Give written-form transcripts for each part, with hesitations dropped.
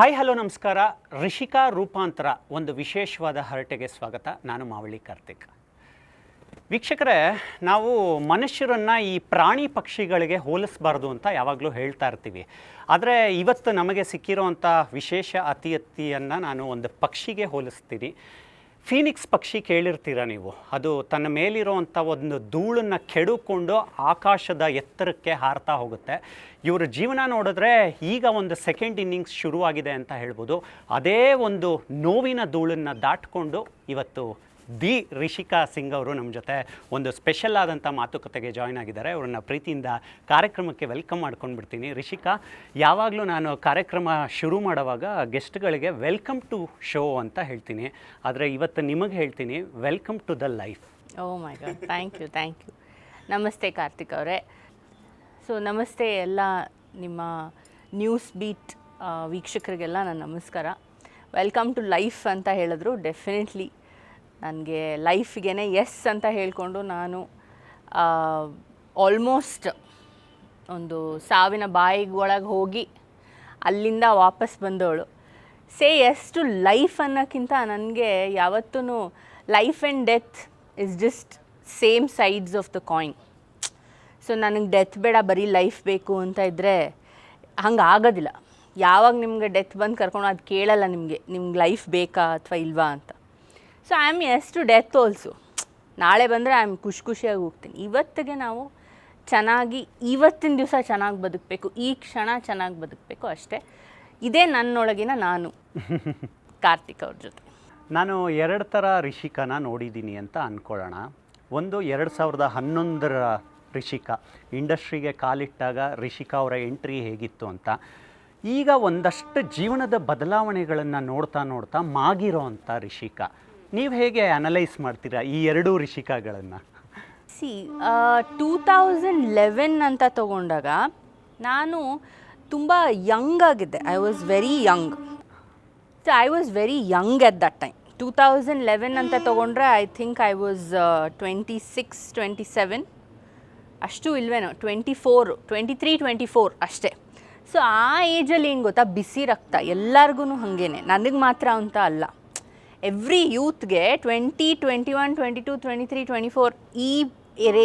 Hi hello ನಮಸ್ಕಾರ. ರಿಷಿಕಾ ರೂಪಾಂತರ ಒಂದು ವಿಶೇಷವಾದ ಹರಟೆಗೆ ಸ್ವಾಗತ. ನಾನು ಮಾವಳಿ ಕಾರ್ತಿಕ್. ವೀಕ್ಷಕರೇ, ನಾವು ಮನುಷ್ಯರನ್ನು ಈ ಪ್ರಾಣಿ ಪಕ್ಷಿಗಳಿಗೆ ಹೋಲಿಸಬಾರ್ದು ಅಂತ ಯಾವಾಗಲೂ ಹೇಳ್ತಾ ಇರ್ತೀವಿ. ಆದರೆ ಇವತ್ತು ನಮಗೆ ಸಿಕ್ಕಿರೋವಂಥ ವಿಶೇಷ ಅತಿಥಿಯನ್ನು ನಾನು ಒಂದು ಪಕ್ಷಿಗೆ ಹೋಲಿಸ್ತೀನಿ. ಫೀನಿಕ್ಸ್ ಪಕ್ಷಿ ಕೇಳಿರ್ತೀರ ನೀವು. ಅದು ತನ್ನ ಮೇಲಿರುವಂಥ ಒಂದು ಧೂಳನ್ನು ಕೆಡುಕೊಂಡು ಆಕಾಶದ ಎತ್ತರಕ್ಕೆ ಹಾರ್ತಾ ಹೋಗುತ್ತೆ. ಇವರ ಜೀವನ ನೋಡಿದ್ರೆ ಈಗ ಒಂದು ಸೆಕೆಂಡ್ ಇನ್ನಿಂಗ್ಸ್ ಶುರುವಾಗಿದೆ ಅಂತ ಹೇಳ್ಬೋದು. ಅದೇ ಒಂದು ನೋವಿನ ಧೂಳನ್ನು ದಾಟಿಕೊಂಡು ಇವತ್ತು ರಿಷಿಕಾ ಸಿಂಗ್ ಅವರು ನಮ್ಮ ಜೊತೆ ಒಂದು ಸ್ಪೆಷಲ್ ಆದಂಥ ಮಾತುಕತೆಗೆ ಜಾಯ್ನ್ ಆಗಿದ್ದಾರೆ. ಅವ್ರನ್ನ ಪ್ರೀತಿಯಿಂದ ಕಾರ್ಯಕ್ರಮಕ್ಕೆ ವೆಲ್ಕಮ್ ಮಾಡ್ಕೊಂಡ್ಬಿಡ್ತೀನಿ. ರಿಷಿಕಾ, ಯಾವಾಗಲೂ ನಾನು ಕಾರ್ಯಕ್ರಮ ಶುರು ಮಾಡುವಾಗ ಗೆಸ್ಟ್ಗಳಿಗೆ ವೆಲ್ಕಮ್ ಟು ಶೋ ಅಂತ ಹೇಳ್ತೀನಿ. ಆದರೆ ಇವತ್ತು ನಿಮಗೆ ಹೇಳ್ತೀನಿ, welcome to the life. Oh my God, thank you. ನಮಸ್ತೆ ಕಾರ್ತಿಕ್ ಅವರೇ. ಸೊ ನಮಸ್ತೆ ಎಲ್ಲ ನಿಮ್ಮ ನ್ಯೂಸ್ ಬೀಟ್ ವೀಕ್ಷಕರಿಗೆಲ್ಲ ನನ್ನ ನಮಸ್ಕಾರ. ವೆಲ್ಕಮ್ ಟು ಲೈಫ್ ಅಂತ ಹೇಳಿದ್ರು. ಡೆಫಿನೆಟ್ಲಿ ನನಗೆ ಲೈಫ್ಗೆ ಎಸ್ ಅಂತ ಹೇಳಿಕೊಂಡು ನಾನು ಆಲ್ಮೋಸ್ಟ್ ಒಂದು ಸಾವಿನ ಬಾಯಿಗೆ ಹೋಗಿ ಅಲ್ಲಿಂದ ವಾಪಸ್ ಬಂದವಳು. ಸೇ ಎಸ್ ಟು ಲೈಫ್ ಅನ್ನೋಕ್ಕಿಂತ ನನಗೆ ಯಾವತ್ತೂ life and death is just same sides of the coin. So ನನಗೆ ಡೆತ್ ಬೇಡ, ಬರೀ ಲೈಫ್ ಬೇಕು ಅಂತ ಇದ್ದರೆ ಹಂಗೆ ಆಗೋದಿಲ್ಲ. ಯಾವಾಗ ನಿಮಗೆ ಡೆತ್ ಬಂದು ಕರ್ಕೊಂಡು ಅದು ಕೇಳಲ್ಲ ನಿಮ್ಗೆ ಲೈಫ್ ಬೇಕಾ ಅಥವಾ ಇಲ್ವಾ ಅಂತ. So I am as to death also. ನಾಳೆ ಬಂದರೆ ಐ ಆಮ್ ಖುಷಿಯಾಗಿ ಹೋಗ್ತೀನಿ. ಇವತ್ತಿಗೆ ನಾವು ಚೆನ್ನಾಗಿ ಇವತ್ತಿನ ದಿವಸ ಚೆನ್ನಾಗಿ ಬದುಕಬೇಕು, ಈ ಕ್ಷಣ ಚೆನ್ನಾಗಿ ಬದುಕಬೇಕು ಅಷ್ಟೇ. ಇದೇ ನನ್ನೊಳಗಿನ ನಾನು ಕಾರ್ತಿಕ್ ಅವ್ರ ಜೊತೆ. ನಾನು ಎರಡು ಥರ ರಿಷಿಕಾನ ನೋಡಿದ್ದೀನಿ ಅಂತ ಅಂದ್ಕೊಳ್ಳೋಣ. ಒಂದು 2011ರ ರಿಷಿಕಾ, ಇಂಡಸ್ಟ್ರಿಗೆ ಕಾಲಿಟ್ಟಾಗ ರಿಷಿಕಾ ಅವರ ಎಂಟ್ರಿ ಹೇಗಿತ್ತು ಅಂತ. ಈಗ ಒಂದಷ್ಟು ಜೀವನದ ಬದಲಾವಣೆಗಳನ್ನು ನೋಡ್ತಾ ಮಾಗಿರೋ ಅಂಥ ರಿಷಿಕಾ. ನೀವು ಹೇಗೆ ಅನಲೈಸ್ ಮಾಡ್ತೀರಾ ಈ ಎರಡೂ ರಿಷಿಕಾಗಳನ್ನು? 2011 ಅಂತ ತಗೊಂಡಾಗ ನಾನು ತುಂಬ ಯಂಗ್ ಆಗಿದ್ದೆ. I was very Young. So I was very Young at that time. 2011 ಅಂತ ತೊಗೊಂಡ್ರೆ ಐ ಥಿಂಕ್ ಐ ವಾಸ್ 26, 27 ಅಷ್ಟು ಇಲ್ವೇನೋ, 24, 23, 24 ಅಷ್ಟೇ. ಸೊ ಆ ಏಜಲ್ಲಿ ಏನು ಗೊತ್ತಾ, ಬಿಸಿ ರಕ್ತ ಎಲ್ಲರಿಗೂ ಹಾಗೇನೆ, ನನಗೆ ಮಾತ್ರ ಅಂತ ಅಲ್ಲ. ಎವ್ರಿ ಯೂತ್ಗೆ 20, 21, 22, 23, 24 ಈ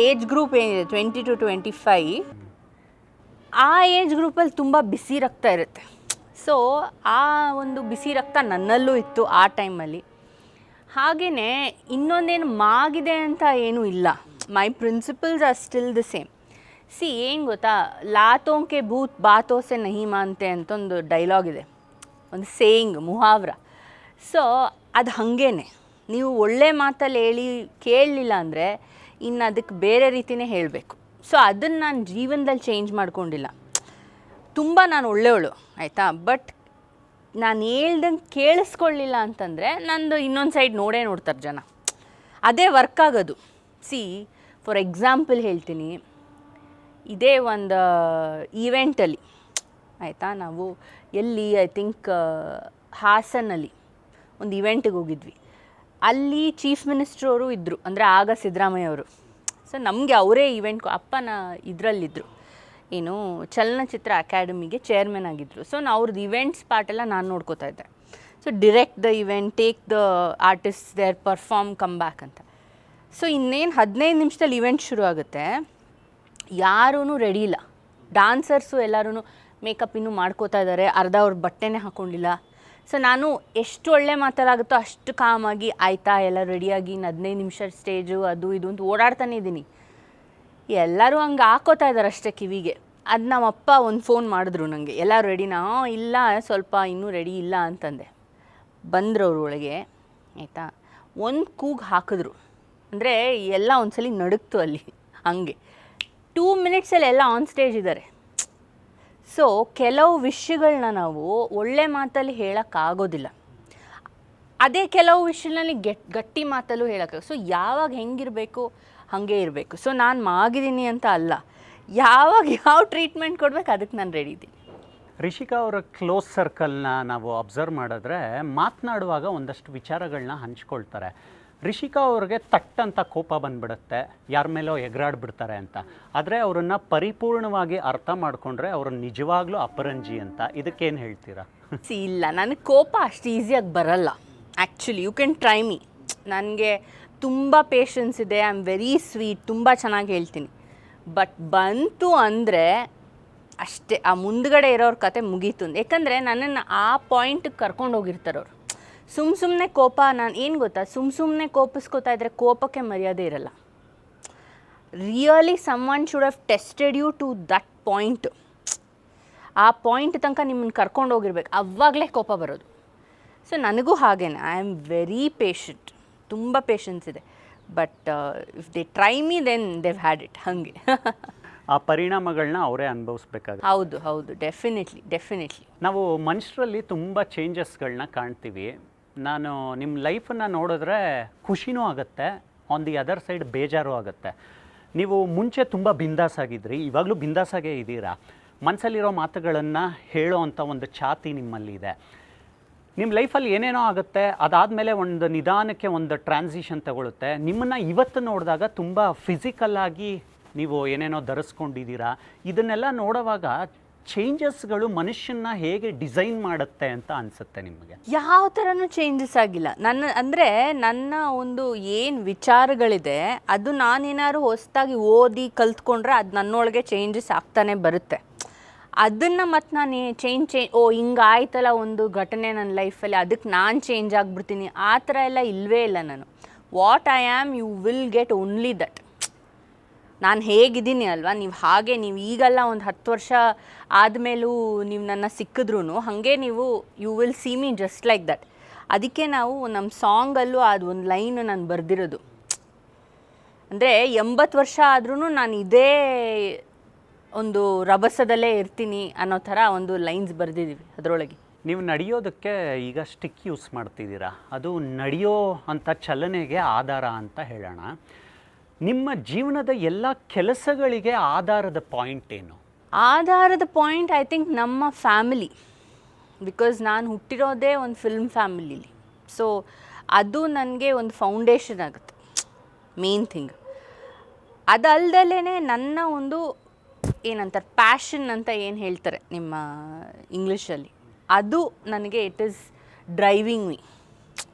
ಏಜ್ ಗ್ರೂಪ್ ಏನಿದೆ 20 to 25, ಆ ಏಜ್ ಗ್ರೂಪಲ್ಲಿ ತುಂಬ ಬಿಸಿ ರಕ್ತ ಇರುತ್ತೆ. ಸೊ ಆ ಒಂದು ಬಿಸಿ ರಕ್ತ ನನ್ನಲ್ಲೂ ಇತ್ತು ಆ ಟೈಮಲ್ಲಿ. ಹಾಗೆಯೇ ಇನ್ನೊಂದೇನು ಮಾಗಿದೆ ಅಂತ ಏನೂ ಇಲ್ಲ. My principles are still the same. ಏನು ಗೊತ್ತಾ, ಲಾತೋಂಕೆ ಭೂತ್ ಬಾತೋ ಸೆ ನಹಿ ಮಾನ್ತೆ ಅಂತ ಒಂದು ಡೈಲಾಗ್ ಇದೆ, ಒಂದು ಸೇಯಿಂಗ್, ಮುಹಾವ್ರ. ಸೊ ಅದು ಹಾಗೇನೆ, ನೀವು ಒಳ್ಳೆ ಮಾತಲ್ಲಿ ಕೇಳಲಿಲ್ಲ ಅಂದರೆ ಇನ್ನು ಅದಕ್ಕೆ ಬೇರೆ ರೀತಿಯೇ ಹೇಳಬೇಕು. ಸೊ ಅದನ್ನು ನಾನು ಜೀವನದಲ್ಲಿ ಚೇಂಜ್ ಮಾಡ್ಕೊಂಡಿಲ್ಲ. ತುಂಬ ನಾನು ಒಳ್ಳೆಯವಳು ಆಯಿತಾ, ಬಟ್ ನಾನು ಹೇಳ್ದಂಗೆ ಕೇಳಿಸ್ಕೊಳ್ಳಿಲ್ಲ ಅಂತಂದರೆ ನಂದು ಇನ್ನೊಂದು ಸೈಡ್ ನೋಡ್ತಾರೆ ಜನ. ಅದೇ ವರ್ಕ್ ಆಗೋದು. ಫಾರ್ ಎಕ್ಸಾಂಪಲ್ ಹೇಳ್ತೀನಿ, ಇದೇ ಒಂದು ಈವೆಂಟಲ್ಲಿ ಆಯಿತಾ, ನಾವು ಎಲ್ಲಿ ಐ ಥಿಂಕ್ ಹಾಸನಲ್ಲಿ ಒಂದು ಇವೆಂಟಿಗೆ ಹೋಗಿದ್ವಿ. ಅಲ್ಲಿ ಚೀಫ್ ಮಿನಿಸ್ಟ್ರ್ ಅವರು ಇದ್ದರು, ಅಂದರೆ ಆಗ ಸಿದ್ದರಾಮಯ್ಯ ಅವರು. ಸೊ ನಮಗೆ ಅವರೇ ಇವೆಂಟ್ ಅಪ್ಪನ ಇದರಲ್ಲಿದ್ದರು, ಏನು ಚಲನಚಿತ್ರ ಅಕಾಡೆಮಿಗೆ ಚೇರ್ಮನ್ ಆಗಿದ್ದರು. ಸೊ ಅವ್ರದ್ದು ಇವೆಂಟ್ಸ್ ಪಾರ್ಟೆಲ್ಲ ನಾನು ನೋಡ್ಕೋತಾ ಇದ್ದೆ. So direct the event, take the artist there, perform, come back ಅಂತ. ಸೊ ಇನ್ನೇನು 15 ನಿಮಿಷದಲ್ಲಿ ಇವೆಂಟ್ ಶುರು ಆಗುತ್ತೆ. ಯಾರೂ ರೆಡಿ ಇಲ್ಲ. ಡಾನ್ಸರ್ಸು ಎಲ್ಲರೂ ಮೇಕಪ್ ಇನ್ನೂ ಮಾಡ್ಕೋತಾ ಇದ್ದಾರೆ, ಅರ್ಧ ಅವ್ರ ಬಟ್ಟೆನೇ ಹಾಕ್ಕೊಂಡಿಲ್ಲ. ಸೊ ನಾನು ಎಷ್ಟು ಒಳ್ಳೆ ಮಾತಾಡಾಗುತ್ತೋ ಅಷ್ಟು ಕಾಮಾಗಿ ಆಯಿತಾ ಎಲ್ಲ ರೆಡಿಯಾಗಿ ಇನ್ನು 15 ನಿಮಿಷ ಸ್ಟೇಜು ಅದು ಇದು ಅಂತ ಓಡಾಡ್ತಾನೆ ಇದ್ದೀನಿ. ಎಲ್ಲರೂ ಹಂಗೆ ಹಾಕೋತಾ ಇದ್ದಾರೆ ಅಷ್ಟೇ ಕಿವಿಗೆ. ಅದು ನಮ್ಮಪ್ಪ ಒಂದು ಫೋನ್ ಮಾಡಿದ್ರು ನನಗೆ, ಎಲ್ಲರೂ ರೆಡಿನಾ? ಇಲ್ಲ, ಸ್ವಲ್ಪ ಇನ್ನೂ ರೆಡಿ ಇಲ್ಲ ಅಂತಂದೆ. ಬಂದರು ಅವ್ರ ಒಳಗೆ ಆಯಿತಾ, ಒಂದು ಕೂಗು ಹಾಕಿದ್ರು, ಅಂದರೆ ಎಲ್ಲ ಒಂದ್ಸಲಿ ನಡುಕ್ತು ಅಲ್ಲಿ. ಹಂಗೆ 2 ಮಿನಿಟ್ಸಲ್ಲಿ ಎಲ್ಲ ಆನ್ ಸ್ಟೇಜ್ ಇದ್ದಾರೆ. ಸೊ ಕೆಲವು ವಿಷಯಗಳನ್ನ ನಾವು ಒಳ್ಳೆ ಮಾತಲ್ಲಿ ಹೇಳೋಕ್ಕಾಗೋದಿಲ್ಲ, ಅದೇ ಕೆಲವು ವಿಷಯದಲ್ಲಿ ಗಟ್ಟಿ ಮಾತಲ್ಲೂ ಹೇಳೋಕ್ಕೆ. ಸೊ ಯಾವಾಗ ಹೆಂಗಿರಬೇಕು ಹಾಗೆ ಇರಬೇಕು. ಸೊ ನಾನು ಮಾಗಿದ್ದೀನಿ ಅಂತ ಅಲ್ಲ, ಯಾವಾಗ ಯಾವ ಟ್ರೀಟ್ಮೆಂಟ್ ಕೊಡ್ಬೇಕು ಅದಕ್ಕೆ ನಾನು ರೆಡಿ ಇದ್ದೀನಿ. ರಿಷಿಕಾ ಅವರ ಕ್ಲೋಸ್ ಸರ್ಕಲ್ನ ನಾವು ಅಬ್ಸರ್ವ್ ಮಾಡಿದ್ರೆ ಮಾತನಾಡುವಾಗ ಒಂದಷ್ಟು ವಿಚಾರಗಳನ್ನ ಹಂಚ್ಕೊಳ್ತಾರೆ. ರಿಷಿಕಾ ಅವ್ರಿಗೆ ತಟ್ಟಂತ ಕೋಪ ಬಂದ್ಬಿಡುತ್ತೆ, ಯಾರ ಮೇಲೋ ಎಗರಾಡ್ಬಿಡ್ತಾರೆ ಅಂತ. ಆದರೆ ಅವರನ್ನು ಪರಿಪೂರ್ಣವಾಗಿ ಅರ್ಥ ಮಾಡಿಕೊಂಡ್ರೆ ಅವರು ನಿಜವಾಗ್ಲೂ ಅಪರಂಜಿ ಅಂತ. ಇದಕ್ಕೇನು ಹೇಳ್ತೀರಾ? ಇಲ್ಲ, ನನಗೆ ಕೋಪ ಅಷ್ಟು ಈಸಿಯಾಗಿ ಬರಲ್ಲ. Actually you can try me. ನನಗೆ ತುಂಬ ಪೇಷನ್ಸ್ ಇದೆ, ಐ ಆಮ್ ವೆರಿ ಸ್ವೀಟ್, ತುಂಬ ಚೆನ್ನಾಗಿ ಹೇಳ್ತೀನಿ. ಬಟ್ ಬಂತು ಅಂದರೆ ಅಷ್ಟೇ, ಆ ಮುಂದ್ಗಡೆ ಇರೋರ ಕತೆ ಮುಗೀತು. ಯಾಕಂದರೆ ನನ್ನನ್ನು ಆ ಪಾಯಿಂಟಿಗೆ ಕರ್ಕೊಂಡು ಹೋಗಿರ್ತಾರೆ ಅವರು. ಸುಮ್ಮನೆ ಕೋಪ, ನಾನು ಏನು ಗೊತ್ತಾ, ಸುಮ್ಮನೆ ಕೋಪಿಸ್ಕೋತಾ ಇದ್ದರೆ ಕೋಪಕ್ಕೆ ಮರ್ಯಾದೆ ಇರಲ್ಲ. Really someone should have tested you to that point. ಆ ಪಾಯಿಂಟ್ ತನಕ ನಿಮ್ಮನ್ನು ಕರ್ಕೊಂಡು ಹೋಗಿರ್ಬೇಕು, ಅವಾಗಲೇ ಕೋಪ ಬರೋದು. ಸೊ ನನಗೂ ಹಾಗೇನೆ, ಐ ಆಮ್ ವೆರಿ ಪೇಷಂಟ್, ತುಂಬ ಪೇಷನ್ಸ್ ಇದೆ. But if they try me then they've had it, ಹಾಗೆ. ಆ ಪರಿಣಾಮಗಳನ್ನ ಅವರೇ ಅನುಭವಿಸ್ಬೇಕಾಗುತ್ತೆ. ಹೌದು ಹೌದು, ಡೆಫಿನೆಟ್ಲಿ. ನಾವು ಮನುಷ್ಯರಲ್ಲಿ ತುಂಬ ಚೇಂಜಸ್ಗಳನ್ನ ಕಾಣ್ತೀವಿ. ನಾನು ನಿಮ್ಮ ಲೈಫನ್ನು ನೋಡಿದ್ರೆ ಖುಷಿನೂ ಆಗುತ್ತೆ, ಆನ್ ದಿ ಅದರ್ ಸೈಡ್ ಬೇಜಾರು ಆಗುತ್ತೆ. ನೀವು ಮುಂಚೆ ತುಂಬ ಬಿಂದಾಸ್ ಆಗಿದ್ರಿ, ಇವಾಗಲೂ ಬಿಂದಾಸಾಗೇ ಇದ್ದೀರಾ. ಮನಸ್ಸಲ್ಲಿರೋ ಮಾತುಗಳನ್ನು ಹೇಳೋ ಅಂಥ ಒಂದು ಛಾತಿ ನಿಮ್ಮಲ್ಲಿದೆ. ನಿಮ್ಮ ಲೈಫಲ್ಲಿ ಏನೇನೋ ಆಗುತ್ತೆ, ಅದಾದಮೇಲೆ ಒಂದು ನಿಧಾನಕ್ಕೆ ಒಂದು ಟ್ರಾನ್ಸಿಷನ್ ತಗೊಳುತ್ತೆ. ನಿಮ್ಮನ್ನು ಇವತ್ತು ನೋಡಿದಾಗ ತುಂಬ ಫಿಸಿಕಲ್ಲಾಗಿ ನೀವು ಏನೇನೋ ಧರಿಸ್ಕೊಂಡಿದ್ದೀರಾ. ಇದನ್ನೆಲ್ಲ ನೋಡುವಾಗ ಚೇಂಜಸ್ಗಳು ಮನುಷ್ಯನ ಹೇಗೆ ಡಿಸೈನ್ ಮಾಡುತ್ತೆ ಅಂತ ಅನಿಸುತ್ತೆ ನಿಮಗೆ? ಯಾವ ಥರನೂ ಚೇಂಜಸ್ ಆಗಿಲ್ಲ. ನನ್ನ ಒಂದು ಏನು ವಿಚಾರಗಳಿದೆ ಅದು ನಾನೇನಾದ್ರು ಹೊಸದಾಗಿ ಓದಿ ಕಲ್ತ್ಕೊಂಡ್ರೆ ಅದು ನನ್ನೊಳಗೆ ಚೇಂಜಸ್ ಆಗ್ತಾನೆ ಬರುತ್ತೆ. ಅದನ್ನು ಮತ್ತು ನಾನು ಹಿಂಗಾಯ್ತಲ್ಲ ಒಂದು ಘಟನೆ ನನ್ನ ಲೈಫಲ್ಲಿ, ಅದಕ್ಕೆ ನಾನು ಚೇಂಜ್ ಆಗಿಬಿಡ್ತೀನಿ, ಆ ಥರ ಎಲ್ಲ ಇಲ್ಲವೇ ಇಲ್ಲ. ನಾನು what I am, you will get only that. ನಾನು ಹೇಗಿದ್ದೀನಿ ಅಲ್ವಾ, ನೀವು ಈಗಲ್ಲ ಒಂದು 10 ವರ್ಷ ಆದಮೇಲೂ ನೀವು ನನ್ನ ಸಿಕ್ಕಿದ್ರೂ ಹಾಗೆ you will see me just like that. ಅದಕ್ಕೆ ನಾವು ನಮ್ಮ ಸಾಂಗಲ್ಲೂ ಅದು ಒಂದು ಲೈನ್ ನಾನು ಬರೆದಿರೋದು, ಅಂದರೆ 80 ವರ್ಷ ಆದ್ರೂ ನಾನು ಇದೇ ಒಂದು ರಭಸದಲ್ಲೇ ಇರ್ತೀನಿ ಅನ್ನೋ ಥರ ಒಂದು ಲೈನ್ಸ್ ಬರೆದಿದ್ದೀವಿ ಅದರೊಳಗೆ. ನೀವು ನಡೆಯೋದಕ್ಕೆ ಈಗ ಸ್ಟಿಕ್ ಯೂಸ್ ಮಾಡ್ತಿದ್ದೀರಾ, ಅದು ನಡೆಯೋ ಅಂಥ ಚಲನೆಗೆ ಆಧಾರ ಅಂತ ಹೇಳೋಣ. ನಿಮ್ಮ ಜೀವನದ ಎಲ್ಲ ಕೆಲಸಗಳಿಗೆ ಆಧಾರದ ಪಾಯಿಂಟ್ ಏನು? ಆಧಾರದ ಪಾಯಿಂಟ್ ಐ ಥಿಂಕ್ ನಮ್ಮ ಫ್ಯಾಮಿಲಿ. ಬಿಕಾಸ್ ನಾನು ಹುಟ್ಟಿರೋದೇ ಒಂದು ಫಿಲ್ಮ್ ಫ್ಯಾಮಿಲಿಲಿ. ಸೊ ಅದು ನನಗೆ ಒಂದು ಫೌಂಡೇಶನ್ ಆಗುತ್ತೆ, ಮೇನ್ ಥಿಂಗ್. ಅದಲ್ದಲೇ ನನ್ನ ಒಂದು ಏನಂತಾರೆ ಪ್ಯಾಷನ್ ಅಂತ ಏನು ಹೇಳ್ತಾರೆ ನಿಮ್ಮ ಇಂಗ್ಲೀಷಲ್ಲಿ, ಅದು ನನಗೆ ಇಟ್ ಈಸ್ ಡ್ರೈವಿಂಗ್ ಮೀ.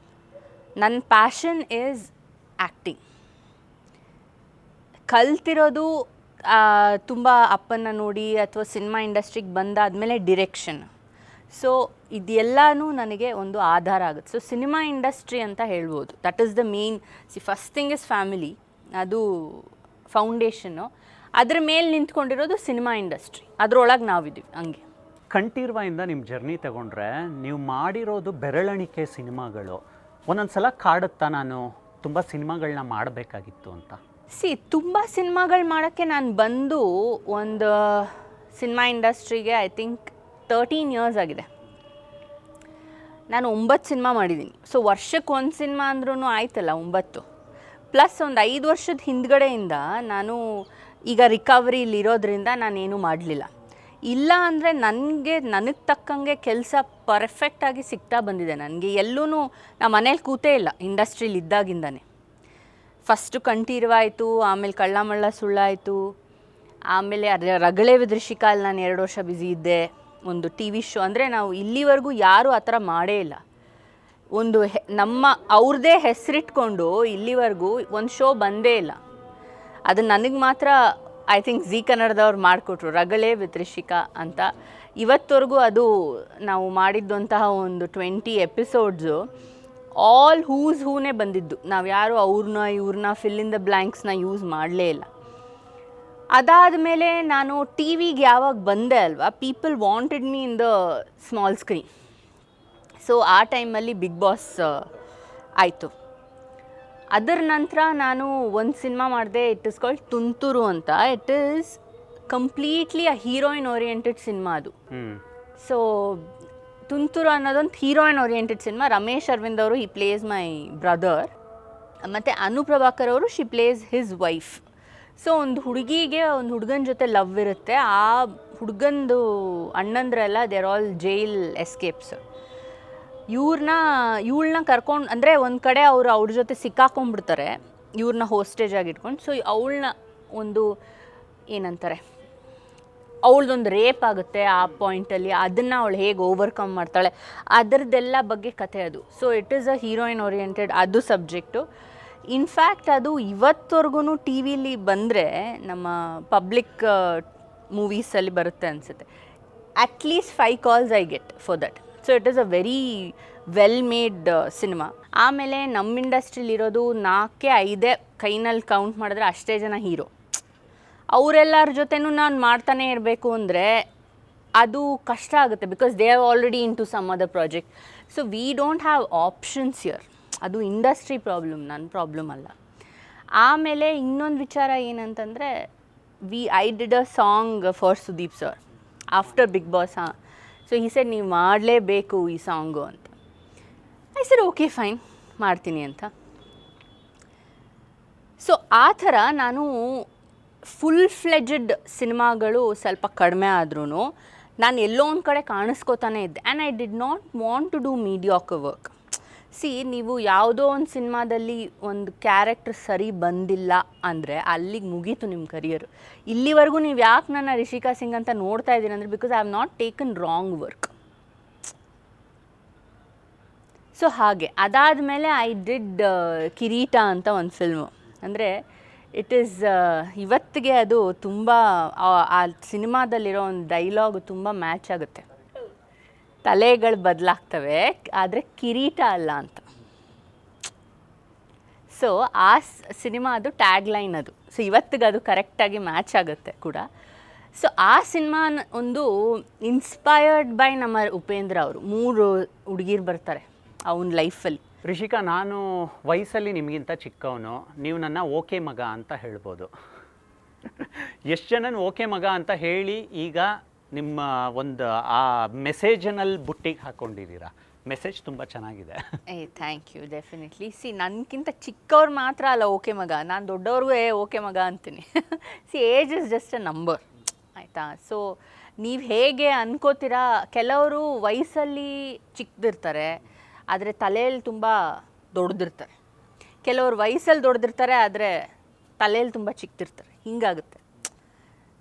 ನನ್ನ ಪ್ಯಾಷನ್ ಈಸ್ ಆ್ಯಕ್ಟಿಂಗ್. ಕಲ್ತಿರೋದು ತುಂಬ ಅಪ್ಪನ ನೋಡಿ ಅಥವಾ ಸಿನಿಮಾ ಇಂಡಸ್ಟ್ರಿಗೆ ಬಂದಾದಮೇಲೆ ಡಿರೆಕ್ಷನ್. ಸೊ ಇದೆಲ್ಲನೂ ನನಗೆ ಒಂದು ಆಧಾರ ಆಗುತ್ತೆ. ಸೊ ಸಿನಿಮಾ ಇಂಡಸ್ಟ್ರಿ ಅಂತ ಹೇಳ್ಬೋದು, that is the main. First thing is family, ಅದು ಫೌಂಡೇಶನ್ನು. ಅದ್ರ ಮೇಲೆ ನಿಂತ್ಕೊಂಡಿರೋದು ಸಿನಿಮಾ ಇಂಡಸ್ಟ್ರಿ, ಅದರೊಳಗೆ ನಾವಿದ್ದೀವಿ ಹಂಗೆ. ಕಂಠೀರವದಿಂದ ನಿಮ್ಮ ಜರ್ನಿ ತಗೊಂಡ್ರೆ ನೀವು ಮಾಡಿರೋದು ಬೆರಳೆಣಿಕೆ ಸಿನಿಮಾಗಳು. ಒಂದೊಂದು ಸಲ ಕಾಡುತ್ತಾ ನಾನು ತುಂಬ ಸಿನಿಮಾಗಳನ್ನ ಮಾಡಬೇಕಾಗಿತ್ತು ಅಂತ? ತುಂಬ ಸಿನಿಮಾಗಳು ಮಾಡೋಕ್ಕೆ ನಾನು ಬಂದು ಒಂದು ಸಿನಿಮಾ ಇಂಡಸ್ಟ್ರಿಗೆ ಐ ಥಿಂಕ್ 13 ಇಯರ್ಸ್ ಆಗಿದೆ. ನಾನು 9 ಸಿನಿಮಾ ಮಾಡಿದ್ದೀನಿ. ಸೊ ವರ್ಷಕ್ಕೆ ಒಂದು ಸಿನಿಮಾ ಅಂದ್ರೂ ಆಯ್ತಲ್ಲ 9 ಪ್ಲಸ್ ಒಂದು 5 ವರ್ಷದ ಹಿಂದ್ಗಡೆಯಿಂದ ನಾನು ಈಗ ರಿಕವರಿಲಿರೋದ್ರಿಂದ ನಾನೇನು ಮಾಡಲಿಲ್ಲ. ಇಲ್ಲ ಅಂದರೆ ನನಗೆ ತಕ್ಕಂಗೆ ಕೆಲಸ ಪರ್ಫೆಕ್ಟಾಗಿ ಸಿಗ್ತಾ ಬಂದಿದೆ. ನನಗೆ ಎಲ್ಲೂ ನಾ ಮನೇಲಿ ಕೂತೇ ಇಲ್ಲ ಇಂಡಸ್ಟ್ರೀಲಿ ಇದ್ದಾಗಿಂದಾನೆ. ಫಸ್ಟು ಕಂಠೀರವ ಆಯಿತು, ಆಮೇಲೆ ಕಳ್ಳಮಳ್ಳ ಸುಳ್ಳಾಯಿತು, ಆಮೇಲೆ ರಗಳೆ ವಿತ್ ರಿಷಿಕಾಲ್ ನಾನು 2 ವರ್ಷ ಬ್ಯುಸಿ ಇದ್ದೆ. ಒಂದು ಟಿ ವಿ ಶೋ, ಅಂದರೆ ನಾವು ಇಲ್ಲಿವರೆಗೂ ಯಾರೂ ಆ ಥರ ಮಾಡೇ ಇಲ್ಲ. ಒಂದು ಅವ್ರದ್ದೇ ಹೆಸರಿಟ್ಕೊಂಡು ಇಲ್ಲಿವರೆಗೂ ಒಂದು ಶೋ ಬಂದೇ ಇಲ್ಲ. ಅದು ನನಗೆ ಮಾತ್ರ ಐ ಥಿಂಕ್ ಜಿ ಕನ್ನಡದವ್ರು ಮಾಡಿಕೊಟ್ರು, ರಗಳೆ ವಿತ್ ರಿಷಿಕಾ ಅಂತ. ಇವತ್ತವರೆಗೂ ಅದು ನಾವು ಮಾಡಿದ್ದಂತಹ ಒಂದು 20 ಎಪಿಸೋಡ್ಸು ಆಲ್ ಹೂನೇ ಬಂದಿದ್ದು. ನಾವು ಯಾರು ಇವ್ರನ್ನ ಫಿಲ್ ಇನ್ ದ ಬ್ಲ್ಯಾಂಕ್ಸ್ನ ಯೂಸ್ ಮಾಡಲೇ ಇಲ್ಲ. ಅದಾದಮೇಲೆ ನಾನು ಟಿ ವಿಗೆ ಯಾವಾಗ ಬಂದೆ ಅಲ್ವಾ, people wanted me in the small screen. So ಆ ಟೈಮಲ್ಲಿ ಬಿಗ್ ಬಾಸ್ ಆಯಿತು. ಅದರ ನಂತರ ನಾನು ಒಂದು ಸಿನಿಮಾ ಮಾಡಿದೆ, ಇಟ್ ಇಸ್ ಕಾಲ್ಡ್ ತುಂತುರು ಅಂತ. It is completely a heroine oriented cinema ಅದು. ಸೊ ತುಂತುರು ಅನ್ನೋದೊಂದು heroine oriented cinema. Ramesh Aravind ಅವರು ಹಿ ಪ್ಲೇಸ್ ಮೈ ಬ್ರದರ್, ಮತ್ತು ಅನುಪ್ರಭಾಕರ್ ಅವರು she plays his wife. So ಒಂದು ಹುಡುಗನ ಜೊತೆ ಲವ್ ಇರುತ್ತೆ. ಆ ಹುಡುಗಂದು ಅಣ್ಣಂದ್ರೆಲ್ಲ they are all jail escapes. ಇವಳನ್ನ ಕರ್ಕೊಂಡು, ಅಂದರೆ ಒಂದು ಕಡೆ ಅವ್ರ ಜೊತೆ ಸಿಕ್ಕಾಕೊಂಡ್ಬಿಡ್ತಾರೆ, ಇವ್ರನ್ನ ಹೋಸ್ಟೇಜ್ ಆಗಿ ಇಟ್ಕೊಂಡು. ಸೊ ಅವಳನ್ನ ಒಂದು ಏನಂತಾರೆ ಅವಳದೊಂದು ರೇಪ್ ಆಗುತ್ತೆ ಆ ಪಾಯಿಂಟಲ್ಲಿ, ಅದನ್ನು ಅವಳು ಹೇಗೆ ಓವರ್ಕಮ್ ಮಾಡ್ತಾಳೆ ಅದರದ್ದೆಲ್ಲ ಬಗ್ಗೆ ಕಥೆ ಅದು. So it is a heroine oriented ಅದು ಸಬ್ಜೆಕ್ಟು. ಇನ್ಫ್ಯಾಕ್ಟ್ ಅದು ಇವತ್ತವರೆಗೂ ಟಿ ವಿಲಿ ಬಂದರೆ ನಮ್ಮ ಪಬ್ಲಿಕ್ ಮೂವೀಸಲ್ಲಿ ಬರುತ್ತೆ ಅನಿಸುತ್ತೆ. At least 5 calls I get for that. So it is a very well made cinema. ಆಮೇಲೆ ನಮ್ಮ ಇಂಡಸ್ಟ್ರಿಲಿರೋದು 4-5 ಕೈನಲ್ಲಿ ಕೌಂಟ್ ಮಾಡಿದ್ರೆ ಅಷ್ಟೇ ಜನ ಹೀರೋ. ಅವರೆಲ್ಲರ ಜೊತೆನೂ ನಾನು ಮಾಡ್ತಾನೆ ಇರಬೇಕು ಅಂದರೆ ಅದು ಕಷ್ಟ ಆಗುತ್ತೆ, because they are already into some other project. So we don't have options here. ಅದು ಇಂಡಸ್ಟ್ರಿ ಪ್ರಾಬ್ಲಮ್, ನನ್ನ ಪ್ರಾಬ್ಲಮ್ ಅಲ್ಲ. ಆಮೇಲೆ ಇನ್ನೊಂದು ವಿಚಾರ ಏನಂತಂದರೆ, I did a song for Sudeep sir after Bigg Boss. So he said ನೀವು ಮಾಡಲೇಬೇಕು ಈ ಸಾಂಗು ಅಂತ. ಐ ಸೆಡ್ ಓಕೆ ಫೈನ್, ಮಾಡ್ತೀನಿ ಅಂತ. ಸೊ ಆ ಥರ ನಾನು ಫುಲ್ ಫ್ಲೆಡ್ಜಡ್ ಸಿನಿಮಾಗಳು ಸ್ವಲ್ಪ ಕಡಿಮೆ ಆದ್ರೂ ನಾನು ಎಲ್ಲೋ ಒಂದು ಕಡೆ ಕಾಣಿಸ್ಕೋತಾನೆ ಇದ್ದೆ. And I did not want to do mediocre work. ನೀವು ಯಾವುದೋ ಒಂದು ಸಿನಿಮಾದಲ್ಲಿ ಒಂದು ಕ್ಯಾರೆಕ್ಟರ್ ಸರಿ ಬಂದಿಲ್ಲ ಅಂದರೆ ಅಲ್ಲಿಗೆ ಮುಗೀತು ನಿಮ್ಮ ಕರಿಯರು. ಇಲ್ಲಿವರೆಗೂ ನೀವು ಯಾಕೆ ನನ್ನ ರಿಷಿಕಾ ಸಿಂಗ್ ಅಂತ ನೋಡ್ತಾ ಇದ್ದೀನಿ ಅಂದರೆ because I have not taken wrong work. So ಹಾಗೆ ಅದಾದಮೇಲೆ ಐ ಡಿಡ್ ಕಿರೀಟ ಅಂತ ಒಂದು ಫಿಲ್ಮು. ಅಂದರೆ ಇಟ್ ಈಸ್ ಇವತ್ತಿಗೆ ಅದು ತುಂಬ ಆ ಸಿನಿಮಾದಲ್ಲಿರೋ ಒಂದು ಡೈಲಾಗು ತುಂಬ ಮ್ಯಾಚ್ ಆಗುತ್ತೆ. ತಲೆಗಳು ಬದಲಾಗ್ತವೆ ಆದರೆ ಕಿರೀಟ ಅಲ್ಲ ಅಂತ. ಸೊ ಆ ಸಿನಿಮಾ ಅದು ಟ್ಯಾಗ್ ಲೈನ್ ಅದು. ಸೊ ಇವತ್ತಿಗೆ ಅದು ಕರೆಕ್ಟಾಗಿ ಮ್ಯಾಚ್ ಆಗುತ್ತೆ ಕೂಡ. ಸೊ ಆ ಸಿನಿಮಾ ಒಂದು ಇನ್ಸ್ಪೈರ್ಡ್ ಬೈ ನಮ್ಮ ಉಪೇಂದ್ರ ಅವರು. 3 ಹುಡುಗಿರು ಬರ್ತಾರೆ ಅವನ ಲೈಫಲ್ಲಿ. ರಿಷಿಕಾ, ನಾನು ವಯಸ್ಸಲ್ಲಿ ನಿಮಗಿಂತ ಚಿಕ್ಕವನು, ನೀವು ನನ್ನ ಓಕೆ ಮಗ ಅಂತ ಹೇಳ್ಬೋದು. ಎಷ್ಟು ಜನ ಓಕೆ ಮಗ ಅಂತ ಹೇಳಿ ಈಗ ನಿಮ್ಮ ಒಂದು ಆ ಮೆಸೇಜನಲ್ಲಿ ಬುಟ್ಟಿಗೆ ಹಾಕ್ಕೊಂಡಿದ್ದೀರಾ. ಮೆಸೇಜ್ ತುಂಬ ಚೆನ್ನಾಗಿದೆ. Thank you. ಡೆಫಿನೆಟ್ಲಿ. ನನಗಿಂತ ಚಿಕ್ಕವ್ರು ಮಾತ್ರ ಅಲ್ಲ ಓಕೆ ಮಗ, ನಾನು ದೊಡ್ಡವ್ರಿಗೂ ಓಕೆ ಮಗ ಅಂತೀನಿ. Age is just a number, ಆಯಿತಾ? ಸೊ ನೀವು ಹೇಗೆ ಅನ್ಕೋತೀರಾ, ಕೆಲವರು ವಯಸ್ಸಲ್ಲಿ ಚಿಕ್ಕದಿರ್ತಾರೆ ಆದರೆ ತಲೆಯಲ್ಲಿ ತುಂಬ ದೊಡ್ಡದಿರ್ತಾರೆ. ಕೆಲವರು ವಯಸ್ಸಲ್ಲಿ ದೊಡ್ಡದಿರ್ತಾರೆ ಆದರೆ ತಲೆಯಲ್ಲಿ ತುಂಬ ಚಿಕ್ಕದಿರ್ತಾರೆ. ಹಿಂಗಾಗುತ್ತೆ.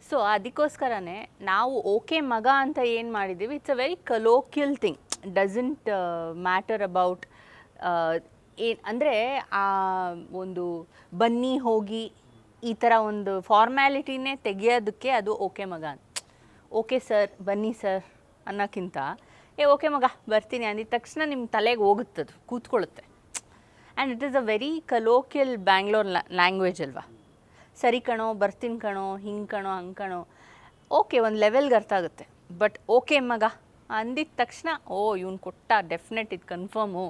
ಸೊ ಅದಕ್ಕೋಸ್ಕರನೇ ನಾವು ಓಕೆ ಮಗ ಅಂತ ಏನು ಮಾಡಿದ್ದೀವಿ, it's a very colloquial thing. Doesn't matter about ಅಂದರೆ ಆ ಒಂದು ಬನ್ನಿ ಹೋಗಿ ಈ ಥರ ಒಂದು ಫಾರ್ಮ್ಯಾಲಿಟಿನೇ ತೆಗೆಯೋದಕ್ಕೆ ಅದು ಓಕೆ ಮಗ ಅಂತ. ಓಕೆ ಸರ್ ಬನ್ನಿ ಸರ್ ಅನ್ನೋಕ್ಕಿಂತ ಓಕೆ ಮಗ ಬರ್ತೀನಿ ಅಂದಿದ ತಕ್ಷಣ ನಿಮ್ಮ ತಲೆಗೆ ಹೋಗುತ್ತದು, ಕೂತ್ಕೊಳ್ಳುತ್ತೆ. And it is a very colloquial Bangalore language ಅಲ್ವಾ. ಸರಿ ಕಣೋ, ಬರ್ತೀನಿ ಕಣೋ, ಹಿಂಗೆ ಕಣೋ, ಹಂಗೆ ಕಣೋ, ಓಕೆ ಒಂದು ಲೆವೆಲ್ಗೆ ಅರ್ಥ ಆಗುತ್ತೆ. ಬಟ್ ಓಕೆ ಮಗ ಅಂದಿದ ತಕ್ಷಣ ಇವ್ನು ಕೊಟ್ಟ, ಡೆಫಿನೆಟ್ ಇದು ಕನ್ಫರ್ಮು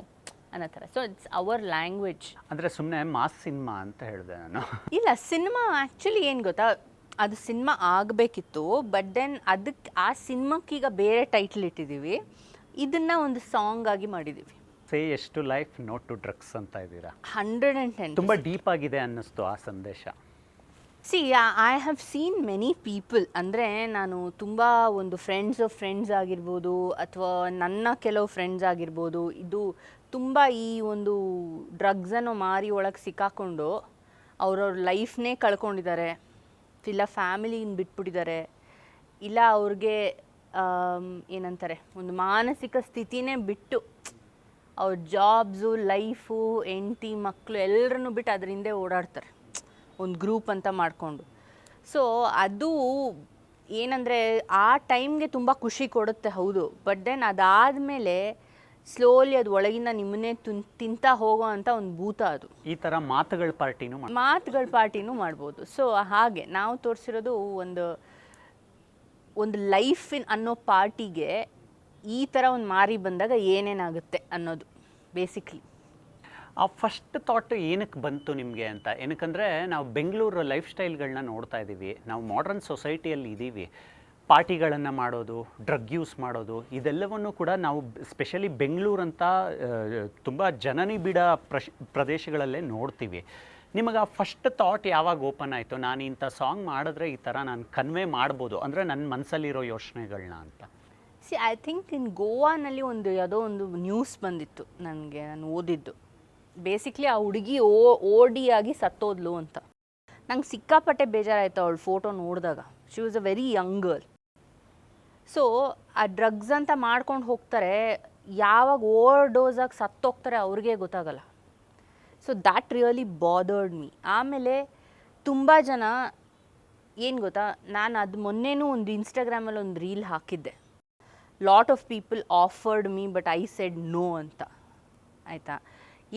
ಅನ್ನೋ ಥರ. So it's hour language. ಅಂದರೆ ಸುಮ್ಮನೆ ಮಾಸ್ ಸಿನಿಮಾ ಅಂತ ಹೇಳಿದೆ ನಾನು. ಇಲ್ಲ, ಸಿನಿಮಾ ಆ್ಯಕ್ಚುಲಿ ಏನು ಗೊತ್ತಾ, ಅದು ಸಿನಿಮಾ ಆಗಬೇಕಿತ್ತು. ಬಟ್ ದೆನ್ ಅದಕ್ಕೆ ಆ ಸಿನಿಮಾಕ್ಕೀಗ ಬೇರೆ ಟೈಟ್ಲ್ ಇಟ್ಟಿದ್ದೀವಿ, ಇದನ್ನು ಒಂದು ಸಾಂಗ್ ಆಗಿ ಮಾಡಿದ್ದೀವಿ. ಸೇ ಎಷ್ಟು ಲೈಫ್ ನೋಟ್ ಟು ಡ್ರಗ್ಸ್ ಅಂತ ಇದ್ದೀರಾ. 110 ತುಂಬ ಡೀಪ್ ಆಗಿದೆ ಅನ್ನಿಸ್ತು ಆ ಸಂದೇಶ. I have seen many people. ಅಂದರೆ ನಾನು ತುಂಬ ಒಂದು ಫ್ರೆಂಡ್ಸ್ ಆಗಿರ್ಬೋದು ಅಥವಾ ನನ್ನ ಕೆಲವು ಫ್ರೆಂಡ್ಸ್ ಆಗಿರ್ಬೋದು, ಇದು ತುಂಬ ಈ ಒಂದು ಡ್ರಗ್ಸ್ ಅನ್ನೋ ಮಾರಿ ಒಳಗೆ ಸಿಕ್ಕಾಕೊಂಡು ಅವ್ರವ್ರ ಲೈಫ್ನೇ ಕಳ್ಕೊಂಡಿದ್ದಾರೆ, ಇಲ್ಲ ಫ್ಯಾಮಿಲಿನ ಬಿಟ್ಬಿಟ್ಟಿದ್ದಾರೆ, ಇಲ್ಲ ಅವ್ರಿಗೆ ಏನಂತಾರೆ ಒಂದು ಮಾನಸಿಕ ಸ್ಥಿತಿನೇ ಬಿಟ್ಟು ಅವ್ರ ಜಾಬ್ಸು, ಲೈಫು, ಹೆಂಡತಿ, ಮಕ್ಕಳು ಎಲ್ಲರನ್ನೂ ಬಿಟ್ಟು ಅದ್ರ ಹಿಂದೆ ಓಡಾಡ್ತಾರೆ ಒಂದು ಗ್ರೂಪ್ ಅಂತ ಮಾಡಿಕೊಂಡು. ಸೊ ಅದು ಏನಂದರೆ ಆ ಟೈಮ್ಗೆ ತುಂಬ ಖುಷಿ ಕೊಡುತ್ತೆ, ಹೌದು. ಬಟ್ ದೆನ್ ಅದಾದಮೇಲೆ ಸ್ಲೋಲಿ ಅದು ಒಳಗಿಂದ ನಿಮ್ಮನ್ನೇ ತಿಂತಾ ಹೋಗೋ ಅಂಥ ಒಂದು ಭೂತ ಅದು. ಈ ಥರ ಮಾತುಗಳ ಪಾರ್ಟಿನೂ ಮಾಡ್ಬೋದು. ಸೊ ಹಾಗೆ ನಾವು ತೋರಿಸಿರೋದು ಒಂದು ಲೈಫಿನ ಅನ್ನೋ ಪಾರ್ಟಿಗೆ ಈ ಥರ ಒಂದು ಮಾರಿ ಬಂದಾಗ ಏನೇನಾಗುತ್ತೆ ಅನ್ನೋದು ಬೇಸಿಕ್ಲಿ. ಆ ಫಸ್ಟ್ ಥಾಟ್ ಏನಕ್ಕೆ ಬಂತು ನಿಮಗೆ ಅಂತ? ಏನಕ್ಕಂದರೆ ನಾವು ಬೆಂಗಳೂರು ಲೈಫ್ ಸ್ಟೈಲ್ಗಳನ್ನ ನೋಡ್ತಾ ಇದ್ದೀವಿ, ನಾವು ಮಾಡರ್ನ್ ಸೊಸೈಟಿಯಲ್ಲಿ ಇದ್ದೀವಿ. ಪಾರ್ಟಿಗಳನ್ನು ಮಾಡೋದು, ಡ್ರಗ್ ಯೂಸ್ ಮಾಡೋದು, ಇದೆಲ್ಲವನ್ನು ಕೂಡ ನಾವು ಸ್ಪೆಷಲಿ ಬೆಂಗಳೂರಂಥ ತುಂಬ ಜನನಿಬಿಡ ಪ್ರದೇಶಗಳಲ್ಲೇ ನೋಡ್ತೀವಿ. ನಿಮಗೆ ಆ ಫಸ್ಟ್ ಥಾಟ್ ಯಾವಾಗ ಓಪನ್ ಆಯಿತು, ನಾನು ಇಂಥ ಸಾಂಗ್ ಮಾಡಿದ್ರೆ ಈ ಥರ ನಾನು ಕನ್ವೆ ಮಾಡ್ಬೋದು, ಅಂದರೆ ನನ್ನ ಮನಸ್ಸಲ್ಲಿರೋ ಯೋಚನೆಗಳನ್ನ ಅಂತ? ಐ ಥಿಂಕ್ ಇನ್ ಗೋವಾನಲ್ಲಿ ಯಾವುದೋ ಒಂದು ನ್ಯೂಸ್ ಬಂದಿತ್ತು ನನಗೆ, ನಾನು ಓದಿದ್ದು. ಬೇಸಿಕ್ಲಿ ಆ ಹುಡುಗಿ ಓಡಿಯಾಗಿ ಸತ್ತೋದ್ಲು ಅಂತ. ನಂಗೆ ಸಿಕ್ಕಾಪಟ್ಟೆ ಬೇಜಾರಾಯಿತು ಅವಳು ಫೋಟೋ ನೋಡಿದಾಗ. She was a very Young girl. So ಆ ಡ್ರಗ್ಸ್ ಅಂತ ಮಾಡ್ಕೊಂಡು ಹೋಗ್ತಾರೆ, ಯಾವಾಗ ಓವರ್ ಡೋಸಾಗಿ ಸತ್ತೋಗ್ತಾರೆ ಅವ್ರಿಗೆ ಗೊತ್ತಾಗಲ್ಲ. So that really bothered me. ಆಮೇಲೆ ತುಂಬ ಜನ ಏನು ಗೊತ್ತಾ, ನಾನು ಅದು ಮೊನ್ನೆನೂ ಒಂದು ಇನ್ಸ್ಟಾಗ್ರಾಮಲ್ಲಿ ಒಂದು ರೀಲ್ ಹಾಕಿದ್ದೆ. Lot of people offered me but I said no ಅಂತ. ಆಯಿತಾ,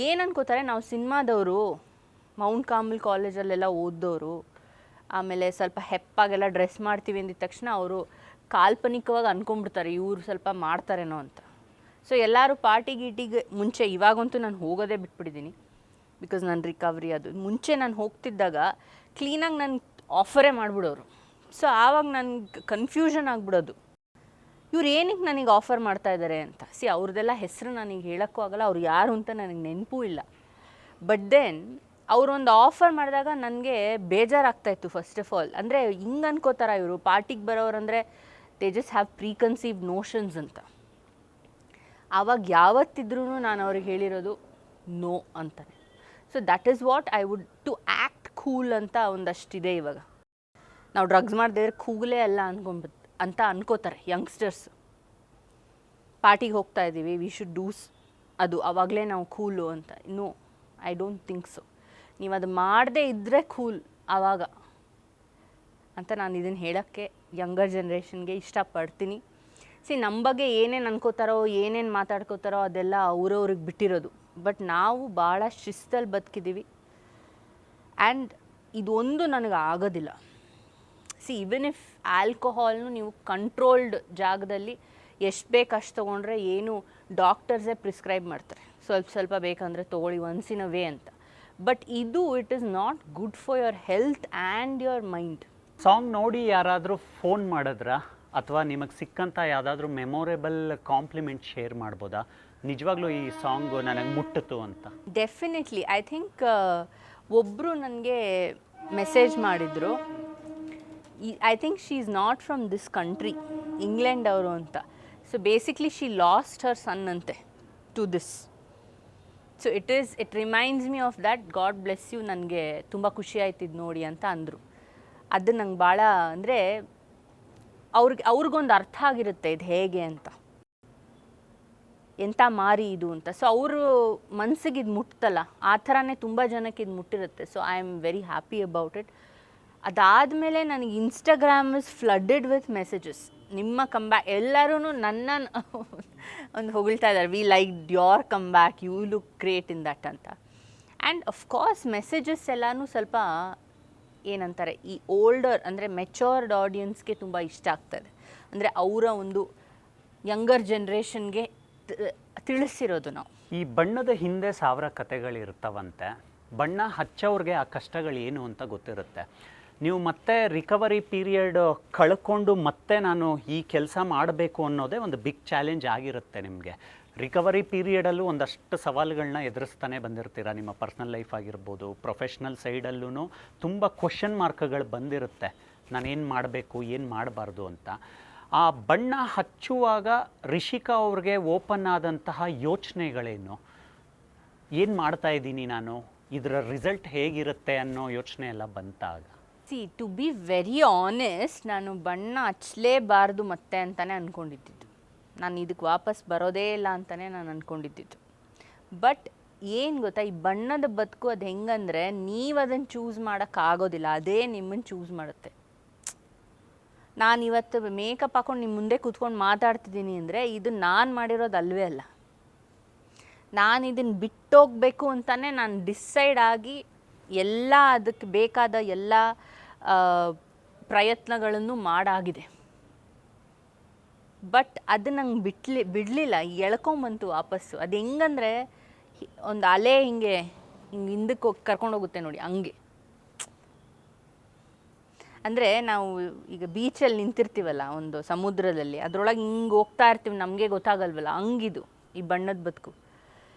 ಏನು ಅನ್ಕೋತಾರೆ, ನಾವು ಸಿನಿಮಾದವರು, ಮೌಂಟ್ ಕಾರ್ಮೆಲ್ ಕಾಲೇಜಲ್ಲೆಲ್ಲ ಓದ್ದವರು, ಆಮೇಲೆ ಸ್ವಲ್ಪ ಹೆಪ್ಪಾಗೆಲ್ಲ ಡ್ರೆಸ್ ಮಾಡ್ತೀವಿ ಅಂದಿದ ತಕ್ಷಣ ಅವರು ಕಾಲ್ಪನಿಕವಾಗಿ ಅಂದ್ಕೊಂಡ್ಬಿಡ್ತಾರೆ ಇವರು ಸ್ವಲ್ಪ ಮಾಡ್ತಾರೇನೋ ಅಂತ. ಸೊ ಎಲ್ಲರೂ ಪಾರ್ಟಿ ಗೀಟಿಗೆ ಮುಂಚೆ, ಇವಾಗಂತೂ ನಾನು ಹೋಗೋದೇ ಬಿಟ್ಬಿಟ್ಟಿದ್ದೀನಿ ಬಿಕಾಸ್ ನನ್ನ ರಿಕವರಿ ಅದು. ಮುಂಚೆ ನಾನು ಹೋಗ್ತಿದ್ದಾಗ ಕ್ಲೀನಾಗಿ ನಾನು ಆಫರೇ ಮಾಡಿಬಿಡೋರು. ಸೊ ಆವಾಗ ನನಗೆ ಕನ್ಫ್ಯೂಷನ್ ಆಗಿಬಿಡೋದು, ಇವ್ರು ಏನಕ್ಕೆ ನನಗೆ ಆಫರ್ ಮಾಡ್ತಾ ಇದ್ದಾರೆ ಅಂತ. ಅವ್ರದ್ದೆಲ್ಲ ಹೆಸರು ನನಗೆ ಹೇಳೋಕ್ಕೂ ಆಗಲ್ಲ, ಅವ್ರು ಯಾರು ಅಂತ ನನಗೆ ನೆನಪೂ ಇಲ್ಲ. ಬಟ್ ದೆನ್ ಅವರೊಂದು ಆಫರ್ ಮಾಡಿದಾಗ ನನಗೆ ಬೇಜಾರಾಗ್ತಾಯಿತ್ತು. ಫಸ್ಟ್ ಆಫ್ ಆಲ್ ಅಂದರೆ ಹಿಂಗೆ ಅನ್ಕೋತಾರ ಇವರು ಪಾರ್ಟಿಗೆ ಬರೋರಂದರೆ they just have preconceived notions ಅಂತ. ಆವಾಗ ಯಾವತ್ತಿದ್ರೂ ನಾನು ಅವ್ರಿಗೆ ಹೇಳಿರೋದು ನೋ ಅಂತಾನೆ. So that is what I would to act cool ಅಂತ ಒಂದಷ್ಟಿದೆ. ಇವಾಗ ನಾವು ಡ್ರಗ್ಸ್ ಮಾಡಿದ್ರೆ ಕೂಲೇ ಅಲ್ಲ ಅಂತ ಅನ್ಕೋತಾರೆ ಯಂಗ್ಸ್ಟರ್ಸ್. ಪಾರ್ಟಿಗೆ ಹೋಗ್ತಾ ಇದ್ದೀವಿ, ವಿ ಶುಡ್ ಡೂಸ್ ಅದು, ಆವಾಗಲೇ ನಾವು ಕೂಲು ಅಂತ. No, I don't think so. ನೀವು ಅದು ಮಾಡದೇ ಇದ್ದರೆ ಕೂಲ್ ಆವಾಗ ಅಂತ ನಾನು ಇದನ್ನು ಹೇಳೋಕ್ಕೆ ಯಂಗರ್ ಜನ್ರೇಷನ್ಗೆ ಇಷ್ಟಪಡ್ತೀನಿ. ನಮ್ಮ ಬಗ್ಗೆ ಏನೇನು ಅನ್ಕೋತಾರೋ, ಏನೇನು ಮಾತಾಡ್ಕೋತಾರೋ ಅದೆಲ್ಲ ಅವ್ರವ್ರಿಗೆ ಬಿಟ್ಟಿರೋದು. ಬಟ್ ನಾವು ಭಾಳ ಶಿಸ್ತಲ್ಲಿ ಬದುಕಿದ್ದೀವಿ. ಆ್ಯಂಡ್ ಇದೊಂದು ನನಗೆ ಆಗೋದಿಲ್ಲ. ಈವನ್ ಇಫ್ ಆಲ್ಕೋಹಾಲ್ನು ನೀವು ಕಂಟ್ರೋಲ್ಡ್ ಜಾಗದಲ್ಲಿ ಎಷ್ಟು ಬೇಕು ಅಷ್ಟು ತೊಗೊಂಡ್ರೆ ಏನು ಡಾಕ್ಟರ್ಸೇ ಪ್ರಿಸ್ಕ್ರೈಬ್ ಮಾಡ್ತಾರೆ, ಸ್ವಲ್ಪ ಸ್ವಲ್ಪ ಬೇಕಂದರೆ ತೊಗೊಳ್ಳಿ ಒನ್ಸ್ ಇನ್ ಅ ವೇ ಅಂತ. ಬಟ್ ಇದು it is not good for your health and your mind. Song ನೋಡಿ ಯಾರಾದರೂ ಫೋನ್ ಮಾಡಿದ್ರಾ, ಅಥವಾ ನಿಮಗೆ ಸಿಕ್ಕಂಥ ಯಾವುದಾದ್ರೂ ಮೆಮೊರೇಬಲ್ ಕಾಂಪ್ಲಿಮೆಂಟ್ ಶೇರ್ ಮಾಡ್ಬೋದಾ, ನಿಜವಾಗ್ಲೂ ಈ ಸಾಂಗು ನನಗೆ ಮುಟ್ಟಿತು ಅಂತ? ಡೆಫಿನೆಟ್ಲಿ. ಐ ಥಿಂಕ್ ಒಬ್ಬರು ನನಗೆ ಮೆಸೇಜ್ ಮಾಡಿದರು. I think she is not from this country, England ಅವರು ಅಂತ. So basically she lost her son ಅಂತೆ to this. So it reminds me of that. God bless you, ನನಗೆ ತುಂಬ ಖುಷಿ ಆಯ್ತಿದ್ದು ನೋಡಿ ಅಂತ ಅಂದರು. ಅದು ನಂಗೆ ಭಾಳ ಅಂದರೆ ಅವ್ರಿಗೊಂದು ಅರ್ಥ ಆಗಿರುತ್ತೆ ಇದು ಹೇಗೆ ಅಂತ, ಎಂಥ ಮಾರಿ ಇದು ಅಂತ. ಸೊ ಅವರು ಮನಸ್ಸಿಗೆ ಇದು ಮುಟ್ತಲ್ಲ, ಆ ಥರನೇ ತುಂಬ ಜನಕ್ಕೆ ಇದು ಮುಟ್ಟಿರುತ್ತೆ. So I am very happy about it. ಅದಾದಮೇಲೆ ನನಗೆ Instagram is flooded with messages. ನಿಮ್ಮ ಕಮ್ಬ್ಯಾಕ್ ಎಲ್ಲರೂ ನನ್ನನ್ನು ಒಂದು ಹೊಗಳ್ತಾ ಇದ್ದಾರೆ, we like your comeback, you look great in that ಅಂತ. ಆ್ಯಂಡ್ ಅಫ್ಕೋರ್ಸ್ ಮೆಸೇಜಸ್ ಎಲ್ಲನೂ ಸ್ವಲ್ಪ ಏನಂತಾರೆ, ಈ ಓಲ್ಡರ್ ಅಂದರೆ ಮೆಚೋರ್ಡ್ ಆಡಿಯನ್ಸ್ಗೆ ತುಂಬ ಇಷ್ಟ ಆಗ್ತದೆ. ಅಂದರೆ ಅವರ ಒಂದು ಯಂಗರ್ ಜನ್ರೇಷನ್ಗೆ ತಿಳಿಸಿರೋದು ನಾವು. ಈ ಬಣ್ಣದ ಹಿಂದೆ ಸಾವಿರ ಕಥೆಗಳಿರ್ತಾವಂತೆ. ಬಣ್ಣ ಹಚ್ಚೋರಿಗೆ ಆ ಕಷ್ಟಗಳೇನು ಅಂತ ಗೊತ್ತಿರುತ್ತೆ. ನೀವು ಮತ್ತೆ ರಿಕವರಿ ಪೀರಿಯಡ್ ಕಳ್ಕೊಂಡು ಮತ್ತೆ ನಾನು ಈ ಕೆಲಸ ಮಾಡಬೇಕು ಅನ್ನೋದೇ ಒಂದು ಬಿಗ್ ಚಾಲೆಂಜ್ ಆಗಿರುತ್ತೆ ನಿಮಗೆ. ರಿಕವರಿ ಪೀರಿಯಡಲ್ಲೂ ಒಂದಷ್ಟು ಸವಾಲುಗಳನ್ನ ಎದುರಿಸ್ತಾನೆ ಬಂದಿರ್ತೀರ. ನಿಮ್ಮ ಪರ್ಸ್ನಲ್ ಲೈಫ್ ಆಗಿರ್ಬೋದು, ಪ್ರೊಫೆಷ್ನಲ್ ಸೈಡಲ್ಲೂ ತುಂಬ ಕ್ವಶನ್ ಮಾರ್ಕ್ಗಳು ಬಂದಿರುತ್ತೆ, ನಾನೇನು ಮಾಡಬೇಕು ಏನು ಮಾಡಬಾರ್ದು ಅಂತ. ಆ ಬಣ್ಣ ಹಚ್ಚುವಾಗ ರಿಷಿಕಾ ಅವ್ರಿಗೆ ಓಪನ್ ಆದಂತಹ ಯೋಚನೆಗಳೇನು, ಏನು ಮಾಡ್ತಾ ಇದ್ದೀನಿ ನಾನು, ಇದರ ರಿಸಲ್ಟ್ ಹೇಗಿರುತ್ತೆ ಅನ್ನೋ ಯೋಚನೆ ಎಲ್ಲ ಬಂತಾಗ? ಟು ಬಿ ವೆರಿ ಆನೆಸ್ಟ್, ನಾನು ಬಣ್ಣ ಹಚ್ಚಲೇಬಾರ್ದು ಮತ್ತೆ ಅಂತಲೇ ಅಂದ್ಕೊಂಡಿದ್ದಿದ್ದು. ನಾನು ಇದಕ್ಕೆ ವಾಪಸ್ ಬರೋದೇ ಇಲ್ಲ ಅಂತಲೇ ನಾನು ಅಂದ್ಕೊಂಡಿದ್ದಿದ್ದು. ಬಟ್ ಏನು ಗೊತ್ತಾ, ಈ ಬಣ್ಣದ ಬದುಕು ಅದು ಹೆಂಗಂದರೆ, ನೀವು ಅದನ್ನು ಚೂಸ್ ಮಾಡೋಕ್ಕಾಗೋದಿಲ್ಲ, ಅದೇ ನಿಮ್ಮನ್ನು ಚೂಸ್ ಮಾಡುತ್ತೆ. ನಾನು ಇವತ್ತು ಮೇಕಪ್ ಹಾಕೊಂಡು ನಿಮ್ಮ ಮುಂದೆ ಕೂತ್ಕೊಂಡು ಮಾತಾಡ್ತಿದ್ದೀನಿ ಅಂದರೆ ಇದು ನಾನು ಮಾಡಿರೋದು ಅಲ್ವೇ ಅಲ್ಲ. ನಾನು ಇದನ್ನು ಬಿಟ್ಟೋಗಬೇಕು ಅಂತಲೇ ನಾನು ಡಿಸೈಡ್ ಆಗಿ ಎಲ್ಲ ಅದಕ್ಕೆ ಬೇಕಾದ ಎಲ್ಲ ಪ್ರಯತ್ನಗಳನ್ನು ಮಾಡಾಗಿದೆ. ಬಟ್ ಅದು ನಂಗೆ ಬಿಡಲಿಲ್ಲ, ಎಳ್ಕೊಂಬಂತು ವಾಪಸ್ಸು. ಅದು ಹೆಂಗಂದರೆ ಒಂದು ಅಲೆ ಹಿಂಗೆ ಹಿಂದಕ್ಕೆ ಹೋಗಿ ಕರ್ಕೊಂಡೋಗುತ್ತೆ ನೋಡಿ, ಹಂಗೆ. ಅಂದರೆ ನಾವು ಈಗ ಬೀಚಲ್ಲಿ ನಿಂತಿರ್ತೀವಲ್ಲ, ಒಂದು ಸಮುದ್ರದಲ್ಲಿ, ಅದರೊಳಗೆ ಹಿಂಗೆ ಹೋಗ್ತಾ ಇರ್ತೀವಿ, ನಮಗೆ ಗೊತ್ತಾಗಲ್ವಲ್ಲ, ಹಂಗಿದು ಈ ಬಣ್ಣದ ಬದುಕು.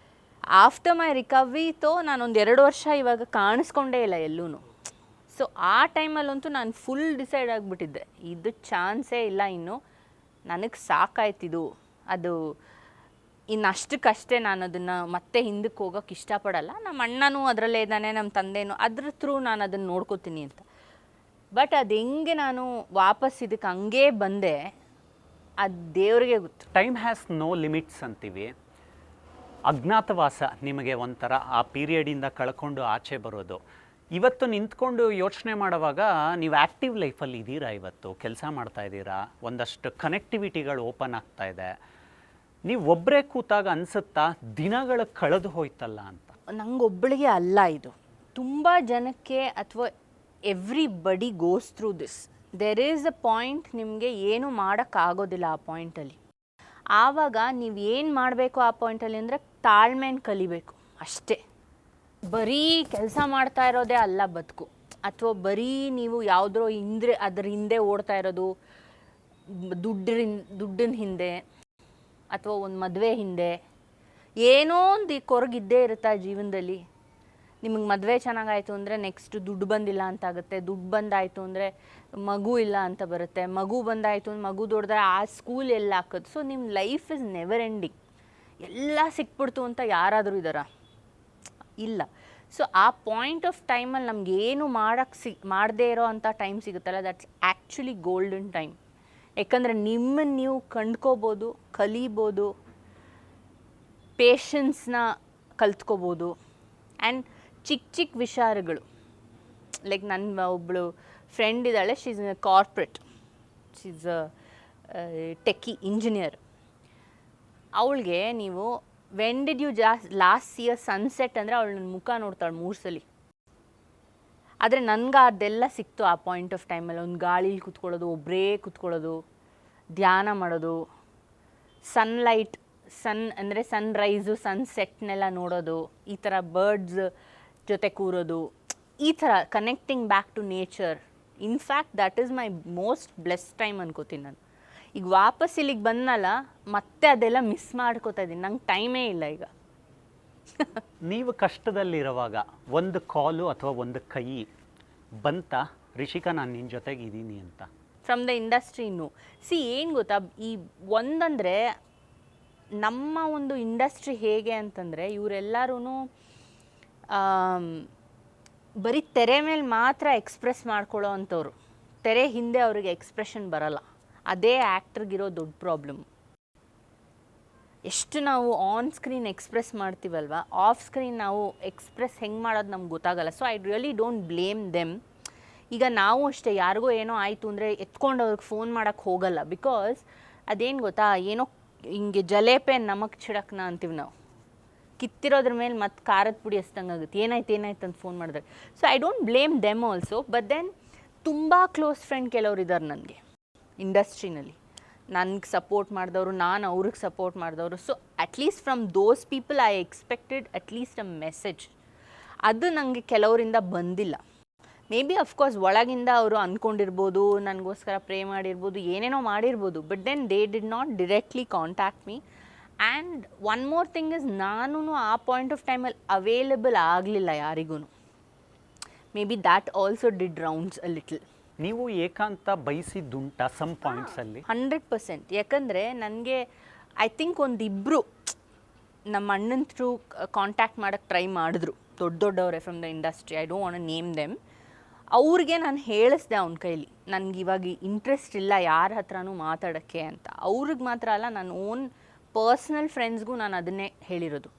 ಆಫ್ಟರ್ ಮೈ ರಿಕವರಿ ನಾನೊಂದು 2 ವರ್ಷ ಇವಾಗ ಕಾಣಿಸ್ಕೊಂಡೇ ಇಲ್ಲ ಎಲ್ಲೂ. ಸೊ ಆ ಟೈಮಲ್ಲಂತೂ ನಾನು ಫುಲ್ ಡಿಸೈಡ್ ಆಗಿಬಿಟ್ಟಿದ್ದೆ, ಇದು ಚಾನ್ಸೇ ಇಲ್ಲ, ಇನ್ನು ನನಗೆ ಸಾಕಾಯ್ತಿದು, ಅದು ಇನ್ನಷ್ಟಕ್ಕಷ್ಟೇ, ನಾನು ಅದನ್ನು ಮತ್ತೆ ಹಿಂದಕ್ಕೆ ಹೋಗೋಕ್ಕೆ ಇಷ್ಟಪಡಲ್ಲ. ನಮ್ಮ ಅಣ್ಣನೂ ಅದರಲ್ಲೇ ಇದ್ದಾನೆ, ನಮ್ಮ ತಂದೆನೂ ಅದ್ರ ಥ್ರೂ ನಾನು ಅದನ್ನು ನೋಡ್ಕೋತೀನಿ ಅಂತ. ಬಟ್ ಅದು ಹೆಂಗೆ ನಾನು ವಾಪಸ್ ಇದಕ್ಕೆ ಹಂಗೇ ಬಂದೆ, ಅದು ದೇವ್ರಿಗೆ ಗೊತ್ತು. ಟೈಮ್ ಹ್ಯಾಸ್ ನೋ ಲಿಮಿಟ್ಸ್ ಅಂತೀವಿ. ಅಜ್ಞಾತವಾಸ ನಿಮಗೆ ಒಂಥರ ಆ ಪೀರಿಯಡಿಂದ ಕಳ್ಕೊಂಡು ಆಚೆ ಬರೋದು. ಇವತ್ತು ನಿಂತ್ಕೊಂಡು ಯೋಚನೆ ಮಾಡುವಾಗ ನೀವು ಆ್ಯಕ್ಟಿವ್ ಲೈಫಲ್ಲಿ ಇದ್ದೀರಾ, ಇವತ್ತು ಕೆಲಸ ಮಾಡ್ತಾ ಇದ್ದೀರಾ, ಒಂದಷ್ಟು ಕನೆಕ್ಟಿವಿಟಿಗಳು ಓಪನ್ ಆಗ್ತಾ ಇದೆ. ನೀವು ಒಬ್ಬರೇ ಕೂತಾಗ ಅನಿಸುತ್ತಾ ದಿನಗಳು ಕಳೆದು ಹೋಯ್ತಲ್ಲ ಅಂತ? ನಂಗೊಬ್ಬಳಿಗೆ ಅಲ್ಲ ಇದು, ತುಂಬ ಜನಕ್ಕೆ ಅಥವಾ everybody goes through this. There is a point ನಿಮಗೆ ಏನು ಮಾಡೋಕ್ಕಾಗೋದಿಲ್ಲ ಆ ಪಾಯಿಂಟಲ್ಲಿ. ಆವಾಗ ನೀವು ಏನು ಮಾಡಬೇಕು ಆ ಪಾಯಿಂಟಲ್ಲಿ ಅಂದರೆ ತಾಳ್ಮೆನ ಕಲಿಬೇಕು ಅಷ್ಟೇ. ಬರೀ ಕೆಲಸ ಮಾಡ್ತಾ ಇರೋದೇ ಅಲ್ಲ ಬದುಕು, ಅಥವಾ ಬರೀ ನೀವು ಯಾವುದೋ ಅದ್ರ ಹಿಂದೆ ಓಡ್ತಾ ಇರೋದು, ದುಡ್ಡಿನ ಹಿಂದೆ ಅಥವಾ ಒಂದು ಮದುವೆ ಹಿಂದೆ. ಏನೋ ಒಂದು ಕೊರಗಿದ್ದೇ ಇರುತ್ತೆ ಜೀವನದಲ್ಲಿ. ನಿಮಗೆ ಮದುವೆ ಚೆನ್ನಾಗಾಯಿತು ಅಂದರೆ ನೆಕ್ಸ್ಟ್ ದುಡ್ಡು ಬಂದಿಲ್ಲ ಅಂತಾಗುತ್ತೆ, ದುಡ್ಡು ಬಂದಾಯಿತು ಅಂದರೆ ಮಗು ಇಲ್ಲ ಅಂತ ಬರುತ್ತೆ, ಮಗು ಬಂದಾಯಿತು ಅಂದ್ರೆ ಮಗು ದೊಡ್ಡದಾದ್ರೆ ಆ ಸ್ಕೂಲ್ ಎಲ್ಲ ಹಾಕೋದು. ಸೊ ನಿಮ್ಮ ಲೈಫ್ ಇಸ್ ನೆವರ್ ಎಂಡಿಂಗ್. ಎಲ್ಲ ಸಿಕ್ಬಿಡ್ತು ಅಂತ ಯಾರಾದರೂ ಇದ್ದಾರಾ? ಇಲ್ಲ. ಸೊ ಆ ಪಾಯಿಂಟ್ ಆಫ್ ಟೈಮಲ್ಲಿ ನಮ್ಗೆ ಏನು ಮಾಡದೇ ಇರೋ ಅಂಥ ಟೈಮ್ ಸಿಗುತ್ತಲ್ಲ, ದಟ್ಸ್ ಆ್ಯಕ್ಚುಲಿ ಗೋಲ್ಡನ್ ಟೈಮ್. ಯಾಕಂದರೆ ನಿಮ್ಮನ್ನು ನೀವು ಕಂಡ್ಕೋಬೋದು, ಕಲಿಬೋದು, ಪೇಷನ್ಸ್ನ ಕಲ್ತ್ಕೋಬೋದು. ಆ್ಯಂಡ್ ಚಿಕ್ಕ ವಿಚಾರಗಳು, ಲೈಕ್ ನನ್ನ ಒಬ್ಬಳು ಫ್ರೆಂಡ್ ಇದ್ದಾಳೆ, she is corporate, she is a techie engineer. ಅವಳಿಗೆ ನೀವು when did you last see a sunset ಅಂದರೆ ಅವಳು ನನ್ನ ಮುಖ ನೋಡ್ತಾಳೆ 3 ಸಲ. ಆದರೆ ನನಗೆ ಅದೆಲ್ಲ ಸಿಕ್ತು ಆ ಪಾಯಿಂಟ್ ಆಫ್ ಟೈಮಲ್ಲಿ. ಒಂದು ಗಾಳೀಲಿ ಕೂತ್ಕೊಳ್ಳೋದು, ಒಬ್ಬರೇ ಕೂತ್ಕೊಳ್ಳೋದು, ಧ್ಯಾನ ಮಾಡೋದು, ಸನ್ಲೈಟ್, ಅಂದರೆ ಸನ್ರೈಸು ಸನ್ಸೆಟ್ನೆಲ್ಲ ನೋಡೋದು, ಈ ಥರ ಬರ್ಡ್ಸ್ ಜೊತೆ ಕೂರೋದು, ಈ ಥರ connecting back to nature. In fact that is my most blessed time ಅನ್ಕೋತೀನಿ ನಾನು. ಈಗ ವಾಪಸ್ ಇಲ್ಲಿಗೆ ಬಂದಲ್ಲ, ಮತ್ತೆ ಅದೆಲ್ಲ ಮಿಸ್ ಮಾಡ್ಕೋತಾ ಇದ್ದೀನಿ. ನಂಗೆ ಟೈಮೇ ಇಲ್ಲ ಈಗ. ನೀವು ಕಷ್ಟದಲ್ಲಿರುವಾಗ ಒಂದು ಕಾಲು ಅಥವಾ ಒಂದು ಕೈ ಬಂತ, ರಿಷಿಕಾ ನಾನು ನಿನ್ನ ಜೊತೆಗೆ ಇದ್ದೀನಿ ಅಂತ? ಫ್ರಮ್ ದ ಇಂಡಸ್ಟ್ರಿನೂ ಏನು ಗೊತ್ತಾ, ಈ ಒಂದಂದರೆ ನಮ್ಮ ಒಂದು ಇಂಡಸ್ಟ್ರಿ ಹೇಗೆ ಅಂತಂದರೆ, ಇವರೆಲ್ಲರೂ ಬರೀ ತೆರೆ ಮೇಲೆ ಮಾತ್ರ ಎಕ್ಸ್ಪ್ರೆಸ್ ಮಾಡ್ಕೊಳ್ಳೋ ಅಂಥವ್ರು. ತೆರೆ ಹಿಂದೆ ಅವ್ರಿಗೆ ಎಕ್ಸ್ಪ್ರೆಷನ್ ಬರಲ್ಲ. ಅದೇ ಆ್ಯಕ್ಟ್ರಿಗಿರೋ ದೊಡ್ಡ ಪ್ರಾಬ್ಲಮ್. ಎಷ್ಟು ನಾವು ಆನ್ ಸ್ಕ್ರೀನ್ ಎಕ್ಸ್ಪ್ರೆಸ್ ಮಾಡ್ತೀವಲ್ವ, ಆಫ್ ಸ್ಕ್ರೀನ್ ನಾವು ಎಕ್ಸ್ಪ್ರೆಸ್ ಹೆಂಗೆ ಮಾಡೋದು ನಮ್ಗೆ ಗೊತ್ತಾಗಲ್ಲ. So I really don't blame them. ಈಗ ನಾವು ಅಷ್ಟೇ, ಯಾರಿಗೋ ಏನೋ ಆಯಿತು ಅಂದರೆ ಎತ್ಕೊಂಡು ಅವ್ರಿಗೆ ಫೋನ್ ಮಾಡೋಕ್ಕೆ ಹೋಗಲ್ಲ. ಬಿಕಾಸ್ ಅದೇನು ಗೊತ್ತಾ, ಏನೋ ಹಿಂಗೆ ಜಲೇಪೆ ನಮಕ್ ಚಿಡಕ್ನ ಅಂತೀವಿ ನಾವು, ಕಿತ್ತಿರೋದ್ರ ಮೇಲೆ ಮತ್ತೆ ಖಾರದ ಪುಡಿ ಹಚ್ದಂಗಾಗುತ್ತೆ. ಏನಾಯ್ತು ಅಂತ ಫೋನ್ ಮಾಡಿದ್ರೆ. So I don't blame them also. But then ತುಂಬ ಕ್ಲೋಸ್ ಫ್ರೆಂಡ್ ಕೆಲವ್ರು ಇದ್ದಾರೆ ನನಗೆ ಇಂಡಸ್ಟ್ರಿನಲ್ಲಿ, ನನಗೆ ಸಪೋರ್ಟ್ ಮಾಡಿದವರು, ನಾನು ಅವ್ರಿಗೆ ಸಪೋರ್ಟ್ ಮಾಡಿದವರು. So at least from those people I expected at least a message. ಅದು ನನಗೆ ಕೆಲವರಿಂದ ಬಂದಿಲ್ಲ. ಮೇ ಬಿ ಅಫ್ಕೋರ್ಸ್ ಒಳಗಿಂದ ಅವರು ಅಂದ್ಕೊಂಡಿರ್ಬೋದು, ನನಗೋಸ್ಕರ ಪ್ರೇ ಮಾಡಿರ್ಬೋದು, ಏನೇನೋ ಮಾಡಿರ್ಬೋದು. But then they did not directly contact me. And one more thing is, ನಾನು ಆ ಪಾಯಿಂಟ್ ಆಫ್ ಟೈಮಲ್ಲಿ ಅವೈಲೇಬಲ್ ಆಗಲಿಲ್ಲ ಯಾರಿಗೂ. Maybe that also did rounds a little. ನೀವು ಏಕಾಂತ ಬಯಸಿದ್ದುಂಟ ಸಮ್ ಪಾಯಿಂಟ್ಸಲ್ಲಿ? 100%. ಯಾಕಂದರೆ ನನಗೆ ಐ ಥಿಂಕ್ ಒಂದಿಬ್ಬರು ನಮ್ಮ ಅಣ್ಣನ ಥ್ರೂ ಕಾಂಟ್ಯಾಕ್ಟ್ ಮಾಡೋಕ್ಕೆ ಟ್ರೈ ಮಾಡಿದ್ರು, ದೊಡ್ಡವರೇ from the industry. I don't want to name them. ಅವ್ರಿಗೆ ನಾನು ಹೇಳಿಸ್ದೆ ಅವನ ಕೈಲಿ, ನನಗೆ ಇವಾಗ ಇಂಟ್ರೆಸ್ಟ್ ಇಲ್ಲ ಯಾರ ಹತ್ರನೂ ಮಾತಾಡೋಕ್ಕೆ ಅಂತ. ಅವ್ರಿಗೆ ಮಾತ್ರ ಅಲ್ಲ, ನನ್ನ ಓನ್ ಪರ್ಸ್ನಲ್ ಫ್ರೆಂಡ್ಸ್ಗೂ ನಾನು ಅದನ್ನೇ ಹೇಳಿರೋದು.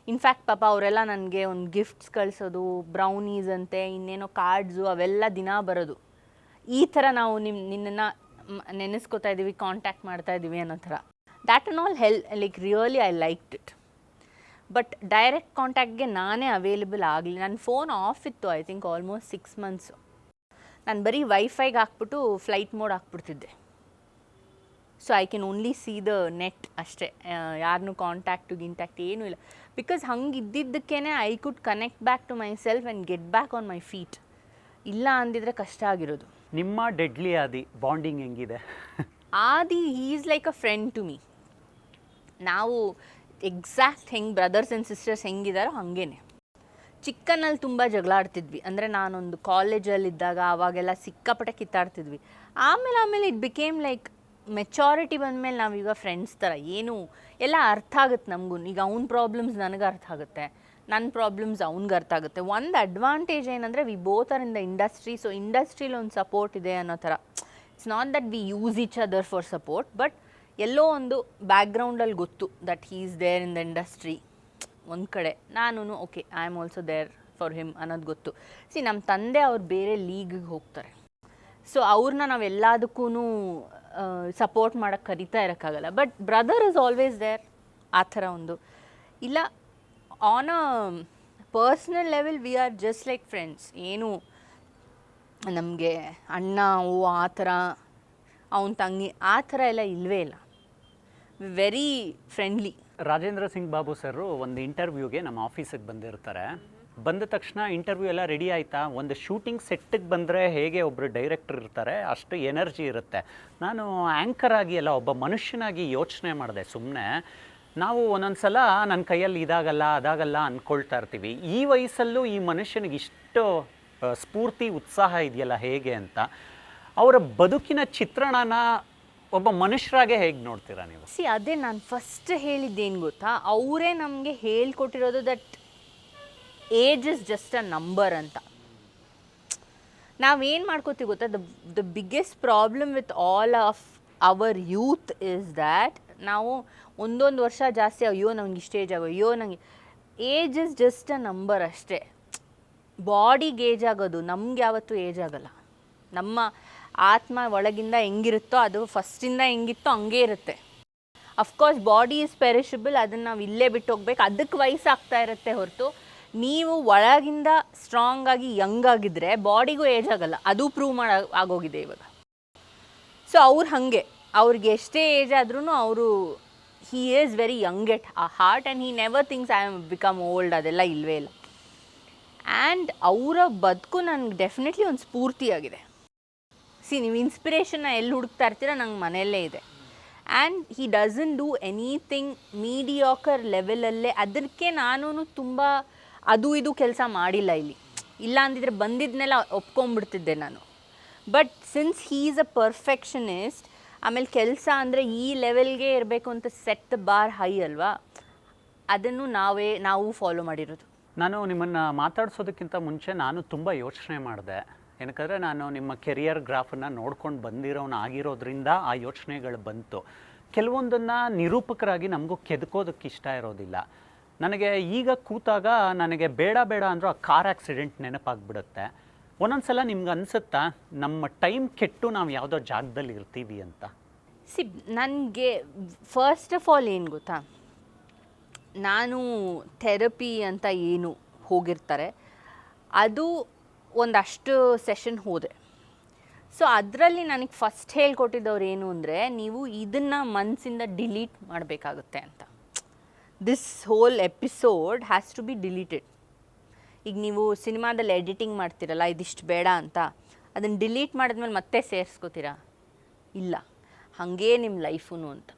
ಇನ್ಫ್ಯಾಕ್ಟ್ ಪಾಪ ಅವರೆಲ್ಲ ನನಗೆ ಒಂದು ಗಿಫ್ಟ್ಸ್ ಕಳಿಸೋದು, ಬ್ರೌನೀಸ್ ಅಂತೆ, ಇನ್ನೇನೋ ಕಾರ್ಡ್ಸು, ಅವೆಲ್ಲ ದಿನ ಬರೋದು. ಈ ಥರ ನಾವು ನಿನ್ನನ್ನು ನೆನೆಸ್ಕೋತಾ ಇದ್ದೀವಿ, ಕಾಂಟ್ಯಾಕ್ಟ್ ಮಾಡ್ತಾ ಇದ್ದೀವಿ ಅನ್ನೋ ಥರ. That and all like really I liked it. But direct ಕಾಂಟ್ಯಾಕ್ಟ್ಗೆ ನಾನೇ ಅವೈಲೇಬಲ್ ಆಗಲಿ. ನನ್ನ ಫೋನ್ ಆಫ್ ಇತ್ತು ಐ ಥಿಂಕ್ ಆಲ್ಮೋಸ್ಟ್ 6 months. ನಾನು ಬರೀ ವೈಫೈಗೆ ಹಾಕ್ಬಿಟ್ಟು ಫ್ಲೈಟ್ ಮೋಡ್ ಹಾಕ್ಬಿಡ್ತಿದ್ದೆ. So I can only see the net ಅಷ್ಟೇ, ಯಾರನ್ನೂ ಗಿಂಟ್ಯಾಕ್ಟ್ ಏನೂ ಇಲ್ಲ. ಬಿಕಾಸ್ ಹಂಗೆ ಇದ್ದಿದ್ದಕ್ಕೇ I could connect back to myself and get back on my feet. ಇಲ್ಲ ಅಂದಿದ್ರೆ ಕಷ್ಟ ಆಗಿರೋದು. ನಿಮ್ಮ ಡೆಡ್ಲಿ ಆದಿ ಬಾಂಡಿಂಗ್ ಹೆಂಗಿದೆ? Aadi is like a friend to me. ನಾವು ಎಕ್ಸಾಕ್ಟ್ ಹೆಂಗೆ ಬ್ರದರ್ಸ್ ಆ್ಯಂಡ್ ಸಿಸ್ಟರ್ಸ್ ಹೆಂಗಿದಾರೋ ಹಾಗೇನೆ. ಚಿಕ್ಕನಲ್ಲಿ ತುಂಬ ಜಗಳ ಆಡ್ತಿದ್ವಿ. ಅಂದರೆ ನಾನೊಂದು ಕಾಲೇಜಲ್ಲಿದ್ದಾಗ ಅವಾಗೆಲ್ಲ ಸಿಕ್ಕಾಪಟ್ಟೆ ಕಿತ್ತಾಡ್ತಿದ್ವಿ. ಆಮೇಲೆ ಇಟ್ ಬಿಕೇಮ್ ಲೈಕ್ ಮೆಚೋರಿಟಿ ಬಂದಮೇಲೆ ನಾವೀಗ ಫ್ರೆಂಡ್ಸ್ ಥರ. ಏನು ಎಲ್ಲ ಅರ್ಥ ಆಗುತ್ತೆ ನಮಗೂ. ಈಗ ಅವ್ನ ಪ್ರಾಬ್ಲಮ್ಸ್ ನನಗೆ ಅರ್ಥ ಆಗುತ್ತೆ, ನನ್ನ ಪ್ರಾಬ್ಲಮ್ಸ್ ಅವ್ನಿಗೆ ಅರ್ಥ ಆಗುತ್ತೆ. ಒಂದು ಅಡ್ವಾಂಟೇಜ್ ಏನಂದರೆ we both are in the industry. So ಇಂಡಸ್ಟ್ರೀಲಿ ಒಂದು ಸಪೋರ್ಟ್ ಇದೆ ಅನ್ನೋ ಥರ. It's not that we use each other for support, but ಎಲ್ಲೋ ಒಂದು ಬ್ಯಾಕ್ಗ್ರೌಂಡಲ್ಲಿ ಗೊತ್ತು that he is there in the industry. ಒಂದು ಕಡೆ ನಾನು okay I am also there for him ಅನ್ನೋದು ಗೊತ್ತು. ನಮ್ಮ ತಂದೆ ಅವ್ರು ಬೇರೆ ಲೀಗಿಗೆ ಹೋಗ್ತಾರೆ. ಸೊ ಅವ್ರನ್ನ ನಾವು ಎಲ್ಲದಕ್ಕೂ ಸಪೋರ್ಟ್ ಮಾಡೋಕ್ಕೆ ಕರಿತಾ ಇರೋಕ್ಕಾಗಲ್ಲ. But brother is always there. ಆ ಥರ ಒಂದು ಇಲ್ಲ. On a personal level we are just like friends. ಏನು ನಮಗೆ ಅಣ್ಣ ಆ ಥರ ಅವನ ತಂಗಿ ಆ ಥರ ಎಲ್ಲ ಇಲ್ಲವೇ ಇಲ್ಲ. Very friendly. Rajendra Singh Babu sir ಒಂದು ಇಂಟರ್ವ್ಯೂಗೆ ನಮ್ಮ ಆಫೀಸಿಗೆ ಬಂದಿರ್ತಾರೆ. ಬಂದ ತಕ್ಷಣ ಇಂಟರ್ವ್ಯೂ ಎಲ್ಲ ರೆಡಿ ಆಯಿತಾ, ಒಂದು ಶೂಟಿಂಗ್ ಸೆಟ್ಟಿಗೆ ಬಂದರೆ ಹೇಗೆ ಒಬ್ಬರು ಡೈರೆಕ್ಟರ್ ಇರ್ತಾರೆ ಅಷ್ಟು ಎನರ್ಜಿ ಇರುತ್ತೆ. ನಾನು ಆ್ಯಂಕರ್ ಆಗಿ ಎಲ್ಲ ಒಬ್ಬ ಮನುಷ್ಯನಾಗಿ ಯೋಚನೆ ಮಾಡಿದೆ. ಸುಮ್ಮನೆ ನಾವು ಒಂದೊಂದು ಸಲ ನನ್ನ ಕೈಯಲ್ಲಿ ಇದಾಗಲ್ಲ ಅದಾಗಲ್ಲ ಅಂದ್ಕೊಳ್ತಾ ಇರ್ತೀವಿ. ಈ ವಯಸ್ಸಲ್ಲೂ ಈ ಮನುಷ್ಯನಿಗೆ ಇಷ್ಟು ಸ್ಫೂರ್ತಿ ಉತ್ಸಾಹ ಇದೆಯಲ್ಲ ಹೇಗೆ ಅಂತ. ಅವರ ಬದುಕಿನ ಚಿತ್ರಣನ ಒಬ್ಬ ಮನುಷ್ಯರಾಗೆ ಹೇಗೆ ನೋಡ್ತೀರಾ ನೀವು? ಅದೇ ನಾನು ಫಸ್ಟ್ ಹೇಳಿದ್ದೇನು ಗೊತ್ತಾ, ಅವರೇ ನಮಗೆ ಹೇಳ್ಕೊಟ್ಟಿರೋದು that age is just a number ಅಂತ. ನಾವೇನು ಮಾಡ್ಕೋತೀವಿ ಗೊತ್ತಾ, the biggest problem with all of our youth is that ನಾವು ಒಂದೊಂದು ವರ್ಷ ಜಾಸ್ತಿ ಅಯ್ಯೋ ನಂಗೆ ಇಷ್ಟು ಏಜ್ ಆಗೋ, ಅಯ್ಯೋ ನನಗೆ age is just a number ಅಷ್ಟೇ. ಬಾಡಿಗೆ ಏಜ್ ಆಗೋದು, ನಮ್ಗೆ ಯಾವತ್ತೂ ಏಜ್ ಆಗಲ್ಲ. ನಮ್ಮ ಆತ್ಮ ಒಳಗಿಂದ ಹೆಂಗಿರುತ್ತೋ ಅದು ಫಸ್ಟಿಂದ ಹೆಂಗಿತ್ತೋ ಹಂಗೇ ಇರುತ್ತೆ. ಅಫ್ಕೋರ್ಸ್ ಬಾಡಿ ಈಸ್ ಪೆರಿಷಬಲ್, ಅದನ್ನು ನಾವು ಇಲ್ಲೇ ಬಿಟ್ಟು ಹೋಗ್ಬೇಕು, ಅದಕ್ಕೆ ವಯಸ್ಸಾಗ್ತಾ ಇರುತ್ತೆ ಹೊರತು ನೀವು ಒಳಗಿಂದ ಸ್ಟ್ರಾಂಗ್ ಆಗಿ ಯಂಗ್ ಆಗಿದ್ದರೆ ಬಾಡಿಗೂ ಏಜ್ ಆಗಲ್ಲ. ಅದು ಪ್ರೂವ್ ಆಗೋಗಿದೆ ಇವಾಗ. ಸೊ ಅವ್ರು ಹಾಗೆ, ಅವ್ರಿಗೆ ಎಷ್ಟೇ ಏಜ್ ಆದ್ರೂ ಅವರು he is very Young at heart and he never thinks I am become old. ಅದೆಲ್ಲ ಇಲ್ಲವೇ ಇಲ್ಲ. ಆ್ಯಂಡ್ ಅವರ ಬದುಕು ನನಗೆ ಡೆಫಿನೆಟ್ಲಿ ಒಂದು ಸ್ಫೂರ್ತಿಯಾಗಿದೆ. ನೀವು ಇನ್ಸ್ಪಿರೇಷನ್ನ ಎಲ್ಲಿ ಹುಡುಕ್ತಾ ಇರ್ತೀರ, ನಂಗೆ ಮನೆಯಲ್ಲೇ ಇದೆ. And he doesn't do anything mediocre ಲೆವೆಲಲ್ಲೇ. ಅದಕ್ಕೆ ನಾನು ತುಂಬ ಅದು ಇದು ಕೆಲಸ ಮಾಡಿಲ್ಲ ಇಲ್ಲಿ. ಇಲ್ಲ ಅಂದಿದ್ರೆ ಬಂದಿದ್ದನ್ನೆಲ್ಲ ಒಪ್ಕೊಂಡ್ಬಿಡ್ತಿದ್ದೆ ನಾನು. But since he is a perfectionist, ಆಮೇಲೆ ಕೆಲಸ ಅಂದರೆ ಈ ಲೆವೆಲ್ಗೆ ಇರಬೇಕು ಅಂತ ಸೆಟ್ ದ ಬಾರ್ ಹೈ ಅಲ್ವಾ, ಅದನ್ನು ನಾವು ಫಾಲೋ ಮಾಡಿರೋದು. ನಾನು ನಿಮ್ಮನ್ನು ಮಾತಾಡ್ಸೋದಕ್ಕಿಂತ ಮುಂಚೆ ನಾನು ತುಂಬ ಯೋಚನೆ ಮಾಡಿದೆ. ಏನಕ್ಕಂದರೆ ನಾನು ನಿಮ್ಮ ಕೆರಿಯರ್ ಗ್ರಾಫನ್ನು ನೋಡ್ಕೊಂಡು ಆಗಿರೋದ್ರಿಂದ ಆ ಯೋಚನೆಗಳು ಬಂತು. ಕೆಲವೊಂದನ್ನು ನಿರೂಪಕರಾಗಿ ನಮಗೂ ಕೆದಕೋದಕ್ಕೆ ಇಷ್ಟ ಇರೋದಿಲ್ಲ. ನನಗೆ ಈಗ ಕೂತಾಗ ನನಗೆ ಬೇಡ ಅಂದರೂ ಆ ಕಾರ್ ಆಕ್ಸಿಡೆಂಟ್ ನೆನಪಾಗ್ಬಿಡುತ್ತೆ. ಒಂದೊಂದು ಸಲ ನಿಮ್ಗೆ ಅನಿಸುತ್ತಾ ನಮ್ಮ ಟೈಮ್ ಕೆಟ್ಟು ನಾವು ಯಾವುದೋ ಜಾಗದಲ್ಲಿ ಇರ್ತೀವಿ ಅಂತ? ನನಗೆ ಫಸ್ಟ್ ಆಫ್ ಆಲ್ ಏನು ಗೊತ್ತಾ, ನಾನು ಥೆರಪಿ ಅಂತ ಏನು ಹೋಗಿರ್ತಾರೆ ಅದು ಒಂದಷ್ಟು ಸೆಷನ್ ಹೋದೆ. ಸೊ ಅದರಲ್ಲಿ ನನಗೆ ಫಸ್ಟ್ ಹೇಳ್ಕೊಟ್ಟಿದ್ದವ್ರು ಏನು ಅಂದರೆ, ನೀವು ಇದನ್ನು ಮನಸ್ಸಿಂದ ಡಿಲೀಟ್ ಮಾಡಬೇಕಾಗುತ್ತೆ ಅಂತ. This whole episode has to be deleted. ಈಗ ನೀವು ಸಿನಿಮಾದಲ್ಲಿ ಎಡಿಟಿಂಗ್ ಮಾಡ್ತೀರಲ್ಲ, ಇದಿಷ್ಟು ಬೇಡ ಅಂತ, ಅದನ್ನು ಡಿಲೀಟ್ ಮಾಡಿದ್ಮೇಲೆ ಮತ್ತೆ ಸೇರಿಸ್ಕೋತೀರಾ? ಇಲ್ಲ, ಹಾಗೇ ನಿಮ್ಮ ಲೈಫು ಅಂತ.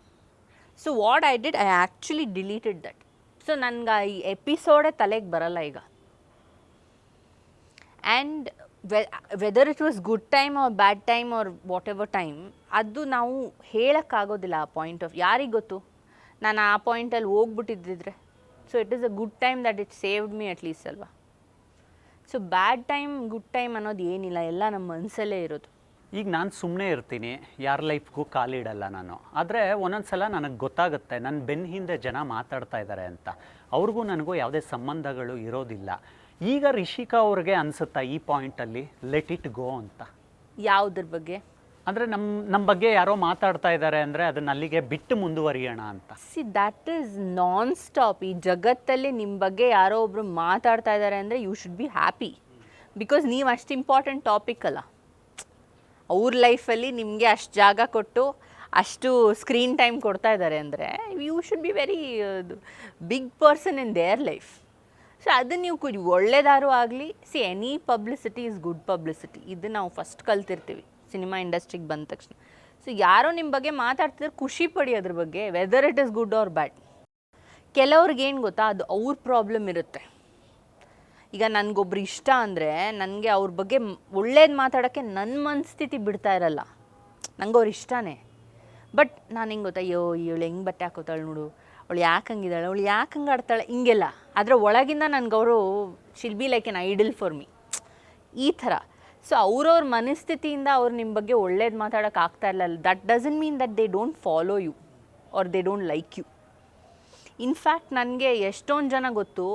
So what I did, I actually deleted that. ಸೊ ನನಗೆ ಈ ಎಪಿಸೋಡೇ ತಲೆಗೆ ಬರಲ್ಲ ಈಗ. And whether it was good time or bad time or whatever time, ಅದು ನಾವು ಹೇಳೋಕ್ಕಾಗೋದಿಲ್ಲ. ಆ ಪಾಯಿಂಟ್ ಆಫ್ ಯಾರಿಗೆ ಗೊತ್ತು, ನಾನು ಆ ಪಾಯಿಂಟಲ್ಲಿ ಹೋಗ್ಬಿಟ್ಟಿದ್ದಿದ್ರೆ. So it is a good time that it saved me at least ಅಲ್ವಾ. So bad time good time ಅನ್ನೋದು ಏನಿಲ್ಲ, ಎಲ್ಲ ನಮ್ಮ ಮನಸ್ಸಲ್ಲೇ ಇರೋದು. ಈಗ ನಾನು ಸುಮ್ಮನೆ ಇರ್ತೀನಿ, ಯಾರ ಲೈಫ್ಗೂ ಕಾಲಿಡಲ್ಲ ನಾನು. ಆದರೆ ಒಂದೊಂದು ಸಲ ನನಗೆ ಗೊತ್ತಾಗುತ್ತೆ ನನ್ನ ಬೆನ್ನ ಹಿಂದೆ ಜನ ಮಾತಾಡ್ತಾ ಇದ್ದಾರೆ ಅಂತ. ಅವ್ರಿಗೂ ನನಗೂ ಯಾವುದೇ ಸಂಬಂಧಗಳು ಇರೋದಿಲ್ಲ. ಈಗ ರಿಷಿಕಾ ಅವ್ರಿಗೆ ಅನಿಸುತ್ತಾ ಈ ಪಾಯಿಂಟಲ್ಲಿ ಲೆಟ್ ಇಟ್ ಗೋ ಅಂತ? ಯಾವುದ್ರ ಬಗ್ಗೆ? ಅಂದರೆ ನಮ್ಮ ಬಗ್ಗೆ ಯಾರೋ ಮಾತಾಡ್ತಾ ಇದ್ದಾರೆ ಅಂದರೆ ಅದನ್ನ ಅಲ್ಲಿಗೆ ಬಿಟ್ಟು ಮುಂದುವರಿಯೋಣ ಅಂತ. That is non stop. ಈ ಜಗತ್ತಲ್ಲಿ ನಿಮ್ಮ ಬಗ್ಗೆ ಯಾರೋ ಒಬ್ರು ಮಾತಾಡ್ತಾ ಇದ್ದಾರೆ ಅಂದರೆ you should be happy. Because ನೀವು ಅಷ್ಟು ಇಂಪಾರ್ಟೆಂಟ್ ಟಾಪಿಕ್ ಅಲ್ಲ. ಅವ್ರ ಲೈಫಲ್ಲಿ ನಿಮಗೆ ಅಷ್ಟು ಜಾಗ ಕೊಟ್ಟು ಅಷ್ಟು ಸ್ಕ್ರೀನ್ ಟೈಮ್ ಕೊಡ್ತಾ ಇದ್ದಾರೆ ಅಂದರೆ you should be very big person in their life. So ಅದನ್ನು ನೀವು ಒಳ್ಳೆದಾರು ಆಗಲಿ, any publicity is good publicity. ಇದು ನಾವು ಫಸ್ಟ್ ಕಲ್ತಿರ್ತೀವಿ ಸಿನಿಮಾ ಇಂಡಸ್ಟ್ರಿಗೆ ಬಂದ ತಕ್ಷಣ. ಸೊ ಯಾರೋ ನಿಮ್ಮ ಬಗ್ಗೆ ಮಾತಾಡ್ತಿದ್ರೆ ಖುಷಿ ಪಡಿ ಅದ್ರ ಬಗ್ಗೆ, whether it is good or bad. ಕೆಲವ್ರಿಗೆ ಏನು ಗೊತ್ತಾ, ಅದು ಅವ್ರ ಪ್ರಾಬ್ಲಮ್ ಇರುತ್ತೆ. ಈಗ ನನಗೊಬ್ರು ಇಷ್ಟ ಅಂದರೆ ನನಗೆ ಅವ್ರ ಬಗ್ಗೆ ಒಳ್ಳೇದು ಮಾತಾಡೋಕ್ಕೆ ನನ್ನ ಮನಸ್ಥಿತಿ ಬಿಡ್ತಾ ಇರಲ್ಲ. ನಂಗೆ ಅವ್ರು ಇಷ್ಟನೇ. ಬಟ್ ನಾನು ಹೆಂಗೆ ಗೊತ್ತಾ, ಅಯ್ಯೋ ಇವಳು ಹೆಂಗೆ ಬಟ್ಟೆ ಹಾಕೋತಾಳೆ ನೋಡು, ಅವಳು ಯಾಕೆ ಹಂಗಿದ್ದಾಳೆ, ಅವಳು ಯಾಕೆ ಹಂಗೆ ಆಡ್ತಾಳೆ, ಹಿಂಗೆಲ್ಲ. ಅದರ ಒಳಗಿಂದ ನನಗೆ ಅವರು she'll be like an idol for me, ಈ ಥರ. ಸೊ ಅವ್ರವ್ರ ಮನಸ್ಥಿತಿಯಿಂದ ಅವ್ರು ನಿಮ್ಮ ಬಗ್ಗೆ ಒಳ್ಳೇದು ಮಾತಾಡೋಕೆ ಆಗ್ತಾ ಇಲ್ಲ. That doesn't mean that they don't follow you. Or they don't like you. In fact ನನಗೆ ಎಷ್ಟೊಂದು ಜನ ಗೊತ್ತು,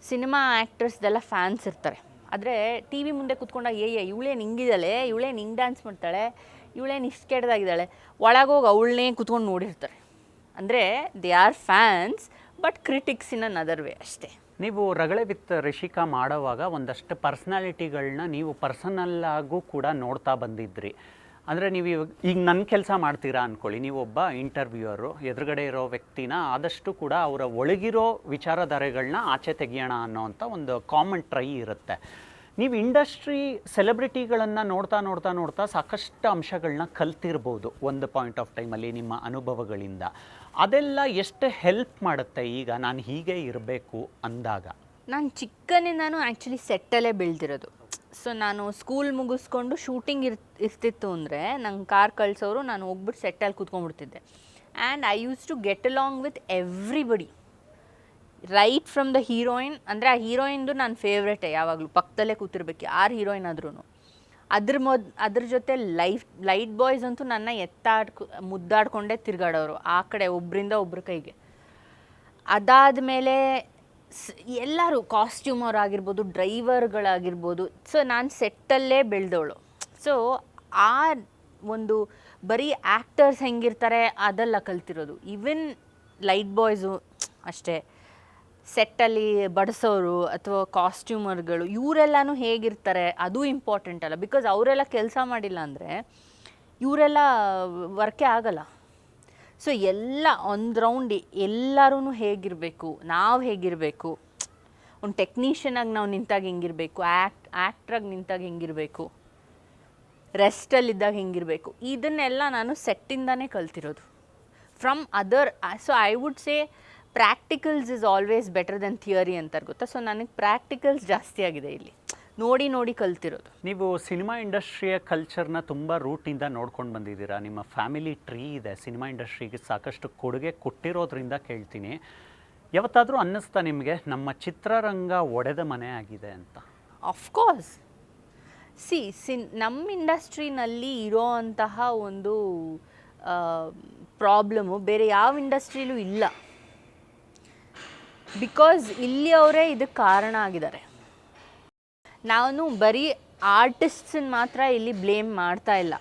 ಸಿನಿಮಾ ಆ್ಯಕ್ಟರ್ಸ್ದೆಲ್ಲ ಫ್ಯಾನ್ಸ್ ಇರ್ತಾರೆ, ಆದರೆ ಟಿ ವಿ ಮುಂದೆ ಕೂತ್ಕೊಂಡಾಗ ಇವಳೇನು ಹಿಂಗಿದ್ದಾಳೆ, ಇವಳೇನು ಹಿಂಗೆ ಡ್ಯಾನ್ಸ್ ಮಾಡ್ತಾಳೆ, ಇವಳೇನು ಇಷ್ಟು ಕೆಟ್ಟದಾಗಿದ್ದಾಳೆ, ಒಳಗೋಗಿ ಅವಳನ್ನೇ ಕೂತ್ಕೊಂಡು ನೋಡಿರ್ತಾರೆ. ಅಂದರೆ they are fans but critics in an other way ಅಷ್ಟೇ. ನೀವು ರಗಳೆ ವಿತ್ ರಿಷಿಕಾ ಮಾಡೋವಾಗ ಒಂದಷ್ಟು ಪರ್ಸ್ನಾಲಿಟಿಗಳನ್ನ ನೀವು ಪರ್ಸನಲ್ಲಾಗೂ ಕೂಡ ನೋಡ್ತಾ ಬಂದಿದ್ರಿ. ಅಂದರೆ ನೀವು ಈಗ ನನ್ನ ಕೆಲಸ ಮಾಡ್ತೀರಾ ಅಂದ್ಕೊಳ್ಳಿ, ನೀವು ಒಬ್ಬ ಇಂಟರ್ವ್ಯೂವರು, ಎದುರುಗಡೆ ಇರೋ ವ್ಯಕ್ತಿನ ಆದಷ್ಟು ಕೂಡ ಅವರ ಒಳಗಿರೋ ವಿಚಾರಧಾರೆಗಳನ್ನ ಆಚೆ ತೆಗಿಯೋಣ ಅನ್ನೋವಂಥ ಒಂದು ಕಾಮನ್ ಟ್ರೈ ಇರುತ್ತೆ. ನೀವು ಇಂಡಸ್ಟ್ರಿ ಸೆಲೆಬ್ರಿಟಿಗಳನ್ನು ನೋಡ್ತಾ ನೋಡ್ತಾ ನೋಡ್ತಾ ಸಾಕಷ್ಟು ಅಂಶಗಳನ್ನ ಕಲ್ತಿರ್ಬೋದು ಒಂದು ಪಾಯಿಂಟ್ ಆಫ್ ಟೈಮಲ್ಲಿ ನಿಮ್ಮ ಅನುಭವಗಳಿಂದ. ಅದೆಲ್ಲ ಎಷ್ಟು ಹೆಲ್ಪ್ ಮಾಡುತ್ತೆ ಈಗ ನಾನು ಹೀಗೆ ಇರಬೇಕು ಅಂದಾಗ? ನಾನು ಚಿಕ್ಕನಿಂದಾನು ಆ್ಯಕ್ಚುಲಿ ಸೆಟ್ಟಲ್ಲೇ ಬೆಳೆದಿರೋದು. ಸೊ ನಾನು ಸ್ಕೂಲ್ ಮುಗಿಸ್ಕೊಂಡು ಶೂಟಿಂಗ್ ಇರ್ತಿತ್ತು ಅಂದರೆ ನಂಗೆ ಕಾರ್ ಕಳಿಸೋರು, ನಾನು ಹೋಗ್ಬಿಟ್ಟು ಸೆಟ್ಟಲ್ಲಿ ಕೂತ್ಕೊಂಡ್ಬಿಡ್ತಿದ್ದೆ. And I used to get along with everybody, right from the heroine. ಅಂದರೆ ಆ ಹೀರೋಯಿನ್ದು ನನ್ನ ಫೇವ್ರೇಟೇ, ಯಾವಾಗಲೂ ಪಕ್ಕದಲ್ಲೇ ಕೂತಿರ್ಬೇಕು ಯಾರು ಹೀರೋಯಿನ್ ಆದ್ರೂ. ಅದ್ರ ಜೊತೆ ಲೈಟ್ ಬಾಯ್ಸ್ ಅಂತೂ ನನ್ನ ಮುದ್ದಾಡ್ಕೊಂಡೇ ತಿರುಗಾಡೋರು ಆ ಕಡೆ ಒಬ್ಬರಿಂದ ಒಬ್ಬರ ಕೈಗೆ. ಅದಾದಮೇಲೆ ಎಲ್ಲರೂ ಕಾಸ್ಟ್ಯೂಮರ್ ಆಗಿರ್ಬೋದು, ಡ್ರೈವರ್ಗಳಾಗಿರ್ಬೋದು. ಸೊ ನಾನು ಸೆಟ್ಟಲ್ಲೇ ಬೆಳೆದವಳು. ಸೊ ಆ ಒಂದು ಬರೀ ಆ್ಯಕ್ಟರ್ಸ್ ಹೆಂಗಿರ್ತಾರೆ ಅದೆಲ್ಲ ಕಲ್ತಿರೋದು. ಈವನ್ ಲೈಟ್ ಬಾಯ್ಸು ಅಷ್ಟೇ, ಸೆಟ್ಟಲ್ಲಿ ಬಡಿಸೋರು ಅಥವಾ ಕಾಸ್ಟ್ಯೂಮರ್ಗಳು ಇವರೆಲ್ಲನೂ ಹೇಗಿರ್ತಾರೆ ಅದು ಇಂಪಾರ್ಟೆಂಟ್ ಅಲ್ಲ. ಬಿಕಾಸ್ ಅವರೆಲ್ಲ ಕೆಲಸ ಮಾಡಿಲ್ಲ ಅಂದರೆ ಇವರೆಲ್ಲ ವರ್ಕೇ ಆಗಲ್ಲ. ಸೊ ಎಲ್ಲ ಆನ್ ರೌಂಡ್ ಎಲ್ಲರೂ ಹೇಗಿರಬೇಕು, ನಾವು ಹೇಗಿರಬೇಕು, ಒಂದು ಟೆಕ್ನಿಷಿಯನಾಗಿ ನಾವು ನಿಂತಾಗ ಹೆಂಗಿರಬೇಕು, ಆ್ಯಕ್ಟ್ರಾಗಿ ನಿಂತಾಗ ಹೆಂಗಿರಬೇಕು, ರೆಸ್ಟಲ್ಲಿದ್ದಾಗ ಹೆಂಗಿರಬೇಕು, ಇದನ್ನೆಲ್ಲ ನಾನು ಸೆಟ್ಟಿಂದಾನೇ ಕಲ್ತಿರೋದು from other. So I would say practicals is always better than theory ಅಂತಾರೆ ಗೊತ್ತಾ. ಸೊ ನನಗೆ ಪ್ರಾಕ್ಟಿಕಲ್ಸ್ ಜಾಸ್ತಿ ಆಗಿದೆ ಇಲ್ಲಿ, ನೋಡಿ ನೋಡಿ ಕಲ್ತಿರೋದು. ನೀವು ಸಿನಿಮಾ ಇಂಡಸ್ಟ್ರಿಯ ಕಲ್ಚರ್ನ ತುಂಬ ರೂಟಿಂದ ನೋಡ್ಕೊಂಡು ಬಂದಿದ್ದೀರಾ. ನಿಮ್ಮ ಫ್ಯಾಮಿಲಿ ಟ್ರೀ ಇದೆ, ಸಿನಿಮಾ ಇಂಡಸ್ಟ್ರಿಗೆ ಸಾಕಷ್ಟು ಕೊಡುಗೆ ಕೊಟ್ಟಿರೋದ್ರಿಂದ ಕೇಳ್ತೀನಿ, ಯಾವತ್ತಾದರೂ ಅನ್ನಿಸ್ತಾ ನಿಮಗೆ ನಮ್ಮ ಚಿತ್ರರಂಗ ಒಡೆದ ಮನೆ ಆಗಿದೆ ಅಂತ? ಆಫ್ಕೋರ್ಸ್. ನಮ್ಮ ಇಂಡಸ್ಟ್ರಿನಲ್ಲಿ ಇರೋ ಅಂತಹ ಒಂದು ಪ್ರಾಬ್ಲಮ್ಮು ಬೇರೆ ಯಾವ ಇಂಡಸ್ಟ್ರಿಲೂ ಇಲ್ಲ. ಬಿಕಾಸ್ ಇಲ್ಲಿಯವರೇ ಇದಕ್ಕೆ ಕಾರಣ ಆಗಿದ್ದಾರೆ. ನಾನು ಬರೀ ಆರ್ಟಿಸ್ಟನ್ನ ಮಾತ್ರ ಇಲ್ಲಿ ಬ್ಲೇಮ್ ಮಾಡ್ತಾ ಇಲ್ಲ.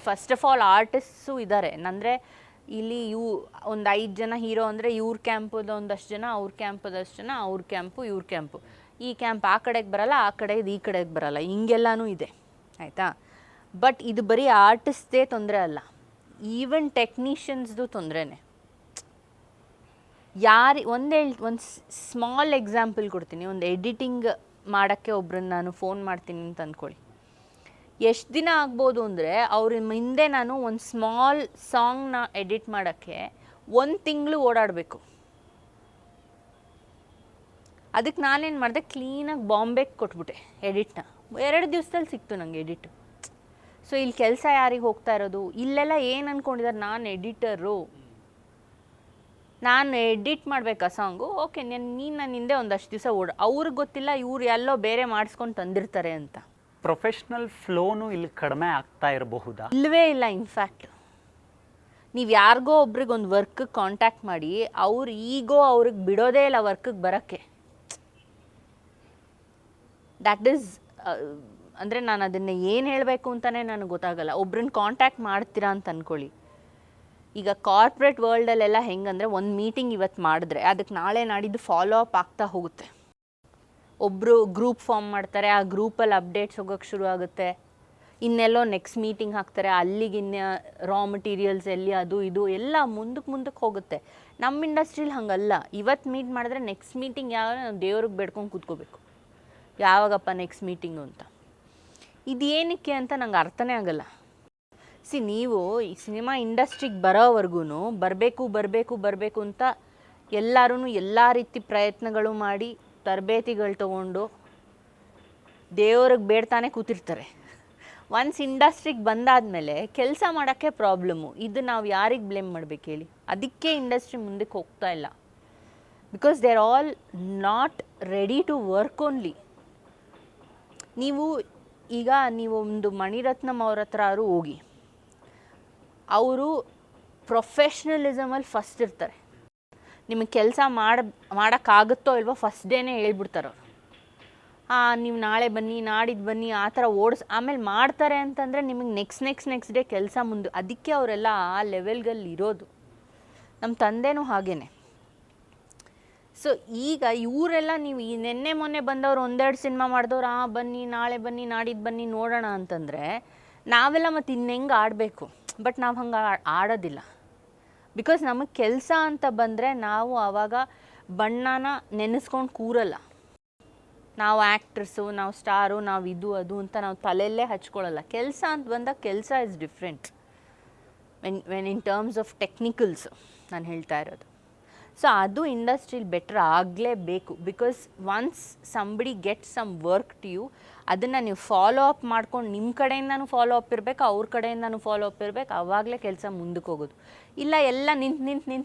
ಫಸ್ಟ್ ಆಫ್ ಆಲ್ ಆರ್ಟಿಸ್ಟ್ಸು ಇದ್ದಾರೆ. ಅಂದರೆ ಇಲ್ಲಿ ಒಂದು 5 ಜನ ಹೀರೋ ಅಂದರೆ ಇವ್ರ ಕ್ಯಾಂಪದ ಒಂದಷ್ಟು ಜನ, ಅವ್ರ ಕ್ಯಾಂಪದಷ್ಟು ಜನ, ಅವ್ರ ಕ್ಯಾಂಪು ಇವ್ರ ಕ್ಯಾಂಪು, ಈ ಕ್ಯಾಂಪ್ ಆ ಕಡೆಗೆ ಬರಲ್ಲ, ಆ ಕಡೆಗೆ ಈ ಕಡೆಗೆ ಬರಲ್ಲ, ಹಿಂಗೆಲ್ಲನೂ ಇದೆ, ಆಯಿತಾ. ಬಟ್ ಇದು ಬರೀ ಆರ್ಟಿಸ್ಟ್ದೇ ತೊಂದರೆ ಅಲ್ಲ, ಈವನ್ ಟೆಕ್ನಿಷಿಯನ್ಸ್ದು ತೊಂದರೆನೇ. ಒಂದು ಸ್ಮಾಲ್ ಎಕ್ಸಾಂಪಲ್ ಕೊಡ್ತೀನಿ. ಒಂದು ಎಡಿಟಿಂಗ್ ಮಾಡೋಕ್ಕೆ ಒಬ್ರನ್ನ ನಾನು ಫೋನ್ ಮಾಡ್ತೀನಿ ಅಂತ ಅಂದ್ಕೊಳ್ಳಿ. ಎಷ್ಟು ದಿನ ಆಗ್ಬೋದು ಅಂದರೆ ಅವ್ರ ಹಿಂದೆ ನಾನು ಒಂದು ಸ್ಮಾಲ್ ಸಾಂಗ್ನ ಎಡಿಟ್ ಮಾಡೋಕ್ಕೆ 1 ತಿಂಗಳು ಓಡಾಡಬೇಕು. ಅದಕ್ಕೆ ನಾನೇನು ಮಾಡಿದೆ, ಕ್ಲೀನಾಗಿ ಬಾಂಬೆಗೆ ಕೊಟ್ಬಿಟ್ಟೆ ಎಡಿಟ್ನ. 2 ದಿವಸದಲ್ಲಿ ಸಿಕ್ತು ನನಗೆ ಎಡಿಟ್. ಸೊ ಇಲ್ಲಿ ಕೆಲಸ ಯಾರಿಗೆ ಹೋಗ್ತಾ ಇರೋದು? ಇಲ್ಲೆಲ್ಲ ಏನು ಅಂದ್ಕೊಂಡಿದ್ದಾರೆ, ನಾನು ಎಡಿಟರು, ನಾನು ಎಡಿಟ್ ಮಾಡಬೇಕಾ ಸಾಂಗು, ಓಕೆ ನೀನು ನನ್ನ ಹಿಂದೆ ಒಂದಷ್ಟು ದಿವಸ ಅವ್ರಿಗೆ ಗೊತ್ತಿಲ್ಲ ಇವ್ರು ಎಲ್ಲೋ ಬೇರೆ ಮಾಡಿಸ್ಕೊಂಡು ತಂದಿರ್ತಾರೆ ಅಂತ. ಪ್ರೊಫೆಷ್ನಲ್ ಫ್ಲೋನು ಇಲ್ಲಿ ಕಡಿಮೆ ಆಗ್ತಾ ಇರಬಹುದಾ? ಇಲ್ಲವೇ ಇಲ್ಲ. ಇನ್ಫ್ಯಾಕ್ಟ್ ನೀವು ಯಾರಿಗೋ ಒಬ್ರಿಗೆ ಒಂದು ವರ್ಕಿಗೆ ಕಾಂಟ್ಯಾಕ್ಟ್ ಮಾಡಿ ಅವ್ರಿಗೆ ಬಿಡೋದೇ ಇಲ್ಲ ವರ್ಕಿಗೆ ಬರೋಕ್ಕೆ. ದ್ಯಾಟ್ ಈಸ್ ಅಂದರೆ ನಾನು ಅದನ್ನು ಏನು ಹೇಳಬೇಕು ಅಂತಲೇ ನನಗೆ ಗೊತ್ತಾಗಲ್ಲ. ಒಬ್ರನ್ನ ಕಾಂಟ್ಯಾಕ್ಟ್ ಮಾಡ್ತೀರಾ ಅಂತ ಅಂದ್ಕೊಳ್ಳಿ. ಈಗ ಕಾರ್ಪೊರೇಟ್ ವರ್ಲ್ಡಲ್ಲೆಲ್ಲ ಹೆಂಗಂದರೆ ಒಂದು ಮೀಟಿಂಗ್ ಇವತ್ತು ಮಾಡಿದ್ರೆ ಅದಕ್ಕೆ ನಾಳೆ ನಾಡಿದ್ದು ಫಾಲೋ ಅಪ್ ಆಗ್ತಾ ಹೋಗುತ್ತೆ. ಒಬ್ಬರು ಗ್ರೂಪ್ ಫಾರ್ಮ್ ಮಾಡ್ತಾರೆ, ಆ ಗ್ರೂಪಲ್ಲಿ ಅಪ್ಡೇಟ್ಸ್ ಹೋಗೋಕ್ಕೆ ಶುರು ಆಗುತ್ತೆ. ಇನ್ನೆಲ್ಲೋ ನೆಕ್ಸ್ಟ್ ಮೀಟಿಂಗ್ ಹಾಕ್ತಾರೆ, ಅಲ್ಲಿಗೆ ಇನ್ನು ರಾ ಮೆಟೀರಿಯಲ್ಸ್ ಎಲ್ಲಿ ಅದು ಇದು ಎಲ್ಲ ಮುಂದಕ್ಕೆ ಹೋಗುತ್ತೆ. ನಮ್ಮ ಇಂಡಸ್ಟ್ರೀಲಿ ಹಂಗಲ್ಲ. ಇವತ್ತು ಮೀಟ್ ಮಾಡಿದ್ರೆ ನೆಕ್ಸ್ಟ್ ಮೀಟಿಂಗ್ ಯಾವಾಗ ನಾವು ದೇವ್ರಿಗೆ ಬೇಡ್ಕೊಂಡು ಕೂತ್ಕೋಬೇಕು, ಯಾವಾಗಪ್ಪ ನೆಕ್ಸ್ಟ್ ಮೀಟಿಂಗು ಅಂತ. ಇದೇನಕ್ಕೆ ಅಂತ ನಂಗೆ ಅರ್ಥನೇ ಆಗಲ್ಲ. ನೀವು ಈ ಸಿನಿಮಾ ಇಂಡಸ್ಟ್ರಿಗೆ ಬರೋವರೆಗೂ ಬರಬೇಕು ಅಂತ ಎಲ್ಲರೂ ಎಲ್ಲ ರೀತಿ ಪ್ರಯತ್ನಗಳು ಮಾಡಿ ತರಬೇತಿಗಳು ತೊಗೊಂಡು ದೇವ್ರಿಗೆ ಬೇಡ್ತಾನೆ ಕೂತಿರ್ತಾರೆ. ಒನ್ಸ್ ಇಂಡಸ್ಟ್ರಿಗೆ ಬಂದಾದಮೇಲೆ ಕೆಲಸ ಮಾಡೋಕ್ಕೆ ಪ್ರಾಬ್ಲಮ್ಮು. ಇದು ನಾವು ಯಾರಿಗೆ ಬ್ಲೇಮ್ ಮಾಡಬೇಕು ಹೇಳಿ? ಅದಕ್ಕೆ ಇಂಡಸ್ಟ್ರಿ ಮುಂದಕ್ಕೆ ಹೋಗ್ತಾ ಇಲ್ಲ. Because they are all not ready to work only. ನೀವು ಒಂದು ಮಣಿರತ್ನಂ ಅವ್ರ ಹತ್ರ ಹೋಗಿ, ಅವರು ಪ್ರೊಫೆಷ್ನಲಿಸಮಲ್ಲಿ ಫಸ್ಟ್ ಇರ್ತಾರೆ. ನಿಮಗೆ ಕೆಲಸ ಮಾಡೋಕ್ಕಾಗುತ್ತೋ ಇಲ್ವೋ ಫಸ್ಟ್ ಡೇನೇ ಹೇಳ್ಬಿಡ್ತಾರೆ ಅವರು. ನೀವು ನಾಳೆ ಬನ್ನಿ, ನಾಡಿದ್ದು ಬನ್ನಿ, ಆ ಥರ ಆಮೇಲೆ ಮಾಡ್ತಾರೆ ಅಂತಂದರೆ ನಿಮಗೆ ನೆಕ್ಸ್ಟ್ ಡೇ ಕೆಲಸ ಮುಂದೆ. ಅದಕ್ಕೆ ಅವರೆಲ್ಲ ಆ ಲೆವೆಲ್ಗಲ್ಲಿ ಇರೋದು. ನಮ್ಮ ತಂದೆನೂ ಹಾಗೇ. ಸೊ ಈಗ ಇವರೆಲ್ಲ ನೀವು ಈ ನೆನ್ನೆ ಮೊನ್ನೆ ಬಂದವರು ಒಂದೆರಡು ಸಿನಿಮಾ ಮಾಡಿದವ್ರು ಬನ್ನಿ, ನಾಳೆ ಬನ್ನಿ, ನಾಡಿದ್ದು ಬನ್ನಿ ನೋಡೋಣ ಅಂತಂದರೆ ನಾವೆಲ್ಲ ಮತ್ತು ಇನ್ನೆಂಗೆ ಆಡಬೇಕು. ಬಟ್ ನಾವು ಹಂಗೆ ಆಡೋದಿಲ್ಲ. ಬಿಕಾಸ್ ನಮಗೆ ಕೆಲಸ ಅಂತ ಬಂದರೆ ನಾವು ಆವಾಗ ಬಣ್ಣನ ನೆನೆಸ್ಕೊಂಡು ಕೂರಲ್ಲ. ನಾವು ಆ್ಯಕ್ಟ್ರಸ್ಸು, ನಾವು ಸ್ಟಾರು, ನಾವು ಇದು ಅದು ಅಂತ ನಾವು ತಲೆಯಲ್ಲೇ ಹಚ್ಕೊಳ್ಳಲ್ಲ. ಕೆಲಸ ಅಂತ ಬಂದಾಗ ಕೆಲಸ is different when in terms of technicals ನಾನು ಹೇಳ್ತಾ ಇರೋದು. ಸೊ ಅದು ಇಂಡಸ್ಟ್ರಿಲಿ ಬೆಟ್ರ್ ಆಗಲೇಬೇಕು. Because once somebody get some work to you, ಅದನ್ನು ನೀವು ಫಾಲೋ ಅಪ್ ಮಾಡ್ಕೊಂಡು ನಿಮ್ಮ ಕಡೆಯಿಂದನೂ ಫಾಲೋ ಅಪ್ ಇರಬೇಕು, ಅವ್ರ ಕಡೆಯಿಂದನೂ ಫಾಲೋ ಅಪ್ ಇರಬೇಕು. ಆವಾಗಲೇ ಕೆಲಸ ಮುಂದಕ್ಕೆ ಹೋಗೋದು. ಇಲ್ಲ ಎಲ್ಲ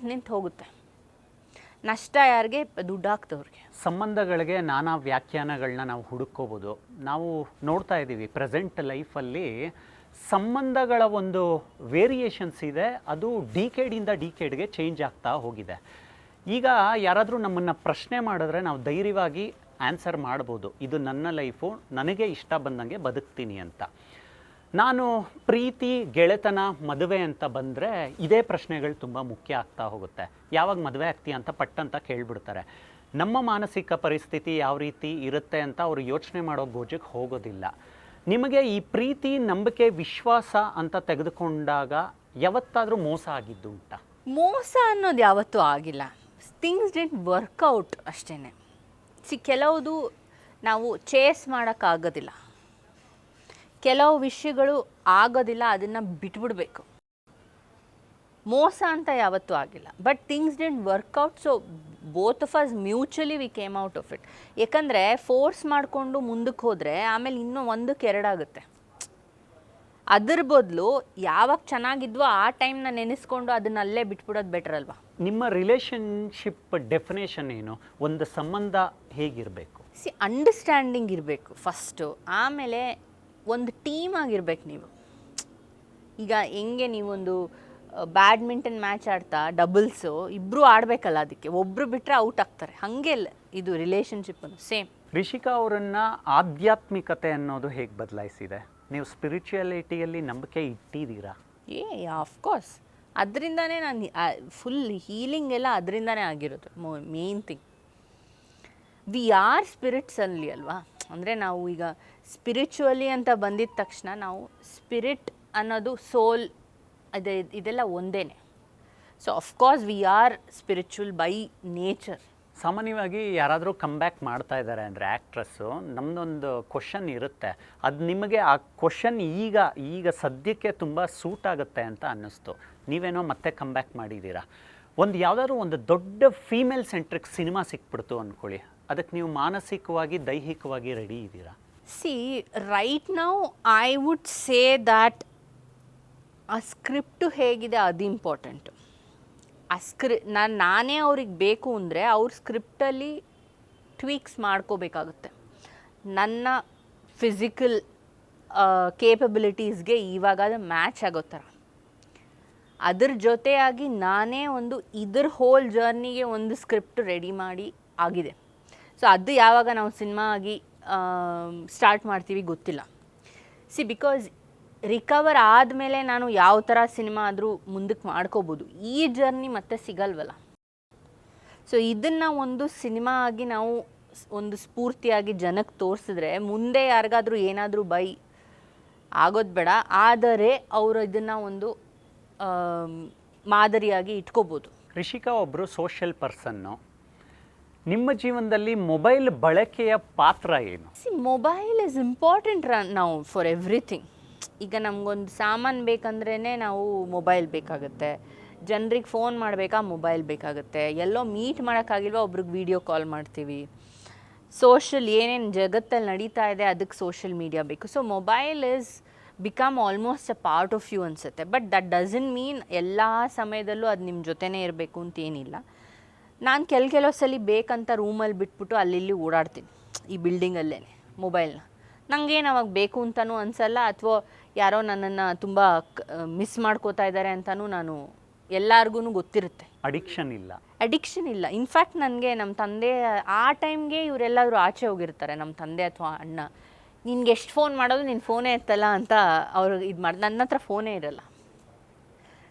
ನಿಂತು ಹೋಗುತ್ತೆ. ನಷ್ಟ ಯಾರಿಗೆ? ದುಡ್ಡು ಹಾಕ್ತವ್ರಿಗೆ. ಸಂಬಂಧಗಳಿಗೆ ನಾನಾ ವ್ಯಾಖ್ಯಾನಗಳನ್ನ ನಾವು ಹುಡುಕೋಬೋದು. ನಾವು ನೋಡ್ತಾ ಇದ್ದೀವಿ ಪ್ರೆಸೆಂಟ್ ಲೈಫಲ್ಲಿ ಸಂಬಂಧಗಳ ಒಂದು ವೇರಿಯೇಷನ್ಸ್ ಇದೆ. ಅದು ಡಿಕೇಡಿಂದ ಡಿಕೇಡ್ಗೆ ಚೇಂಜ್ ಆಗ್ತಾ ಹೋಗಿದೆ. ಈಗ ಯಾರಾದರೂ ನಮ್ಮನ್ನು ಪ್ರಶ್ನೆ ಮಾಡಿದ್ರೆ ನಾವು ಧೈರ್ಯವಾಗಿ ಆನ್ಸರ್ ಮಾಡ್ಬೋದು, ಇದು ನನ್ನ ಲೈಫು, ನನಗೆ ಇಷ್ಟ ಬಂದಂಗೆ ಬದುಕ್ತೀನಿ ಅಂತ. ನಾನು ಪ್ರೀತಿ, ಗೆಳೆತನ, ಮದುವೆ ಅಂತ ಬಂದರೆ ಇದೇ ಪ್ರಶ್ನೆಗಳು ತುಂಬ ಮುಖ್ಯ ಆಗ್ತಾ ಹೋಗುತ್ತೆ. ಯಾವಾಗ ಮದುವೆ ಆಗ್ತೀಯ ಅಂತ ಪಟ್ಟಂತ ಕೇಳಿಬಿಡ್ತಾರೆ. ನಮ್ಮ ಮಾನಸಿಕ ಪರಿಸ್ಥಿತಿ ಯಾವ ರೀತಿ ಇರುತ್ತೆ ಅಂತ ಅವರು ಯೋಚನೆ ಮಾಡೋ ಗೋಜಿಗೆ ಹೋಗೋದಿಲ್ಲ. ನಿಮಗೆ ಈ ಪ್ರೀತಿ, ನಂಬಿಕೆ, ವಿಶ್ವಾಸ ಅಂತ ತೆಗೆದುಕೊಂಡಾಗ ಯಾವತ್ತಾದರೂ ಮೋಸ ಆಗಿದ್ದು ಉಂಟಾ? ಮೋಸ ಅನ್ನೋದು ಯಾವತ್ತೂ ಆಗಿಲ್ಲ. ಥಿಂಗ್ಸ್ ಡಿಂಟ್ ವರ್ಕೌಟ್ ಅಷ್ಟೇ. ಕೆಲವುದು ನಾವು ಚೇಸ್ ಮಾಡೋಕ್ಕಾಗೋದಿಲ್ಲ, ಕೆಲವು ವಿಷಯಗಳು ಆಗೋದಿಲ್ಲ, ಅದನ್ನು ಬಿಟ್ಬಿಡ್ಬೇಕು. ಮೋಸ ಅಂತ ಯಾವತ್ತೂ ಆಗಿಲ್ಲ. But things didn't work out. So both of us mutually we came out of it. ಯಾಕಂದರೆ ಫೋರ್ಸ್ ಮಾಡಿಕೊಂಡು ಮುಂದಕ್ಕೆ ಹೋದರೆ ಆಮೇಲೆ ಇನ್ನೂ ಒಂದಕ್ಕೆ ಎರಡಾಗುತ್ತೆ. ಅದ್ರ ಬದಲು ಯಾವಾಗ ಚೆನ್ನಾಗಿದ್ವೋ ಆ ಟೈಮ್ನ ನೆನೆಸ್ಕೊಂಡು ಅದನ್ನ ಅಲ್ಲೇ ಬಿಟ್ಬಿಡೋದು ಬೆಟರ್ ಅಲ್ವಾ? ನಿಮ್ಮ ರಿಲೇಷನ್ಶಿಪ್ ಡೆಫಿನೇಷನ್ ಏನು? ಒಂದು ಸಂಬಂಧ ಹೇಗಿರಬೇಕು? ಅಂಡರ್ಸ್ಟ್ಯಾಂಡಿಂಗ್ ಇರಬೇಕು ಫಸ್ಟು. ಆಮೇಲೆ ಒಂದು ಟೀಮ್ ಆಗಿರ್ಬೇಕು ನೀವು. ಈಗ ಹೆಂಗೆ ನೀವೊಂದು ಬ್ಯಾಡ್ಮಿಂಟನ್ ಮ್ಯಾಚ್ ಆಡ್ತಾ ಡಬಲ್ಸು ಇಬ್ಬರು ಆಡಬೇಕಲ್ಲ, ಅದಕ್ಕೆ ಒಬ್ಬರು ಬಿಟ್ಟರೆ ಔಟ್ ಆಗ್ತಾರೆ. ಹಾಗೆ ಇದು ರಿಲೇಷನ್ಶಿಪ್ಪನ್ನು ಸೇಮ್. ರಿಷಿಕಾ ಅವರನ್ನು ಆಧ್ಯಾತ್ಮಿಕತೆ ಅನ್ನೋದು ಹೇಗೆ ಬದಲಾಯಿಸಿದೆ? ನೀವು ಸ್ಪಿರಿಚುಯಾಲಿಟಿಯಲ್ಲಿ ನಂಬಿಕೆ ಇಟ್ಟಿದ್ದೀರಾ? ಆಫ್ಕೋರ್ಸ್. ಅದರಿಂದನೇ ನಾನು ಫುಲ್ ಹೀಲಿಂಗ್ ಎಲ್ಲ ಅದರಿಂದನೇ ಆಗಿರೋದು. Main thing we are spirits ಅಲ್ಲಿ ಅಲ್ವಾ. ಅಂದರೆ ನಾವು ಈಗ ಸ್ಪಿರಿಚುವಲಿ ಅಂತ ಬಂದಿದ ತಕ್ಷಣ ನಾವು ಸ್ಪಿರಿಟ್ ಅನ್ನೋದು ಸೋಲ್ ಇದೆಲ್ಲ ಒಂದೇ. So of course we R spiritual by nature. ಸಾಮಾನ್ಯವಾಗಿ ಯಾರಾದರೂ ಕಮ್ಬ್ಯಾಕ್ ಮಾಡ್ತಾ ಇದ್ದಾರೆ ಅಂದರೆ ಆ್ಯಕ್ಟ್ರಸ್ಸು, ನಮ್ಮದೊಂದು ಕ್ವಶನ್ ಇರುತ್ತೆ. ಅದು ನಿಮಗೆ ಆ ಕ್ವಶನ್ ಈಗ ಸದ್ಯಕ್ಕೆ ತುಂಬ ಸೂಟ್ ಆಗುತ್ತೆ ಅಂತ ಅನ್ನಿಸ್ತು. ನೀವೇನೋ ಮತ್ತೆ ಕಮ್ಬ್ಯಾಕ್ ಮಾಡಿದ್ದೀರಾ. ಯಾವುದಾದ್ರೂ ಒಂದು ದೊಡ್ಡ ಫೀಮೇಲ್ ಸೆಂಟ್ರಿಕ್ ಸಿನಿಮಾ ಸಿಕ್ಬಿಡ್ತು ಅಂದ್ಕೊಳ್ಳಿ, ಅದಕ್ಕೆ ನೀವು ಮಾನಸಿಕವಾಗಿ, ದೈಹಿಕವಾಗಿ ರೆಡಿ ಇದ್ದೀರಾ? Right now I would say that ಆ ಸ್ಕ್ರಿಪ್ಟು ಹೇಗಿದೆ ಅದು ಇಂಪಾರ್ಟೆಂಟು. ನಾನೇ ಅವ್ರಿಗೆ ಬೇಕು ಅಂದರೆ ಅವ್ರ ಸ್ಕ್ರಿಪ್ಟಲ್ಲಿ ಟ್ವೀಕ್ಸ್ ಮಾಡ್ಕೋಬೇಕಾಗುತ್ತೆ. ನನ್ನ ಫಿಸಿಕಲ್ ಕೇಪಬಿಲಿಟೀಸ್ಗೆ ಇವಾಗ ಅದು ಮ್ಯಾಚ್ ಆಗೋ ಥರ. ಅದ್ರ ಜೊತೆಯಾಗಿ ನಾನೇ ಇದ್ರ ಹೋಲ್ ಜರ್ನಿಗೆ ಒಂದು ಸ್ಕ್ರಿಪ್ಟ್ ರೆಡಿ ಮಾಡಿ ಆಗಿದೆ. ಸೊ ಅದು ಯಾವಾಗ ನಾವು ಸಿನಿಮಾ ಆಗಿ ಸ್ಟಾರ್ಟ್ ಮಾಡ್ತೀವಿ ಗೊತ್ತಿಲ್ಲ. ಬಿಕಾಸ್ ರಿಕವರ್ ಆದಮೇಲೆ ನಾನು ಯಾವ ಥರ ಸಿನಿಮಾ ಆದರೂ ಮುಂದಕ್ಕೆ ಮಾಡ್ಕೋಬೋದು. ಈ ಜರ್ನಿ ಮತ್ತೆ ಸಿಗಲ್ವಲ್ಲ. ಸೊ ಇದನ್ನು ಒಂದು ಸಿನಿಮಾ ಆಗಿ ನಾವು ಒಂದು ಸ್ಫೂರ್ತಿಯಾಗಿ ಜನಕ್ಕೆ ತೋರಿಸಿದ್ರೆ ಮುಂದೆ ಯಾರಿಗಾದ್ರೂ ಏನಾದರೂ ಆಗೋದು ಬೇಡ. ಆದರೆ ಅವರು ಇದನ್ನು ಒಂದು ಮಾದರಿಯಾಗಿ ಇಟ್ಕೋಬೋದು. ರಿಷಿಕಾ ಒಬ್ಬರು ಸೋಷಿಯಲ್ ಪರ್ಸನ್ನು. ನಿಮ್ಮ ಜೀವನದಲ್ಲಿ ಮೊಬೈಲ್ ಬಳಕೆಯ ಪಾತ್ರ ಏನು? ಮೊಬೈಲ್ ಇಸ್ ಇಂಪಾರ್ಟೆಂಟ್ ನಾವು ಫಾರ್ ಎವ್ರಿಥಿಂಗ್. ಈಗ ನಮಗೊಂದು ಸಾಮಾನು ಬೇಕಂದ್ರೇ ನಾವು ಮೊಬೈಲ್ ಬೇಕಾಗುತ್ತೆ. ಜನರಿಗೆ ಫೋನ್ ಮಾಡಬೇಕಾ ಮೊಬೈಲ್ ಬೇಕಾಗುತ್ತೆ. ಎಲ್ಲೋ ಮೀಟ್ ಮಾಡೋಕ್ಕಾಗಿಲ್ವ ಒಬ್ರಿಗೆ ವೀಡಿಯೋ ಕಾಲ್ ಮಾಡ್ತೀವಿ. ಸೋಷಲ್ ಏನೇನು ಜಗತ್ತಲ್ಲಿ ನಡೀತಾ ಇದೆ ಅದಕ್ಕೆ ಸೋಷಿಯಲ್ ಮೀಡಿಯಾ ಬೇಕು. So mobile is become almost a part of you ಅನಿಸುತ್ತೆ. ಬಟ್ ದಟ್ ಡಸಂಟ್ ಮೀನ್ ಎಲ್ಲ ಸಮಯದಲ್ಲೂ ಅದು ನಿಮ್ಮ ಜೊತೆನೇ ಇರಬೇಕು ಅಂತೇನಿಲ್ಲ. ನಾನು ಕೆಲವು ಸಲ ಬೇಕಂತ ರೂಮಲ್ಲಿ ಬಿಟ್ಬಿಟ್ಟು ಅಲ್ಲಿ ಓಡಾಡ್ತೀನಿ ಈ ಬಿಲ್ಡಿಂಗಲ್ಲೇ ಮೊಬೈಲ್ನ. ನನಗೇನು ಅವಾಗ ಬೇಕು ಅಂತಲೂ ಅನಿಸಲ್ಲ, ಅಥವಾ ಯಾರೋ ನನ್ನನ್ನು ತುಂಬ ಮಿಸ್ ಮಾಡ್ಕೋತಾ ಇದ್ದಾರೆ ಅಂತಲೂ ನಾನು ಎಲ್ಲರಿಗೂ ಗೊತ್ತಿರುತ್ತೆ. ಅಡಿಕ್ಷನ್ ಇಲ್ಲ. ಅಡಿಕ್ಷನ್ ಇಲ್ಲ. ಇನ್ಫ್ಯಾಕ್ಟ್ ನನಗೆ ನಮ್ಮ ತಂದೆ ಆ ಟೈಮ್ಗೆ ಇವರೆಲ್ಲರೂ ಆಚೆ ಹೋಗಿರ್ತಾರೆ, ನಮ್ಮ ತಂದೆ ಅಥವಾ ಅಣ್ಣ. ನಿನ್ಗೆ ಎಷ್ಟು ಫೋನ್ ಮಾಡೋದು, ನಿನ್ನ ಫೋನೇ ಎತ್ತಲ್ಲ ಅಂತ ಅವರು ಇದು ಮಾಡಿ, ನನ್ನ ಹತ್ರ ಫೋನೇ ಇರಲ್ಲ.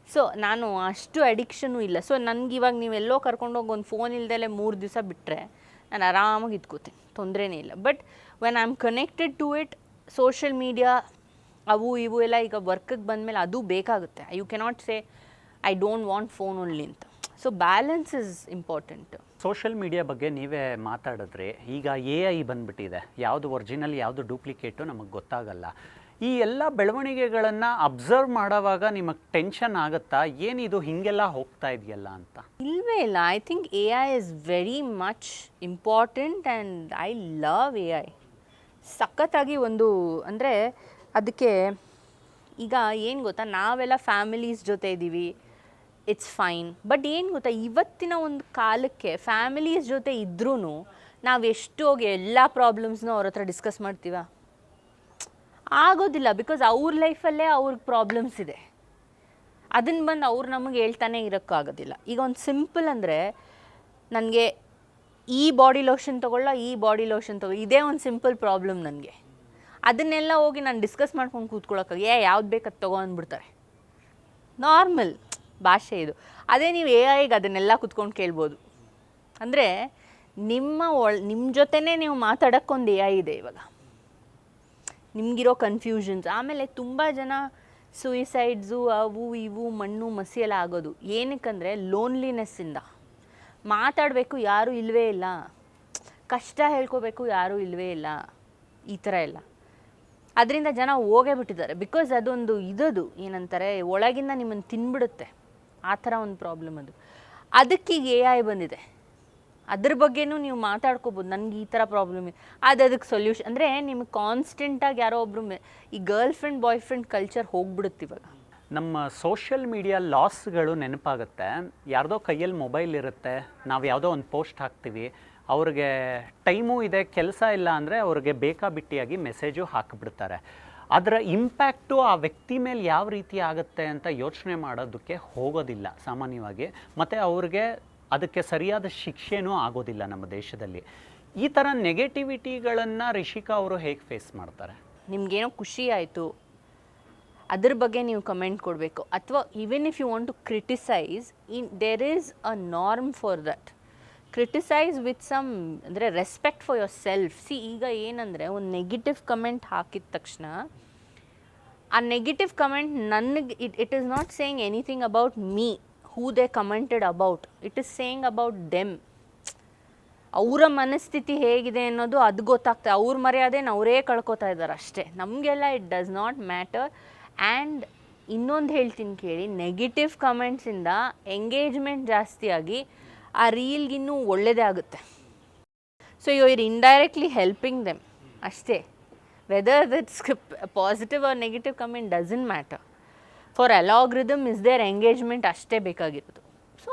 ಸೊ ನಾನು ಅಷ್ಟು ಅಡಿಕ್ಷನು ಇಲ್ಲ. ಸೊ ನನಗೆ ಇವಾಗ ನೀವೆಲ್ಲೋ ಕರ್ಕೊಂಡೋಗಿ ಒಂದು ಫೋನ್ ಇಲ್ದಲೇ 3 ದಿವಸ ಬಿಟ್ಟರೆ ನಾನು ಆರಾಮಾಗಿ ಇದ್ಕೋತೀನಿ, ತೊಂದರೆನೇ ಇಲ್ಲ. But when I am connected to it, social media ಅವು ಇವು ಎಲ್ಲ ಈಗ ವರ್ಕಿಗೆ ಬಂದಮೇಲೆ ಅದು ಬೇಕಾಗುತ್ತೆ. You cannot say I don't want phone only ಅಂತ. So balance is important. Social media ಬಗ್ಗೆ ನೀವೇ ಮಾತಾಡಿದ್ರೆ, ಈಗ AI ಬಂದುಬಿಟ್ಟಿದೆ, ಯಾವುದು ಒರಿಜಿನಲ್ ಯಾವುದು ಡೂಪ್ಲಿಕೇಟು ನಮಗೆ ಗೊತ್ತಾಗಲ್ಲ. ಈ ಎಲ್ಲ ಬೆಳವಣಿಗೆಗಳನ್ನು ಅಬ್ಸರ್ವ್ ಮಾಡೋವಾಗ ನಿಮಗೆ ಟೆನ್ಷನ್ ಆಗುತ್ತಾ, ಏನಿದು ಹೀಗೆಲ್ಲ ಹೋಗ್ತಾ ಇದೆಯಲ್ಲ ಅಂತ? ಇಲ್ಲವೇ ಇಲ್ಲ. I think AI is very much important and I love AI. ಸಖತ್ತಾಗಿ ಒಂದು ಅಂದರೆ ಅದಕ್ಕೆ ಈಗ ಏನು ಗೊತ್ತಾ, ನಾವೆಲ್ಲ ಫ್ಯಾಮಿಲೀಸ್ ಜೊತೆ ಇದ್ದೀವಿ, ಇಟ್ಸ್ ಫೈನ್. ಬಟ್ ಏನು ಗೊತ್ತಾ, ಇವತ್ತಿನ ಒಂದು ಕಾಲಕ್ಕೆ ಫ್ಯಾಮಿಲೀಸ್ ಜೊತೆ ಇದ್ರೂ ನಾವು ಎಷ್ಟು ಹೋಗಿ ಎಲ್ಲ ಪ್ರಾಬ್ಲಮ್ಸ್ನೂ ಅವ್ರ ಹತ್ರ ಡಿಸ್ಕಸ್ ಮಾಡ್ತೀವ? ಆಗೋದಿಲ್ಲ. ಬಿಕಾಸ್ ಅವ್ರ ಲೈಫಲ್ಲೇ ಅವ್ರಿಗೆ ಪ್ರಾಬ್ಲಮ್ಸ್ ಇದೆ. ಅದನ್ನು ಬಂದು ಅವ್ರು ನಮಗೆ ಹೇಳ್ತಾನೆ ಇರೋಕ್ಕಾಗೋದಿಲ್ಲ. ಈಗ ಒಂದು ಸಿಂಪಲ್ ಅಂದರೆ, ನನಗೆ ಈ ಬಾಡಿ ಲೋಷನ್ ತೊಗೊಳ್ಳ, ಈ ಬಾಡಿ ಲೋಷನ್ ತೊಗೊಳ್ಳ, ಇದೇ ಒಂದು ಸಿಂಪಲ್ ಪ್ರಾಬ್ಲಮ್ ನನಗೆ. ಅದನ್ನೆಲ್ಲ ಹೋಗಿ ನಾನು ಡಿಸ್ಕಸ್ ಮಾಡ್ಕೊಂಡು ಕೂತ್ಕೊಳ್ಳೋಕ್ಕಾಗ, ಯಾವ್ದು ಬೇಕದು ತೊಗೊ ಅಂದ್ಬಿಡ್ತಾರೆ. ನಾರ್ಮಲ್ ಭಾಷೆ ಇದು. ಅದೇ ನೀವು AIಗೆ ಅದನ್ನೆಲ್ಲ ಕೂತ್ಕೊಂಡು ಕೇಳ್ಬೋದು. ಅಂದರೆ ನಿಮ್ಮ ಜೊತೆನೇ ನೀವು ಮಾತಾಡೋಕ್ಕೊಂದು AI ಇದೆ ಇವಾಗ. ನಿಮಗಿರೋ ಕನ್ಫ್ಯೂಷನ್ಸ್, ಆಮೇಲೆ ತುಂಬ ಜನ ಸೂಯಿಸೈಡ್ಸು ಅವು ಇವು ಮಣ್ಣು ಮಸಿ ಎಲ್ಲ ಆಗೋದು ಏನಕ್ಕಂದರೆ ಲೋನ್ಲಿನೆಸ್ಸಿಂದ. ಮಾತಾಡಬೇಕು ಯಾರೂ ಇಲ್ಲವೇ ಇಲ್ಲ, ಕಷ್ಟ ಹೇಳ್ಕೋಬೇಕು ಯಾರೂ ಇಲ್ಲವೇ ಇಲ್ಲ, ಈ ಥರ ಎಲ್ಲ. ಅದರಿಂದ ಜನ ಹೋಗೇ ಬಿಟ್ಟಿದ್ದಾರೆ. ಬಿಕಾಸ್ ಅದೊಂದು ಇದದು ಏನಂತಾರೆ, ಒಳಗಿಂದ ನಿಮ್ಮನ್ನು ತಿನ್ಬಿಡುತ್ತೆ, ಆ ಥರ ಒಂದು ಪ್ರಾಬ್ಲಮ್ ಅದು. ಅದಕ್ಕೀಗ AI ಬಂದಿದೆ. ಅದ್ರ ಬಗ್ಗೆನೂ ನೀವು ಮಾತಾಡ್ಕೋಬೋದು, ನನಗೆ ಈ ಥರ ಪ್ರಾಬ್ಲಮ್ ಇದೆ, ಅದಕ್ಕೆ ಸೊಲ್ಯೂಷನ್. ಅಂದರೆ ನಿಮಗೆ ಕಾನ್ಸ್ಟೆಂಟಾಗಿ ಯಾರೋ ಒಬ್ಬರು ಈ girlfriend boyfriend culture ಹೋಗ್ಬಿಡುತ್ತೆ ಇವಾಗ. ನಮ್ಮ ಸೋಷಿಯಲ್ ಮೀಡಿಯಾ ಲಾಸ್ಗಳು ನೆನಪಾಗುತ್ತೆ. ಯಾರ್ದೋ ಕೈಯಲ್ಲಿ ಮೊಬೈಲ್ ಇರುತ್ತೆ, ನಾವು ಯಾವುದೋ ಒಂದು ಪೋಸ್ಟ್ ಹಾಕ್ತೀವಿ, ಅವ್ರಿಗೆ ಟೈಮೂ ಇದೆ, ಕೆಲಸ ಇಲ್ಲ ಅಂದರೆ ಅವ್ರಿಗೆ ಬೇಕಾಬಿಟ್ಟಿಯಾಗಿ ಮೆಸೇಜು ಹಾಕಿಬಿಡ್ತಾರೆ. ಅದರ ಇಂಪ್ಯಾಕ್ಟು ಆ ವ್ಯಕ್ತಿ ಮೇಲೆ ಯಾವ ರೀತಿ ಆಗುತ್ತೆ ಅಂತ ಯೋಚನೆ ಮಾಡೋದಕ್ಕೆ ಹೋಗೋದಿಲ್ಲ ಸಾಮಾನ್ಯವಾಗಿ. ಮತ್ತು ಅವ್ರಿಗೆ ಅದಕ್ಕೆ ಸರಿಯಾದ ಶಿಕ್ಷೆನೂ ಆಗೋದಿಲ್ಲ ನಮ್ಮ ದೇಶದಲ್ಲಿ. ಈ ಥರ ನೆಗೆಟಿವಿಟಿಗಳನ್ನು ರಿಷಿಕಾ ಅವರು ಹೇಗೆ ಫೇಸ್ ಮಾಡ್ತಾರೆ? ನಿಮಗೇನೋ ಖುಷಿ ಆಯಿತು, ಅದ್ರ ಬಗ್ಗೆ ನೀವು ಕಮೆಂಟ್ ಕೊಡಬೇಕು. ಅಥವಾ even if you want to criticise, there is a norm for that. Criticise with some ಅಂದರೆ ರೆಸ್ಪೆಕ್ಟ್ ಫಾರ್ ಯೋರ್ ಸೆಲ್ಫ್. ಈಗ ಏನಂದರೆ, ಒಂದು ನೆಗೆಟಿವ್ ಕಮೆಂಟ್ ಹಾಕಿದ ತಕ್ಷಣ ಆ ನೆಗೆಟಿವ್ ಕಮೆಂಟ್ ನನಗೆ it is not saying anything about me, who they commented about. It is saying about them. ಅವರ ಮನಸ್ಥಿತಿ ಹೇಗಿದೆ ಅನ್ನೋದು ಅದು ಗೊತ್ತಾಗ್ತದೆ. ಅವ್ರ ಮರ್ಯಾದೆನ ಅವರೇ ಕಳ್ಕೊತಾ ಇದ್ದಾರೆ ಅಷ್ಟೇ. ನಮಗೆಲ್ಲ it does not matter. And ಇನ್ನೊಂದು ಹೇಳ್ತೀನಿ ಕೇಳಿ, ನೆಗೆಟಿವ್ ಕಮೆಂಟ್ಸಿಂದ ಎಂಗೇಜ್ಮೆಂಟ್ ಜಾಸ್ತಿಯಾಗಿ ಆ ರೀಲ್ಗಿನ್ನೂ ಒಳ್ಳೆಯದೇ ಆಗುತ್ತೆ. So you are indirectly helping them ಅಷ್ಟೇ. Whether that's positive or negative comment doesn't matter. For algorithm is there engagement ಅಷ್ಟೇ ಬೇಕಾಗಿರೋದು. So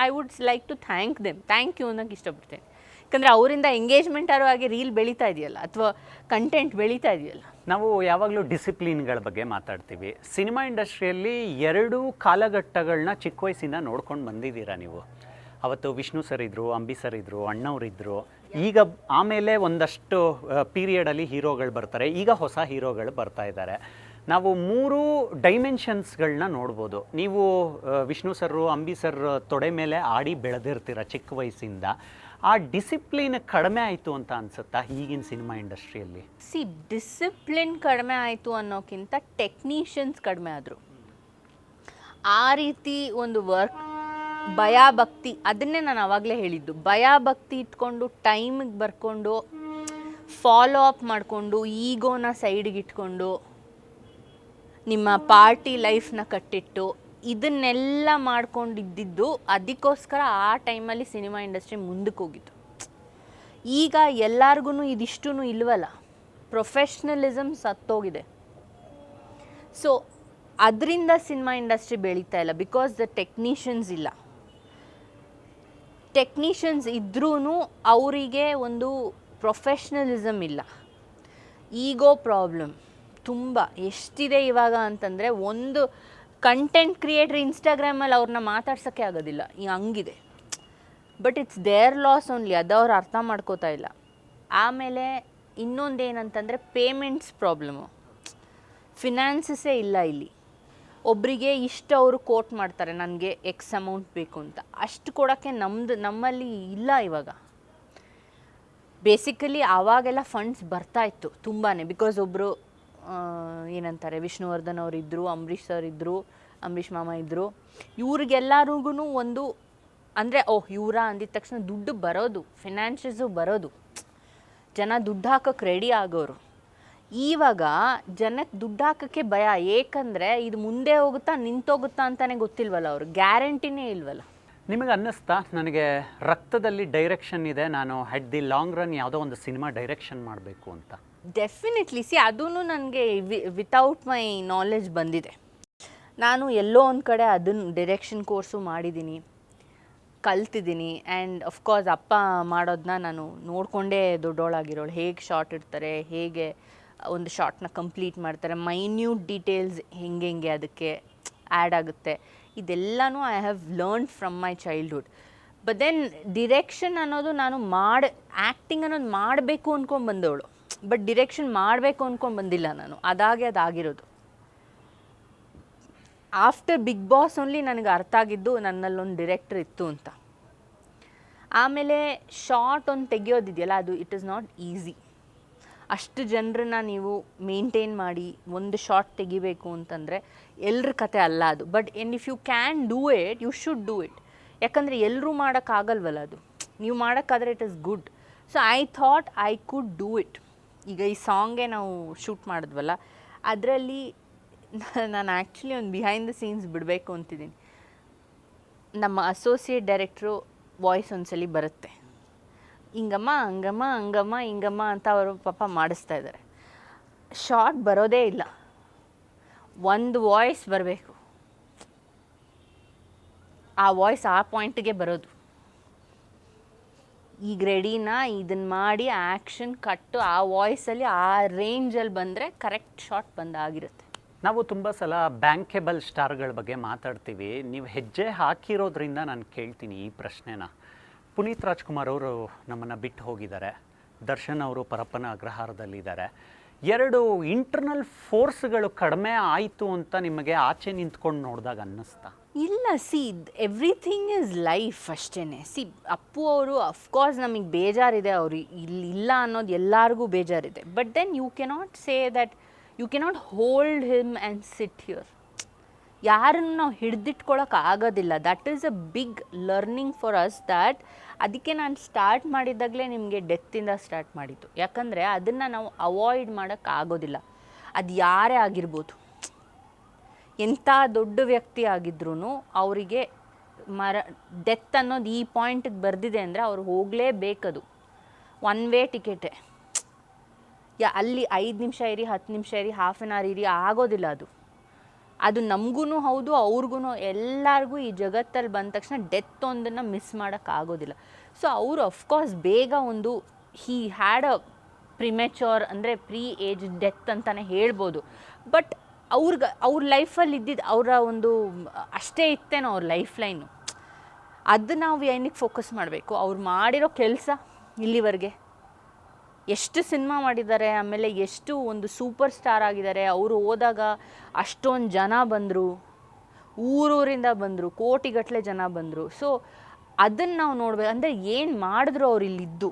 I would like to thank them. Thank you ಅನ್ನೋಕ್ಕೆ ಇಷ್ಟಪಡ್ತೇನೆ. ಯಾಕಂದರೆ ಅವರಿಂದ ಎಂಗೇಜ್ಮೆಂಟ್ ಆಗಿ ರೀಲ್ ಬೆಳೀತಾ ಇದೆಯಲ್ಲ, ಅಥವಾ ಕಂಟೆಂಟ್ ಬೆಳೀತಾ ಇದೆಯಲ್ಲ. ನಾವು ಯಾವಾಗಲೂ ಡಿಸಿಪ್ಲಿನ್ಗಳ ಬಗ್ಗೆ ಮಾತಾಡ್ತೀವಿ. ಸಿನಿಮಾ ಇಂಡಸ್ಟ್ರಿಯಲ್ಲಿ 2 ಕಾಲಘಟ್ಟಗಳನ್ನ ಚಿಕ್ಕ ವಯಸ್ಸಿಂದ ನೋಡ್ಕೊಂಡು ಬಂದಿದ್ದೀರಾ ನೀವು. ಅವತ್ತು ವಿಷ್ಣು ಸರ್ ಇದ್ದರು, ಅಂಬಿ ಸರ್ ಇದ್ದರು, ಅಣ್ಣವರಿದ್ದರು. ಈಗ ಆಮೇಲೆ ಒಂದಷ್ಟು ಪೀರಿಯಡಲ್ಲಿ ಹೀರೋಗಳು ಬರ್ತಾರೆ, ಈಗ ಹೊಸ ಹೀರೋಗಳು ಬರ್ತಾ ಇದ್ದಾರೆ. ನಾವು 3 ಡೈಮೆನ್ಷನ್ಸ್ಗಳನ್ನ ನೋಡ್ಬೋದು. ನೀವು ವಿಷ್ಣು ಸರ್ರು, ಅಂಬಿ ಸರ್ ತೊಡೆ ಮೇಲೆ ಆಡಿ ಬೆಳೆದಿರ್ತೀರ ಚಿಕ್ಕ ವಯಸ್ಸಿಂದ. ಆ ಡಿಸಿಪ್ಲಿನ್ ಕಡಿಮೆ ಆಯಿತು ಅಂತ ಅನ್ಸುತ್ತಾ ಈಗಿನ ಸಿನಿಮಾ ಇಂಡಸ್ಟ್ರಿಯಲ್ಲಿ? ಡಿಸಿಪ್ಲಿನ್ ಕಡಿಮೆ ಆಯಿತು ಅನ್ನೋಕ್ಕಿಂತ ಟೆಕ್ನಿಷಿಯನ್ಸ್ ಕಡಿಮೆ ಆದರು. ಆ ರೀತಿ ಒಂದು ವರ್ಕ್, ಭಯ ಭಕ್ತಿ, ಅದನ್ನೇ ನಾನು ಆವಾಗಲೇ ಹೇಳಿದ್ದು. ಭಯ ಭಕ್ತಿ ಇಟ್ಕೊಂಡು ಟೈಮಿಗೆ ಬರ್ಕೊಂಡು ಫಾಲೋ ಅಪ್ ಮಾಡಿಕೊಂಡು ಈಗೋನ ಸೈಡಿಗೆ ಇಟ್ಕೊಂಡು ನಿಮ್ಮ ಪಾರ್ಟಿ ಲೈಫ್ನ ಕಟ್ಟಿಟ್ಟು ಇದನ್ನೆಲ್ಲ ಮಾಡ್ಕೊಂಡಿದ್ದಿದ್ದು, ಅದಕ್ಕೋಸ್ಕರ ಆ ಟೈಮಲ್ಲಿ ಸಿನಿಮಾ ಇಂಡಸ್ಟ್ರಿ ಮುಂದಕ್ಕೆ ಹೋಗಿತ್ತು. ಈಗ ಎಲ್ಲರಿಗೂ ಇದಿಷ್ಟೂ ಇಲ್ವಲ್ಲ, ಪ್ರೊಫೆಷ್ನಲಿಸಮ್ ಸತ್ತೋಗಿದೆ. ಸೊ ಅದರಿಂದ ಸಿನಿಮಾ ಇಂಡಸ್ಟ್ರಿ ಬೆಳೀತಾ ಇಲ್ಲ. ಬಿಕಾಸ್ ದ ಟೆಕ್ನಿಷಿಯನ್ಸ್ ಇಲ್ಲ. ಟೆಕ್ನಿಷಿಯನ್ಸ್ ಇದ್ರೂ ಅವರಿಗೆ ಒಂದು ಪ್ರೊಫೆಷ್ನಲಿಸಮ್ ಇಲ್ಲ. ಈಗೋ ಪ್ರಾಬ್ಲಮ್ ತುಂಬ ಎಷ್ಟಿದೆ ಇವಾಗ ಅಂತಂದರೆ, ಒಂದು ಕಂಟೆಂಟ್ ಕ್ರಿಯೇಟ್ರ್ ಇನ್ಸ್ಟಾಗ್ರಾಮಲ್ಲಿ ಅವ್ರನ್ನ ಮಾತಾಡ್ಸೋಕ್ಕೆ ಆಗೋದಿಲ್ಲ, ಈಗ ಹಂಗಿದೆ. But it's their loss only, ಅದು ಅವ್ರು ಅರ್ಥ ಮಾಡ್ಕೋತಾ ಇಲ್ಲ. ಆಮೇಲೆ ಇನ್ನೊಂದೇನಂತಂದರೆ ಪೇಮೆಂಟ್ಸ್ ಪ್ರಾಬ್ಲಮ್ಮು, ಫಿನಾನ್ಸಸ್ಸೇ ಇಲ್ಲ ಇಲ್ಲಿ. ಒಬ್ಬರಿಗೆ ಇಷ್ಟು ಅವರು ಕೋಟ್ ಮಾಡ್ತಾರೆ, ನನಗೆ ಎಕ್ಸ್ ಅಮೌಂಟ್ ಬೇಕು ಅಂತ, ಅಷ್ಟು ಕೊಡೋಕ್ಕೆ ನಮ್ಮಲ್ಲಿ ಇಲ್ಲ ಇವಾಗ. ಬೇಸಿಕಲಿ ಆವಾಗೆಲ್ಲ ಫಂಡ್ಸ್ ಬರ್ತಾಯಿತ್ತು ತುಂಬಾ, ಬಿಕಾಸ್ ಒಬ್ಬರು ಏನಂತಾರೆ ವಿಷ್ಣುವರ್ಧನ್ ಅವರಿದ್ದರು, ಅಂಬರೀಷ್ ಸರ್ ಇದ್ದರು, ಅಂಬರೀಷ್ ಮಾಮ ಇದ್ದರು, ಇವ್ರಿಗೆಲ್ಲರಿಗೂ ಒಂದು ಅಂದರೆ ಇವರ ಅಂದಿದ ತಕ್ಷಣ ದುಡ್ಡು ಬರೋದು, ಫಿನಾನ್ಷಿಯಲ್ಸು ಬರೋದು, ಜನ ದುಡ್ಡು ಹಾಕೋಕ್ಕೆ ರೆಡಿ ಆಗೋರು. ಇವಾಗ ಜನಕ್ಕೆ ದುಡ್ಡು ಹಾಕೋಕ್ಕೆ ಭಯ, ಏಕೆಂದರೆ ಇದು ಮುಂದೆ ಹೋಗುತ್ತಾ ನಿಂತೋಗುತ್ತಾ ಅಂತಲೇ ಗೊತ್ತಿಲ್ವಲ್ಲ, ಅವರು ಗ್ಯಾರಂಟಿನೇ ಇಲ್ವಲ್ಲ. ನಿಮಗೆ ಅನ್ನಿಸ್ತಾ ನನಗೆ ರಕ್ತದಲ್ಲಿ ಡೈರೆಕ್ಷನ್ ಇದೆ, ನಾನು ಹೆಡ್ ದಿ ಲಾಂಗ್ ರನ್ ಯಾವುದೋ ಒಂದು ಸಿನಿಮಾ ಡೈರೆಕ್ಷನ್ ಮಾಡಬೇಕು ಅಂತ? ಡೆಫಿನೆಟ್ಲಿ. ಅದೂ ನನಗೆ ವಿತೌಟ್ ಮೈ ನಾಲೆಜ್ ಬಂದಿದೆ. ನಾನು ಎಲ್ಲೋ ಒಂದು ಕಡೆ ಅದನ್ನು ಡೈರೆಕ್ಷನ್ ಕೋರ್ಸು ಮಾಡಿದ್ದೀನಿ, ಕಲ್ತಿದ್ದೀನಿ. ಆ್ಯಂಡ್ ಅಫ್ಕೋರ್ಸ್ ಅಪ್ಪ ಮಾಡೋದನ್ನ ನಾನು ನೋಡಿಕೊಂಡೇ ದೊಡ್ಡೋಳಾಗಿರೋಳು. ಹೇಗೆ ಶಾರ್ಟ್ ಇಡ್ತಾರೆ, ಹೇಗೆ ಒಂದು ಶಾರ್ಟ್ನ ಕಂಪ್ಲೀಟ್ ಮಾಡ್ತಾರೆ, ಮೈನ್ಯೂಟ್ ಡೀಟೇಲ್ಸ್ ಹೆಂಗೆ ಅದಕ್ಕೆ ಆ್ಯಡ್ ಆಗುತ್ತೆ, ಇದೆಲ್ಲನೂ I have learn from my childhood. But then direction ಅನ್ನೋದು ನಾನು ಆ್ಯಕ್ಟಿಂಗ್ ಅನ್ನೋದು ಮಾಡಬೇಕು ಅಂದ್ಕೊಂಡು ಬಂದವಳು, ಬಟ್ ಡಿರೆಕ್ಷನ್ ಮಾಡಬೇಕು ಅಂದ್ಕೊಂಡು ಬಂದಿಲ್ಲ ನಾನು, ಅದಾಗಿರೋದು. ಆಫ್ಟರ್ ಬಿಗ್ ಬಾಸ್ ಓನ್ಲಿ ನನಗೆ ಅರ್ಥ ಆಗಿದ್ದು ನನ್ನಲ್ಲೊಂದು ಡಿರೆಕ್ಟರ್ ಇತ್ತು ಅಂತ. ಆಮೇಲೆ ಶಾರ್ಟ್ ಒಂದು ತೆಗಿಯೋದಿದೆಯಲ್ಲ, ಅದು ಇಟ್ ಈಸ್ ನಾಟ್ ಈಸಿ. ಅಷ್ಟು ಜನರನ್ನ ನೀವು ಮೇಂಟೈನ್ ಮಾಡಿ ಒಂದು ಶಾರ್ಟ್ ತೆಗಿಬೇಕು ಅಂತಂದರೆ ಎಲ್ಲರ ಕತೆ ಅಲ್ಲ ಅದು. But if you can do it, you should do it. ಯಾಕಂದರೆ ಎಲ್ಲರೂ ಮಾಡೋಕ್ಕಾಗಲ್ವಲ್ಲ ಅದು, ನೀವು ಮಾಡೋಕ್ಕಾದ್ರೆ it is good. So I thought I could do it. ಈಗ ಈ ಸಾಂಗೇ ನಾವು ಶೂಟ್ ಮಾಡಿದ್ವಲ್ಲ, ಅದರಲ್ಲಿ ನಾನು ಆ್ಯಕ್ಚುಲಿ ಒಂದು ಬಿಹೈಂಡ್ ದ ಸೀನ್ಸ್ ಬಿಡಬೇಕು ಅಂತಿದ್ದೀನಿ. ನಮ್ಮ ಅಸೋಸಿಯೇಟ್ ಡೈರೆಕ್ಟ್ರು ವಾಯ್ಸ್ ಒಂದ್ಸಲಿ ಬರುತ್ತೆ, ಹಿಂಗಮ್ಮ ಹಂಗಮ್ಮ ಹಂಗಮ್ಮ ಹಿಂಗಮ್ಮ ಅಂತ ಅವರು ಪಾಪ ಮಾಡಿಸ್ತಾ ಇದ್ದಾರೆ. ಶಾರ್ಟ್ ಬರೋದೇ ಇಲ್ಲ, ಒಂದು ವಾಯ್ಸ್ ಬರಬೇಕು, ಆ ವಾಯ್ಸ್ ಆ ಪಾಯಿಂಟಿಗೆ ಬರೋದು. ಈಗ ರೆಡಿನ ಇದನ್ನು ಮಾಡಿ ಆ್ಯಕ್ಷನ್ ಕಟ್ಟು ಆ ವಾಯ್ಸಲ್ಲಿ ಆ ರೇಂಜಲ್ಲಿ ಬಂದರೆ ಕರೆಕ್ಟ್ ಶಾರ್ಟ್ ಬಂದಾಗಿರುತ್ತೆ. ನಾವು ತುಂಬ ಸಲ ಬ್ಯಾಂಕೇಬಲ್ ಸ್ಟಾರ್ಗಳ ಬಗ್ಗೆ ಮಾತಾಡ್ತೀವಿ. ನೀವು ಹೆಜ್ಜೆ ಹಾಕಿರೋದ್ರಿಂದ ನಾನು ಕೇಳ್ತೀನಿ ಈ ಪ್ರಶ್ನೆನ. ಪುನೀತ್ ರಾಜ್ಕುಮಾರ್ ಅವರು ನಮ್ಮನ್ನು ಬಿಟ್ಟು ಹೋಗಿದ್ದಾರೆ, ದರ್ಶನ್ ಅವರು ಪರಪ್ಪನ ಅಗ್ರಹಾರದಲ್ಲಿದ್ದಾರೆ. ಎರಡು ಇಂಟರ್ನಲ್ ಫೋರ್ಸ್ಗಳು ಕಡಿಮೆ ಆಯಿತು ಅಂತ ನಿಮಗೆ ಆಚೆ ನಿಂತ್ಕೊಂಡು ನೋಡಿದಾಗ ಅನ್ನಿಸ್ತಾ? ಇಲ್ಲ, ಎವ್ರಿಥಿಂಗ್ ಈಸ್ ಲೈಫ್ ಅಷ್ಟೇ. ಅಪ್ಪು ಅವರು ಅಫ್ಕೋರ್ಸ್ ನಮಗೆ ಬೇಜಾರಿದೆ, ಅವರು ಇಲ್ಲ ಅನ್ನೋದು ಎಲ್ಲರಿಗೂ ಬೇಜಾರಿದೆ. But then you cannot say that you cannot hold him and sit here. ಯಾರನ್ನು ನಾವು ಹಿಡಿದಿಟ್ಕೊಳ್ಳೋಕೆ ಆಗೋದಿಲ್ಲ. That is a big learning for us. That ಅದಕ್ಕೆ ನಾನು ಸ್ಟಾರ್ಟ್ ಮಾಡಿದಾಗಲೇ ನಿಮಗೆ ಡೆತ್ತಿಂದ ಸ್ಟಾರ್ಟ್ ಮಾಡಿದ್ದು. ಯಾಕಂದರೆ ಅದನ್ನು ನಾವು ಅವಾಯ್ಡ್ ಮಾಡೋಕ್ಕಾಗೋದಿಲ್ಲ. ಅದು ಯಾರೇ ಆಗಿರ್ಬೋದು, ಎಂಥ ದೊಡ್ಡ ವ್ಯಕ್ತಿ ಆಗಿದ್ರೂ ಅವರಿಗೆ ಡೆತ್ ಅನ್ನೋದು ಈ ಪಾಯಿಂಟಿಗೆ ಬರೆದಿದೆ ಅಂದರೆ ಅವ್ರು ಹೋಗಲೇಬೇಕದು. One way ಟಿಕೆಟೇ. ಅಲ್ಲಿ 5 ನಿಮಿಷ ಇರಿ, 10 ನಿಮಿಷ ಇರಿ, ಹಾಫ್ ಆನ್ ಅವರ್ ಇರಿ, ಆಗೋದಿಲ್ಲ ಅದು ನಮಗೂ ಹೌದು, ಅವ್ರಿಗೂ, ಎಲ್ಲರಿಗೂ ಈ ಜಗತ್ತಲ್ಲಿ ಬಂದ ತಕ್ಷಣ ಡೆತ್ ಒಂದನ್ನು ಮಿಸ್ ಮಾಡೋಕ್ಕಾಗೋದಿಲ್ಲ. ಸೊ ಅವರು ಅಫ್ಕೋರ್ಸ್ ಬೇಗ ಒಂದು ಹಿ ಹ್ಯಾಡ್ ಅ ಪ್ರಿಮೆಚೋರ್ ಅಂದರೆ ಪ್ರೀ ಏಜ್ ಡೆತ್ ಅಂತಲೇ ಹೇಳ್ಬೋದು. ಬಟ್ ಅವ್ರ ಲೈಫಲ್ಲಿ ಇದ್ದಿದ್ದು ಅವರ ಒಂದು ಅಷ್ಟೇ ಇತ್ತೇನೋ ಅವ್ರ ಲೈಫ್ ಲೈನು. ಅದು ನಾವು ಏನಕ್ಕೆ ಫೋಕಸ್ ಮಾಡಬೇಕು? ಅವ್ರು ಮಾಡಿರೋ ಕೆಲಸ ಇಲ್ಲಿವರೆಗೆ ಎಷ್ಟು ಸಿನಿಮಾ ಮಾಡಿದ್ದಾರೆ, ಆಮೇಲೆ ಎಷ್ಟು ಒಂದು ಸೂಪರ್ ಸ್ಟಾರ್ ಆಗಿದ್ದಾರೆ. ಅವರು ಹೋದಾಗ ಅಷ್ಟೊಂದು ಜನ ಬಂದರು, ಊರೂರಿಂದ ಬಂದರು, ಕೋಟಿಗಟ್ಟಲೆ ಜನ ಬಂದರು. ಸೊ ಅದನ್ನು ನಾವು ನೋಡ್ಬೇಕು. ಅಂದರೆ ಏನು ಮಾಡಿದ್ರು ಅವ್ರು ಇಲ್ಲಿದ್ದು,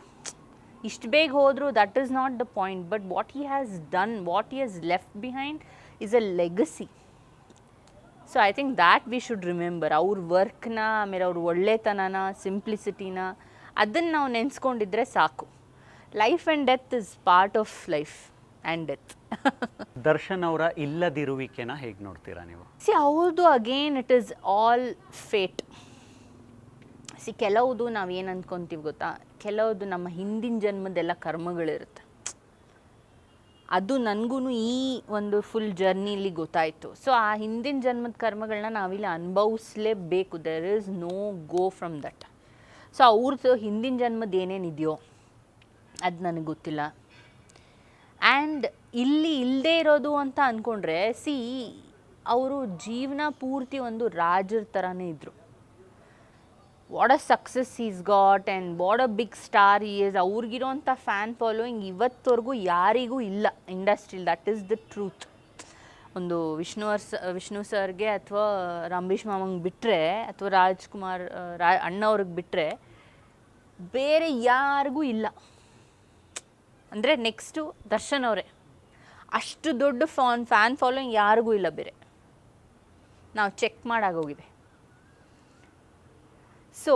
ಇಷ್ಟು ಬೇಗ ಹೋದರು, that is not the point. But what he has done, what he has left behind is a legacy. So I think that we should remember. ಅವ್ರ ವರ್ಕ್ನ, ಆಮೇಲೆ ಅವ್ರ ಒಳ್ಳೆತನನ, ಸಿಂಪ್ಲಿಸಿಟಿನ, ಅದನ್ನು ನಾವು ನೆನೆಸ್ಕೊಂಡಿದ್ರೆ ಸಾಕು. Life and death is part of life and death. Darshan ಅವರ ಇಲ್ಲದಿರುವಿಕೆನ ಹೇಗೆ ನೋಡ್ತೀರಾ ನೀವು? ಅವ್ರದ್ದು again it is all fate. ಕೆಲವುದು ನಾವೇನು ಅಂದ್ಕೊತೀವಿ ಗೊತ್ತಾ, ಕೆಲವುದು ನಮ್ಮ ಹಿಂದಿನ ಜನ್ಮದೆಲ್ಲ ಕರ್ಮಗಳಿರುತ್ತೆ. ಅದು ನನಗೂ ಈ ಒಂದು ಫುಲ್ ಜರ್ನಿಲಿ ಗೊತ್ತಾಯಿತು. ಸೊ ಆ ಹಿಂದಿನ ಜನ್ಮದ ಕರ್ಮಗಳನ್ನ ನಾವಿಲ್ಲಿ ಅನುಭವಿಸ್ಲೇಬೇಕು. There is no go from that. So ಅವ್ರದ್ದು ಹಿಂದಿನ ಜನ್ಮದ ಏನೇನಿದೆಯೋ ಅದು ನನಗೆ ಗೊತ್ತಿಲ್ಲ. ಆ್ಯಂಡ್ ಇಲ್ಲಿ ಇಲ್ಲದೇ ಇರೋದು ಅಂತ ಅಂದ್ಕೊಂಡ್ರೆ ಅವರು ಜೀವನ ಪೂರ್ತಿ ಒಂದು ರಾಜರ ಥರನೇ ಇದ್ದರು. What a success he's got and what a big star he is. ಅವ್ರಿಗಿರೋಂಥ ಫ್ಯಾನ್ ಫಾಲೋಯಿಂಗ್ ಇವತ್ತವರೆಗೂ ಯಾರಿಗೂ ಇಲ್ಲ ಇಂಡಸ್ಟ್ರಿಲಿ. That is the truth. ಒಂದು ವಿಷ್ಣು ಸರ್ಗೆ ಅಥವಾ ಅಂಬರೀಷ್ ಮಾವಂಗೆ ಬಿಟ್ಟರೆ ಅಥವಾ ರಾಜ್ಕುಮಾರ್ ಅಣ್ಣವ್ರಿಗೆ ಬಿಟ್ಟರೆ ಬೇರೆ ಯಾರಿಗೂ ಇಲ್ಲ. ಅಂದರೆ ನೆಕ್ಸ್ಟು ದರ್ಶನ್ ಅವರೇ. ಅಷ್ಟು ದೊಡ್ಡ ಫ್ಯಾನ್ ಫಾಲೋಯಿಂಗ್ ಯಾರಿಗೂ ಇಲ್ಲ ಬೇರೆ. ನಾವು ಚೆಕ್ ಮಾಡಾಗೋಗಿದೆ. ಸೊ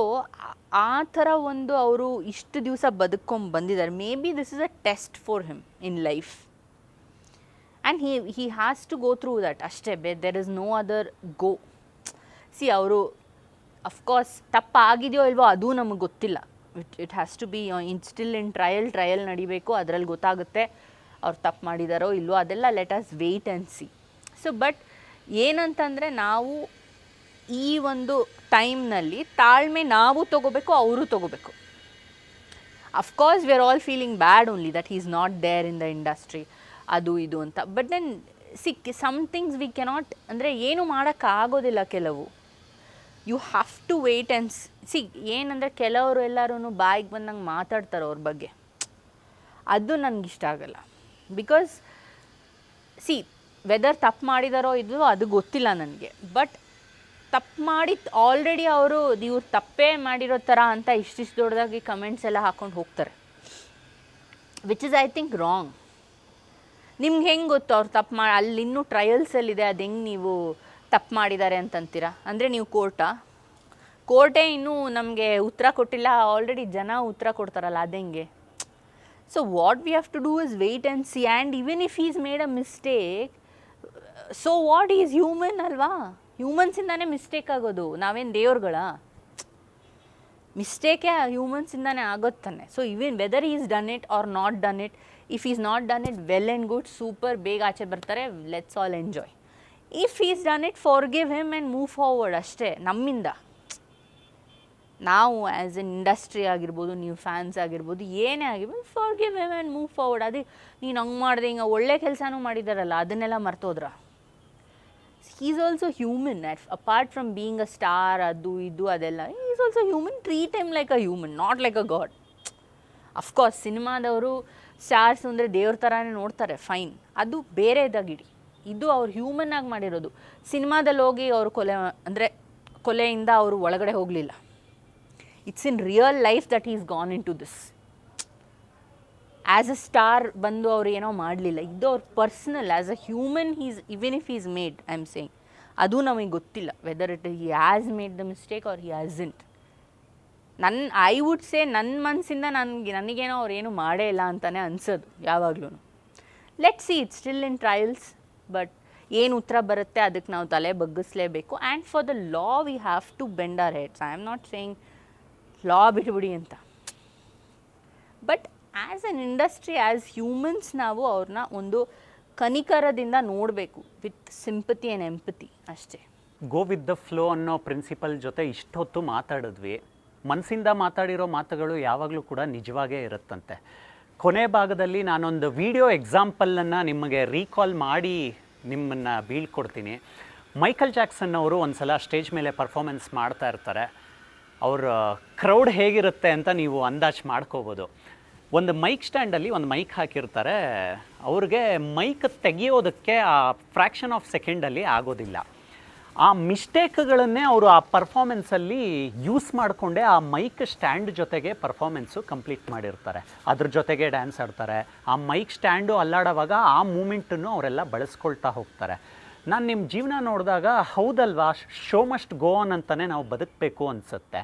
ಆ ಥರ ಒಂದು ಅವರು ಇಷ್ಟು ದಿವಸ ಬದುಕೊಂಡು ಬಂದಿದ್ದಾರೆ. Maybe this is a test for him in life and he has to go through that ಅಷ್ಟೇ. There is no other go. See ಅವರು ಅಫ್ಕೋರ್ಸ್ ತಪ್ಪಾಗಿದೆಯೋ ಇಲ್ವೋ ಅದು ನಮಗೆ ಗೊತ್ತಿಲ್ಲ. It has to be still in trial ನಡಿಬೇಕು. ಅದರಲ್ಲಿ ಗೊತ್ತಾಗುತ್ತೆ ಅವ್ರು ತಪ್ಪು ಮಾಡಿದಾರೋ ಇಲ್ವೋ, ಅದೆಲ್ಲ let us wait and see. So but ಏನಂತಂದರೆ ನಾವು ಈ ಒಂದು ಟೈಮ್ನಲ್ಲಿ ತಾಳ್ಮೆ ನಾವು ತೊಗೋಬೇಕು, ಅವರು ತೊಗೋಬೇಕು. Of course we are all feeling bad only that he is not there in the industry ಅದು ಇದು ಅಂತ. But then some things we cannot, ಅಂದರೆ ಏನು ಮಾಡೋಕ್ಕಾಗೋದಿಲ್ಲ ಕೆಲವು. You have to wait and ಏನಂದರೆ ಕೆಲವರು ಎಲ್ಲರೂ ಬಾಯಿಗೆ ಬಂದಂಗೆ ಮಾತಾಡ್ತಾರೆ ಅವ್ರ ಬಗ್ಗೆ. ಅದು ನನಗಿಷ್ಟ ಆಗಲ್ಲ. ಬಿಕಾಸ್ ವೆದರ್ ತಪ್ಪು ಮಾಡಿದಾರೋ ಇದು ಅದು ಗೊತ್ತಿಲ್ಲ ನನಗೆ. ಬಟ್ ತಪ್ಪು ಮಾಡಿ ಆಲ್ರೆಡಿ ಅವರು ಇವ್ರು ತಪ್ಪೇ ಮಾಡಿರೋ ಥರ ಅಂತ ಇಷ್ಟಿಷ್ಟು ದೊಡ್ಡದಾಗಿ ಕಮೆಂಟ್ಸ್ ಎಲ್ಲ ಹಾಕ್ಕೊಂಡು ಹೋಗ್ತಾರೆ, which is I think wrong. ನಿಮ್ಗೆ ಹೆಂಗೆ ಗೊತ್ತು ಅವ್ರು ತಪ್ಪು ಅಲ್ಲಿ ಇನ್ನೂ ಟ್ರಯಲ್ಸಲ್ಲಿದೆ, ಅದು ಹೆಂಗೆ ನೀವು ತಪ್ಪು ಮಾಡಿದ್ದಾರೆ ಅಂತಂತೀರಾ? ಅಂದರೆ ನೀವು ಕೋರ್ಟೇ ಇನ್ನೂ ನಮಗೆ ಉತ್ತರ ಕೊಟ್ಟಿಲ್ಲ, ಆಲ್ರೆಡಿ ಜನ ಉತ್ತರ ಕೊಡ್ತಾರಲ್ಲ, ಅದೆಂಗೆ? So what we have to do is wait and see. And even if is made a mistake, so what he's human ಅಲ್ವಾ? ಹ್ಯೂಮನ್ಸಿಂದಾನೇ ಮಿಸ್ಟೇಕ್ ಆಗೋದು. ನಾವೇನು ದೇವ್ರುಗಳ? ಮಿಸ್ಟೇಕೇ ಹ್ಯೂಮನ್ಸಿಂದಾನೇ ಆಗೋತ್ತಾನೆ. So even whether he's done it or not done it, if he's not done it well and good, super, ಬೇಗ ಆಚೆ ಬರ್ತಾರೆ, let's all enjoy. If he's done it forgive him and move forward ಅಷ್ಟೇ. ನಮ್ಮಿಂದ ನಾವು as an industry ಆಗಿರ್ಬೋದು, ನೀವು fans ಆಗಿರ್ಬೋದು, ಏನೇ ಆಗಿರ್ಬೋದು, forgive him and move forward. ಅದೇ ನೀನು ಹಂಗೆ ಮಾಡಿದೆ, ಹಿಂಗೆ ಒಳ್ಳೆ ಕೆಲಸನೂ ಮಾಡಿದಾರಲ್ಲ, ಅದನ್ನೆಲ್ಲ ಮರ್ತೋದ್ರ? he is also human. Apart from being a star, adu idu adella, he is also human. Treat him like a human, not like a god. Of course ಸಿನಿಮಾದವರು ಸ್ಟಾರ್ಸ್ ಅಂದರೆ ದೇವ್ರ ಥರನೇ ನೋಡ್ತಾರೆ, ಫೈನ್, ಅದು ಬೇರೆದಾಗಿಡಿ. ಇದು ಅವ್ರು ಹ್ಯೂಮನ್ ಆಗಿ ಮಾಡಿರೋದು. ಸಿನಿಮಾದಲ್ಲಿ ಹೋಗಿ ಅವರು ಕೊಲೆಯಿಂದ ಅವರು ಒಳಗಡೆ ಹೋಗಲಿಲ್ಲ. It's in real life that is gone into this. As a star ಬಂದು ಅವ್ರು ಏನೋ ಮಾಡಲಿಲ್ಲ. ಇದು ಅವ್ರ personal as a human even if is made, I am saying, ಅದು ನಮಗೆ ಗೊತ್ತಿಲ್ಲ whether he has made the mistake or he hasn't. I would say ನನ್ನ ಮನಸ್ಸಿಂದ ನನಗೇನೋ ಅವ್ರು ಏನೂ ಮಾಡೇ ಇಲ್ಲ ಅಂತಲೇ ಅನ್ಸೋದು ಯಾವಾಗಲೂ. Let see, it's still in trials. But ಏನು ಉತ್ತರ ಬರುತ್ತೆ ಅದಕ್ಕೆ ನಾವು ತಲೆ ಬಗ್ಗಿಸ್ಲೇಬೇಕು. And for the law we have to bend our heads. I am not saying law ಬಿಟ್ಬಿಡಿ ಅಂತ. But as an industry, as humans, ನಾವು ಅವ್ರನ್ನ ಒಂದು ಕನಿಕರದಿಂದ ನೋಡಬೇಕು, ವಿತ್ ಸಿಂಪತಿ ಆ್ಯಂಡ್ ಎಂಪತಿ ಅಷ್ಟೇ. ಗೋ ವಿತ್ ದ ಫ್ಲೋ ಅನ್ನೋ ಪ್ರಿನ್ಸಿಪಲ್ ಜೊತೆ ಇಷ್ಟೊತ್ತು ಮಾತಾಡಿದ್ವಿ. ಮನಸ್ಸಿಂದ ಮಾತಾಡಿರೋ ಮಾತುಗಳು ಯಾವಾಗಲೂ ಕೂಡ ನಿಜವಾಗೇ ಇರುತ್ತಂತೆ. ಕೊನೆ ಭಾಗದಲ್ಲಿ ನಾನೊಂದು ವಿಡಿಯೋ ಎಕ್ಸಾಂಪಲನ್ನು ನಿಮಗೆ ರೀಕಾಲ್ ಮಾಡಿ ನಿಮ್ಮನ್ನು ಬೀಳ್ಕೊಡ್ತೀನಿ. ಮೈಕಲ್ ಜಾಕ್ಸನ್ ಅವರು ಒಂದು ಸಲ ಸ್ಟೇಜ್ ಮೇಲೆ ಪರ್ಫಾರ್ಮೆನ್ಸ್ ಮಾಡ್ತಾ ಇರ್ತಾರೆ. ಅವ್ರ ಕ್ರೌಡ್ ಹೇಗಿರುತ್ತೆ ಅಂತ ನೀವು ಅಂದಾಜು ಮಾಡ್ಕೋಬೋದು. ಒಂದು ಮೈಕ್ ಸ್ಟ್ಯಾಂಡಲ್ಲಿ ಒಂದು ಮೈಕ್ ಹಾಕಿರ್ತಾರೆ. ಅವ್ರಿಗೆ ಮೈಕ್ ತೆಗೆಯೋದಕ್ಕೆ ಆ ಫ್ರ್ಯಾಕ್ಷನ್ ಆಫ್ ಸೆಕೆಂಡಲ್ಲಿ ಆಗೋದಿಲ್ಲ. ಆ ಮಿಸ್ಟೇಕ್ಗಳನ್ನೇ ಅವರು ಆ ಪರ್ಫಾರ್ಮೆನ್ಸಲ್ಲಿ ಯೂಸ್ ಮಾಡಿಕೊಂಡೆ ಆ ಮೈಕ್ ಸ್ಟ್ಯಾಂಡ್ ಜೊತೆಗೆ ಪರ್ಫಾರ್ಮೆನ್ಸು ಕಂಪ್ಲೀಟ್ ಮಾಡಿರ್ತಾರೆ. ಅದ್ರ ಜೊತೆಗೆ ಡ್ಯಾನ್ಸ್ ಆಡ್ತಾರೆ. ಆ ಮೈಕ್ ಸ್ಟ್ಯಾಂಡು ಅಲ್ಲಾಡೋವಾಗ ಆ ಮೂಮೆಂಟನ್ನು ಅವರೆಲ್ಲ ಬಳಸ್ಕೊಳ್ತಾ ಹೋಗ್ತಾರೆ. ನಾನು ನಿಮ್ಮ ಜೀವನ ನೋಡಿದಾಗ ಹೌದಲ್ವಾ, ಶೋ ಮಸ್ಟ್ ಗೋ ಆನ್ ಅಂತಲೇ ನಾವು ಬದುಕಬೇಕು ಅನಿಸುತ್ತೆ.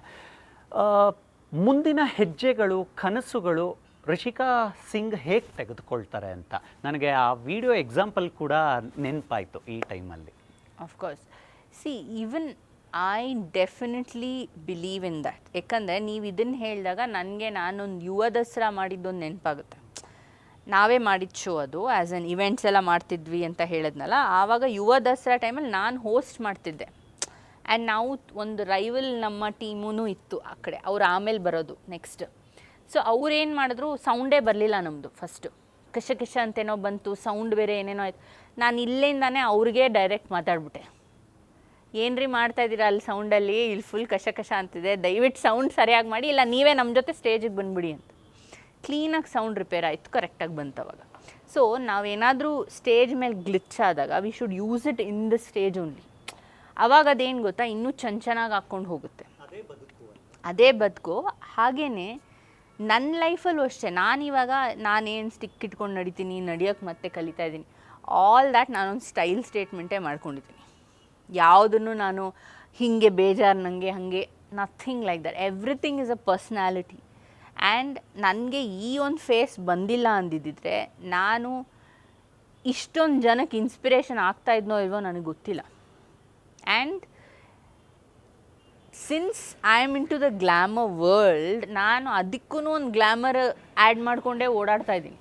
ಮುಂದಿನ ಹೆಜ್ಜೆಗಳು, ಕನಸುಗಳು ರಿಷಿಕಾ ಸಿಂಗ್ ಹೇಗೆ ತೆಗೆದುಕೊಳ್ತಾರೆ ಅಂತ ನನಗೆ ಆ ವಿಡಿಯೋ ಎಕ್ಸಾಂಪಲ್ ಕೂಡ ನೆನಪಾಯಿತು ಈ ಟೈಮಲ್ಲಿ. Of course, C, even I definitely believe in that. ಯಾಕಂದರೆ ನೀವು ಇದನ್ನು ಹೇಳಿದಾಗ ನನಗೆ ನಾನೊಂದು ಯುವ ದಸರಾ ಮಾಡಿದ್ದೊಂದು ನೆನಪಾಗುತ್ತೆ. ನಾವೇ ಮಾಡಿದ ಶೋ ಅದು, ಆ್ಯಸ್ ಎನ್ ಇವೆಂಟ್ಸ್ ಎಲ್ಲ ಮಾಡ್ತಿದ್ವಿ ಅಂತ ಹೇಳಿದ್ನಲ್ಲ. ಆವಾಗ ಯುವ ದಸರಾ ಟೈಮಲ್ಲಿ ನಾನು ಹೋಸ್ಟ್ ಮಾಡ್ತಿದ್ದೆ. ಆ್ಯಂಡ್ ನಾವು ಒಂದು ರೈವಲ್ ನಮ್ಮ ಟೀಮೂ ಇತ್ತು ಆ ಕಡೆ, ಅವ್ರು ಆಮೇಲೆ ಬರೋದು ನೆಕ್ಸ್ಟ್. ಸೊ ಅವ್ರೇನು ಮಾಡಿದ್ರು, ಸೌಂಡೇ ಬರಲಿಲ್ಲ ನಮ್ಮದು ಫಸ್ಟು. ಕಶ ಅಂತೇನೋ ಬಂತು, ಸೌಂಡ್ ಬೇರೆ ಏನೇನೋ ಆಯ್ತು. ನಾನು ಇಲ್ಲಿಂದಾನೇ ಅವ್ರಿಗೆ ಡೈರೆಕ್ಟ್ ಮಾತಾಡ್ಬಿಟ್ಟೆ, ಏನ್ರಿ ಮಾಡ್ತಾ ಇದ್ದೀರಾ ಅಲ್ಲಿ ಸೌಂಡಲ್ಲಿ, ಇಲ್ಲಿ ಫುಲ್ ಕಶ ಅಂತಿದೆ, ದಯವಿಟ್ಟು ಸೌಂಡ್ ಸರಿಯಾಗಿ ಮಾಡಿ, ಇಲ್ಲ ನೀವೇ ನಮ್ಮ ಜೊತೆ ಸ್ಟೇಜಿಗೆ ಬಂದುಬಿಡಿ ಅಂತ. ಕ್ಲೀನಾಗಿ ಸೌಂಡ್ ರಿಪೇರ್ ಆಯಿತು, ಕರೆಕ್ಟಾಗಿ ಬಂತು ಅವಾಗ. ಸೊ ನಾವೇನಾದರೂ ಸ್ಟೇಜ್ ಮೇಲೆ ಗ್ಲಿಚ್ ಆದಾಗ we should use it in the stage only. ಅವಾಗ ಅದೇನು ಗೊತ್ತಾ, ಇನ್ನೂ ಚೆನ್ನಾಗಿ ಹಾಕ್ಕೊಂಡು ಹೋಗುತ್ತೆ, ಅದೇ ಬದುಕು. ಹಾಗೆಯೇ ನನ್ನ ಲೈಫಲ್ಲೂ ಅಷ್ಟೇ. ನಾನೇನು ಸ್ಟಿಕ್ ಇಟ್ಕೊಂಡು ನಡಿತೀನಿ, ನಡಿಯೋಕ್ಕೆ ಮತ್ತೆ ಕಲಿತಾ ಇದ್ದೀನಿ, ಆಲ್ ದ್ಯಾಟ್ ನಾನೊಂದು ಸ್ಟೈಲ್ ಸ್ಟೇಟ್ಮೆಂಟೇ ಮಾಡ್ಕೊಂಡಿದ್ದೀನಿ. ಯಾವುದನ್ನು ನಾನು ಹೀಗೆ ಬೇಜಾರು ನನಗೆ ಹಾಗೆ nothing like that. Everything is a personality. And ನನಗೆ ಈ ಒಂದು ಫೇಸ್ ಬಂದಿಲ್ಲ ಅಂದಿದ್ದಿದ್ರೆ ನಾನು ಇಷ್ಟೊಂದು ಜನಕ್ಕೆ ಇನ್ಸ್ಪಿರೇಷನ್ ಆಗ್ತಾ ಇದ್ನೋ ಇಲ್ವೋ ನನಗೆ ಗೊತ್ತಿಲ್ಲ. And since I am into the glamour world, ನಾನು ಅದಕ್ಕೂ ಒಂದು ಗ್ಲ್ಯಾಮರ್ ಆ್ಯಡ್ ಮಾಡಿಕೊಂಡೇ ಓಡಾಡ್ತಾ ಇದ್ದೀನಿ.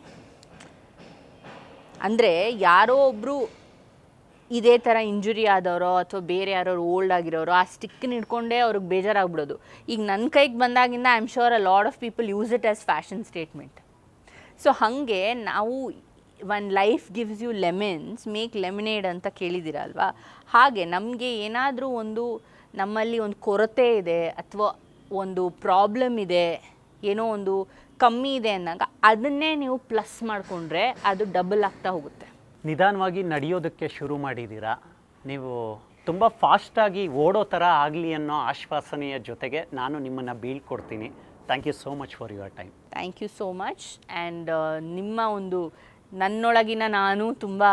ಅಂದರೆ ಯಾರೋ ಒಬ್ಬರು ಇದೇ ಥರ ಇಂಜುರಿ ಆದವರೋ ಅಥವಾ ಬೇರೆ ಯಾರೋ ಓಲ್ಡ್ ಆಗಿರೋರು ಆ ಸ್ಟಿಕ್ಕನ್ನ ಹಿಡ್ಕೊಂಡೇ ಅವ್ರಿಗೆ ಬೇಜಾರಾಗ್ಬಿಡೋದು. ಈಗ ನನ್ನ ಕೈಗೆ ಬಂದಾಗಿಂದ I am sure a lot of people use it as fashion statement. So ಹಾಗೆ ನಾವು when life gives you lemons make lemonade ಅಂತ ಕೇಳಿದ್ದೀರಲ್ವಾ, ಹಾಗೆ ನಮಗೆ ಏನಾದರೂ ಒಂದು ನಮ್ಮಲ್ಲಿ ಒಂದು ಕೊರತೆ ಇದೆ ಅಥವಾ ಒಂದು ಪ್ರಾಬ್ಲಮ್ ಇದೆ, ಏನೋ ಒಂದು ಕಮ್ಮಿ ಇದೆ ಅಂದಾಗ ಅದನ್ನೇ ನೀವು ಪ್ಲಸ್ ಮಾಡಿಕೊಂಡ್ರೆ ಅದು ಡಬಲ್ ಆಗ್ತಾ ಹೋಗುತ್ತೆ. ನಿಧಾನವಾಗಿ ನಡೆಯೋದಕ್ಕೆ ಶುರು ಮಾಡಿದ್ದೀರಾ. ನೀವು ತುಂಬ ಫಾಸ್ಟಾಗಿ ಓಡೋ ಥರ ಆಗಲಿ ಅನ್ನೋ ಆಶ್ವಾಸನೆಯ ಜೊತೆಗೆ ನಾನು ನಿಮ್ಮನ್ನು ಬೀಳ್ಕೊಡ್ತೀನಿ. Thank you so much for your time. Thank you so much. And ನಿಮ್ಮ ಒಂದು ನನ್ನೊಳಗಿನ ನಾನು ತುಂಬ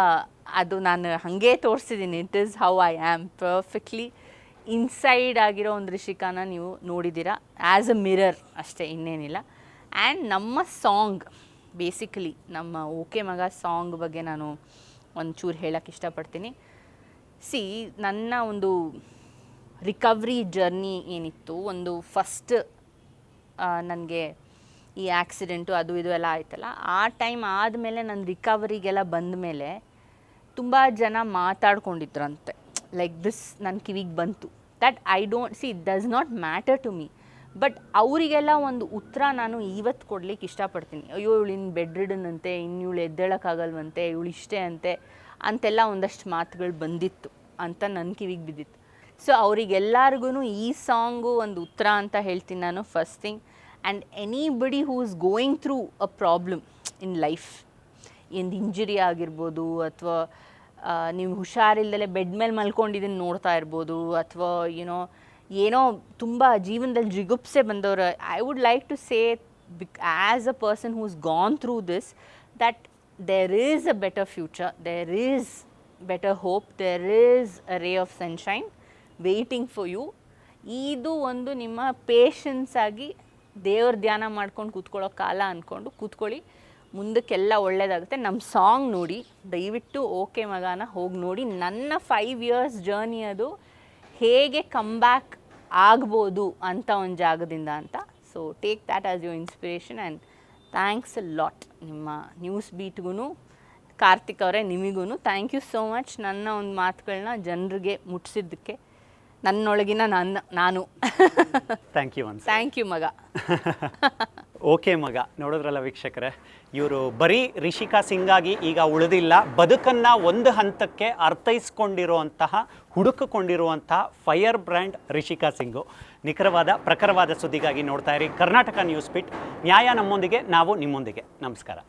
ಅದು ನಾನು ಹಾಗೇ ತೋರಿಸಿದ್ದೀನಿ. It is how I am perfectly inside ಆಗಿರೋ ಒಂದು ರಿಷಿಕಾನ ನೀವು ನೋಡಿದ್ದೀರಾ, ಆ್ಯಸ್ ಅ ಮಿರರ್ ಅಷ್ಟೇ, ಇನ್ನೇನಿಲ್ಲ. ಆ್ಯಂಡ್ ನಮ್ಮ ಸಾಂಗ್ ಬೇಸಿಕಲಿ ನಮ್ಮ ಓಕೆ ಮಗ ಸಾಂಗ್ ಬಗ್ಗೆ ನಾನು ಒಂಚೂರು ಹೇಳೋಕ್ಕೆ ಇಷ್ಟಪಡ್ತೀನಿ. ನನ್ನ ಒಂದು ರಿಕವ್ರಿ ಜರ್ನಿ ಏನಿತ್ತು, ಒಂದು ಫಸ್ಟ್ ನನಗೆ ಈ ಆ್ಯಕ್ಸಿಡೆಂಟು ಅದು ಇದು ಎಲ್ಲ ಆಯ್ತಲ್ಲ, ಆ ಟೈಮ್ ಆದಮೇಲೆ ನನ್ನ ರಿಕವರಿಗೆಲ್ಲ ಬಂದ ಮೇಲೆ ತುಂಬ ಜನ ಮಾತಾಡ್ಕೊಂಡಿದ್ರಂತೆ, ಲೈಕ್ ದಿಸ್ ನನ್ನ ಕಿವಿಗೆ ಬಂತು. That I don't it does not matter to me, but ಅವರಿಗೆಲ್ಲ ಒಂದು ಉತ್ತರ ನಾನು ಇವತ್ತು ಕೊಡ್ಲಿಕ್ಕೆ ಇಷ್ಟಪಡ್ತೀನಿ. ಅಯ್ಯೋ ಇವಳು ಇನ್ನು ಬೆಡ್ ರಿಡನ್ ಅಂತೆ, ಇನ್ನು ಇವಳು ಎದ್ದೇಳೋಕ್ಕಾಗಲ್ವಂತೆ, ಇವಳು ಇಷ್ಟೇ ಅಂತೆ ಅಂತೆಲ್ಲ ಒಂದಷ್ಟು ಮಾತುಗಳು ಬಂದಿತ್ತು ಅಂತ ನನ್ನ ಕಿವಿಗೆ ಬಿದ್ದಿತ್ತು. ಸೊ ಅವರಿಗೆಲ್ಲರಿಗೂ ಈ ಸಾಂಗು ಒಂದು ಉತ್ತರ ಅಂತ ಹೇಳ್ತೀನಿ ನಾನು, first thing. And anybody who is going through a problem in life, ಒಂದು ಇಂಜುರಿ ಆಗಿರ್ಬೋದು, ಅಥವಾ ನೀವು ಹುಷಾರಿಲ್ಲದೆ ಬೆಡ್ ಮೇಲೆ ಮಲ್ಕೊಂಡಿದ್ದನ್ನು ನೋಡ್ತಾ ಇರ್ಬೋದು, ಅಥವಾ ಏನೋ ತುಂಬ ಜೀವನದಲ್ಲಿ ಜಿಗುಪ್ಸೆ ಬಂದವರು, I would like to say as a person who is gone through this, that there is a better future, there is better hope, there is a ray of sunshine waiting for you. ಇದು ಒಂದು ನಿಮ್ಮ patience ಆಗಿ ದೇವ್ರ ಧ್ಯಾನ ಮಾಡ್ಕೊಂಡು ಕೂತ್ಕೊಳ್ಳೋ ಕಾಲ ಅಂದ್ಕೊಂಡು ಕೂತ್ಕೊಳ್ಳಿ, ಮುಂದಕ್ಕೆಲ್ಲ ಒಳ್ಳೆಯದಾಗುತ್ತೆ. ನಮ್ಮ ಸಾಂಗ್ ನೋಡಿ, ದಯವಿಟ್ಟು ಓಕೆ ಮಗನ ಹೋಗಿ ನೋಡಿ. ನನ್ನ 5 years ಜರ್ನಿ ಅದು ಹೇಗೆ ಕಮ್ ಬ್ಯಾಕ್ ಆಗ್ಬೋದು ಅಂತ ಒಂದು ಜಾಗದಿಂದ ಅಂತ. So take that as your inspiration. And thanks a lot ನಿಮ್ಮ ನ್ಯೂಸ್ ಬೀಟ್ಗೂ, ಕಾರ್ತಿಕ್ ಅವರೇ ನಿಮಗೂ ಥ್ಯಾಂಕ್ ಯು ಸೋ ಮಚ್. ನನ್ನ ಒಂದು ಮಾತುಗಳನ್ನ ಜನರಿಗೆ ಮುಟ್ಟಿಸಿದ್ದಕ್ಕೆ, ನನ್ನೊಳಗಿನ ನಾನು ಥ್ಯಾಂಕ್ ಯು ಮಗ. ಓಕೆ ಮಗ, ನೋಡಿದ್ರಲ್ಲ ವೀಕ್ಷಕರೇ, ಇವರು ಬರೀ ರಿಷಿಕಾ ಸಿಂಗ್ ಆಗಿ ಈಗ ಉಳಿದಿಲ್ಲ, ಬದುಕನ್ನು ಒಂದು ಹಂತಕ್ಕೆ ಅರ್ಥೈಸ್ಕೊಂಡಿರುವಂತಹ, ಹುಡುಕಿಕೊಂಡಿರುವಂತಹ ಫೈರ್ ಬ್ರ್ಯಾಂಡ್ ರಿಷಿಕಾ ಸಿಂಗು. ನಿಖರವಾದ ಪ್ರಖರವಾದ ಸುದ್ದಿಗಾಗಿ ನೋಡ್ತಾ ಇರಿ ಕರ್ನಾಟಕ ನ್ಯೂಸ್ ಬಿಟ್. ನ್ಯಾಯ ನಮ್ಮೊಂದಿಗೆ, ನಾವು ನಿಮ್ಮೊಂದಿಗೆ. ನಮಸ್ಕಾರ.